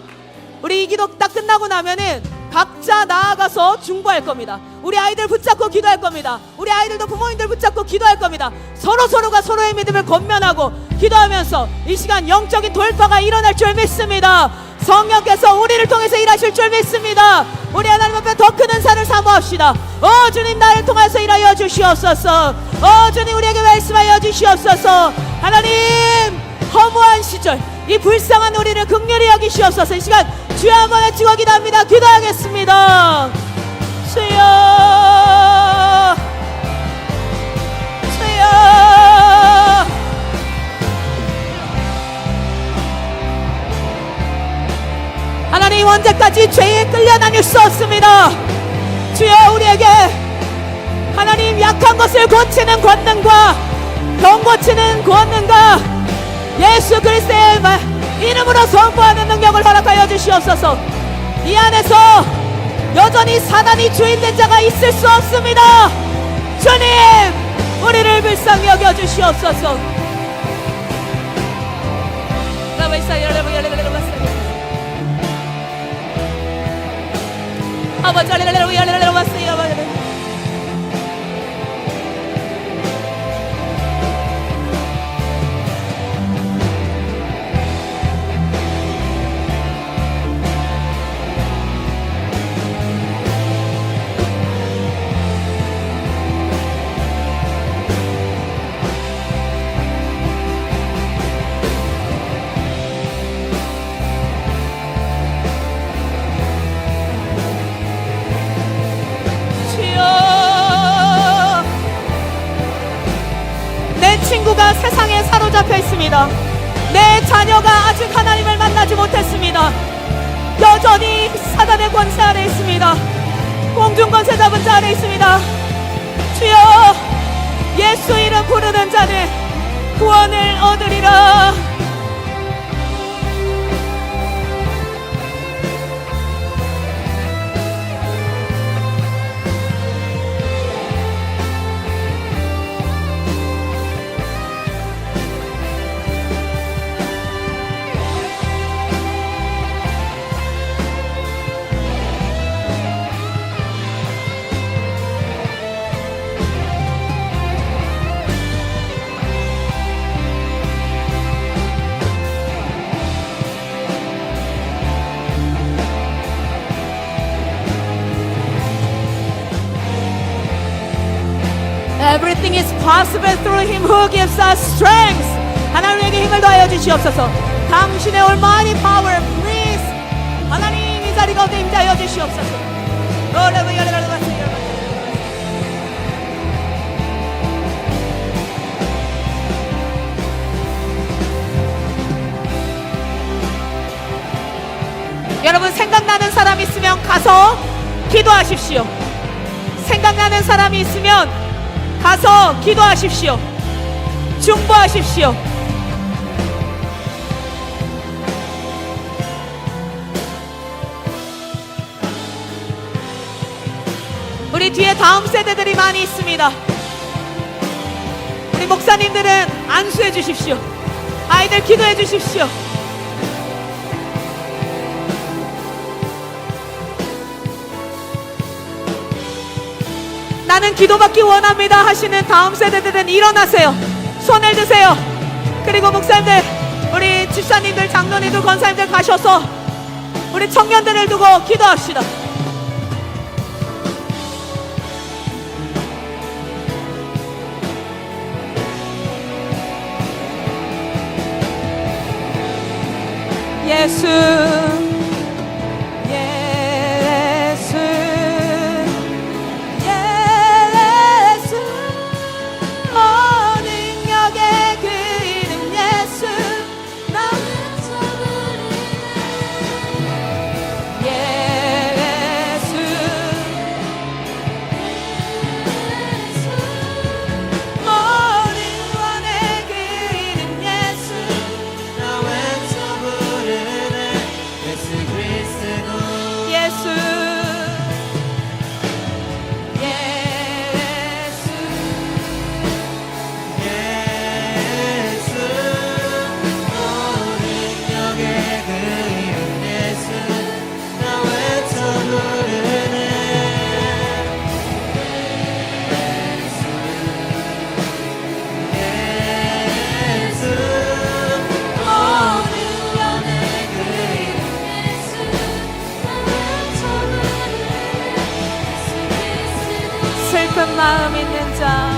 우리 이 기도 딱 끝나고 나면은 각자 나아가서 중보할 겁니다. 우리 아이들 붙잡고 기도할 겁니다. 우리 아이들도 부모님들 붙잡고 기도할 겁니다. 서로가 서로의 믿음을 권면하고 기도하면서 이 시간 영적인 돌파가 일어날 줄 믿습니다. 성령께서 우리를 통해서 일하실 줄 믿습니다. 우리 하나님 앞에 더 큰 은사를 사모합시다. 주님 나를 통해서 일하여 주시옵소서. 주님 우리에게 말씀하여 주시옵소서. 하나님 허무한 시절 이 불쌍한 우리를 긍휼히 여기시옵소서. 이 시간 주여 한번 외치고 기도합니다. 기도하겠습니다. 주여 주여. 하나님 언제까지 죄에 끌려다닐 수 없습니다. 주여 우리에게 하나님 약한 것을 고치는 권능과 병 고치는 권능과 예수 그리스도의 이름으로 선포하는 능력을 허락하여 주시옵소서. 이 안에서 여전히 사단이 주인된 자가 있을 수 없습니다. 주님 우리를 불쌍히 여겨 주시옵소서. 아버지 친구가 세상에 사로잡혀 있습니다. 내 자녀가 아직 하나님을 만나지 못했습니다. 여전히 사단의 권세 아래 있습니다. 공중 권세 잡은 자 아래 있습니다. 주여 예수 이름 부르는 자는 구원을 얻으리라. Everything is possible through Him who gives us strength. 하나님 우리에게 힘을 더하여 주시옵소서. 당신의 Almighty power, please. 하나님 이 자리 가운데 임재하여 주시옵소서. 여러분 생각나는 사람 있으면 가서 기도하십시오. 생각나는 사람이 있으면 가서 기도하십시오. 중보하십시오. 우리 뒤에 다음 세대들이 많이 있습니다. 우리 목사님들은 안수해 주십시오. 아이들 기도해 주십시오. 나는 기도받기 원합니다 하시는 다음 세대들은 일어나세요. 손을 드세요. 그리고 목사님들, 우리 집사님들, 장로님들, 권사님들 가셔서 우리 청년들을 두고 기도합시다. 예수 슬픈 마음 있는 자,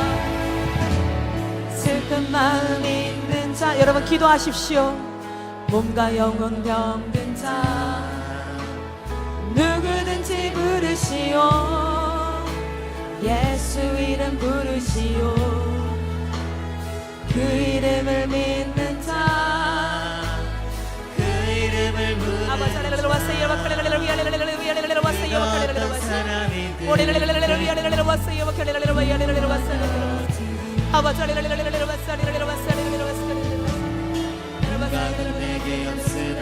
슬픈 마음 있는 자, 여러분 기도하십시오. 몸과 영혼 병든 자 누구든지 부르시오. 예수 이름 부르시오. 그 이름을 믿는 자, 그 이름을 부르는 자, 내게 없으나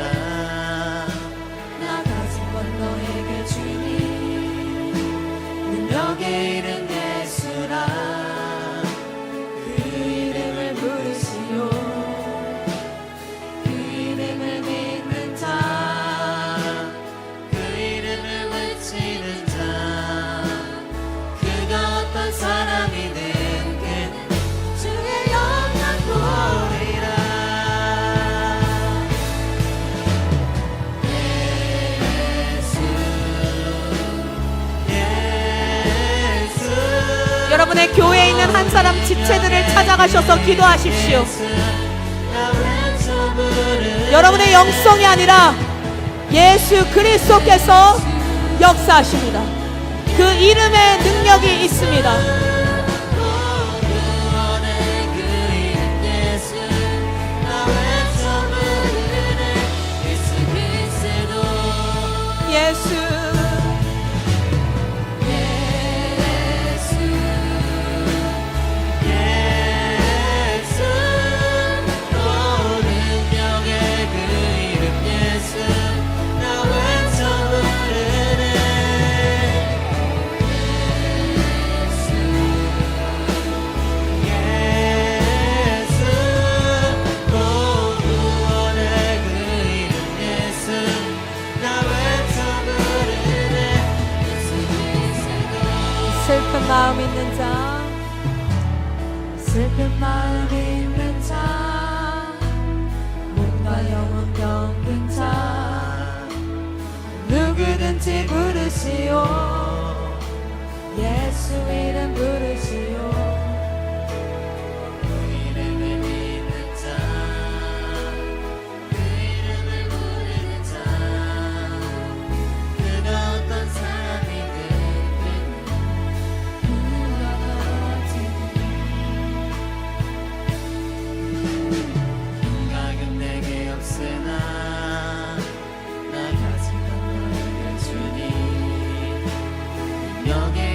나 가진 건 너에게 주니 능력의 이름 예수라. 그 이름을 부르시오. 그 이름을 믿는 자, 그 이름을 외치는 자, 그가 어떤 사람이든 주의 영광 보리라. 여러분의 교회에 있는 한 사람 지체들을 찾아가셔서 기도하십시오. 여러분의 영성이 아니라 예수 그리스도께서 역사하십니다. 그 이름의 능력이 있습니다. 예수 슬픈 마음 있는 자, 슬픈 마음 있는 자, 몸과 영혼 병든 자 누구든지 부르시오. 예수 이름 부르시오. 여기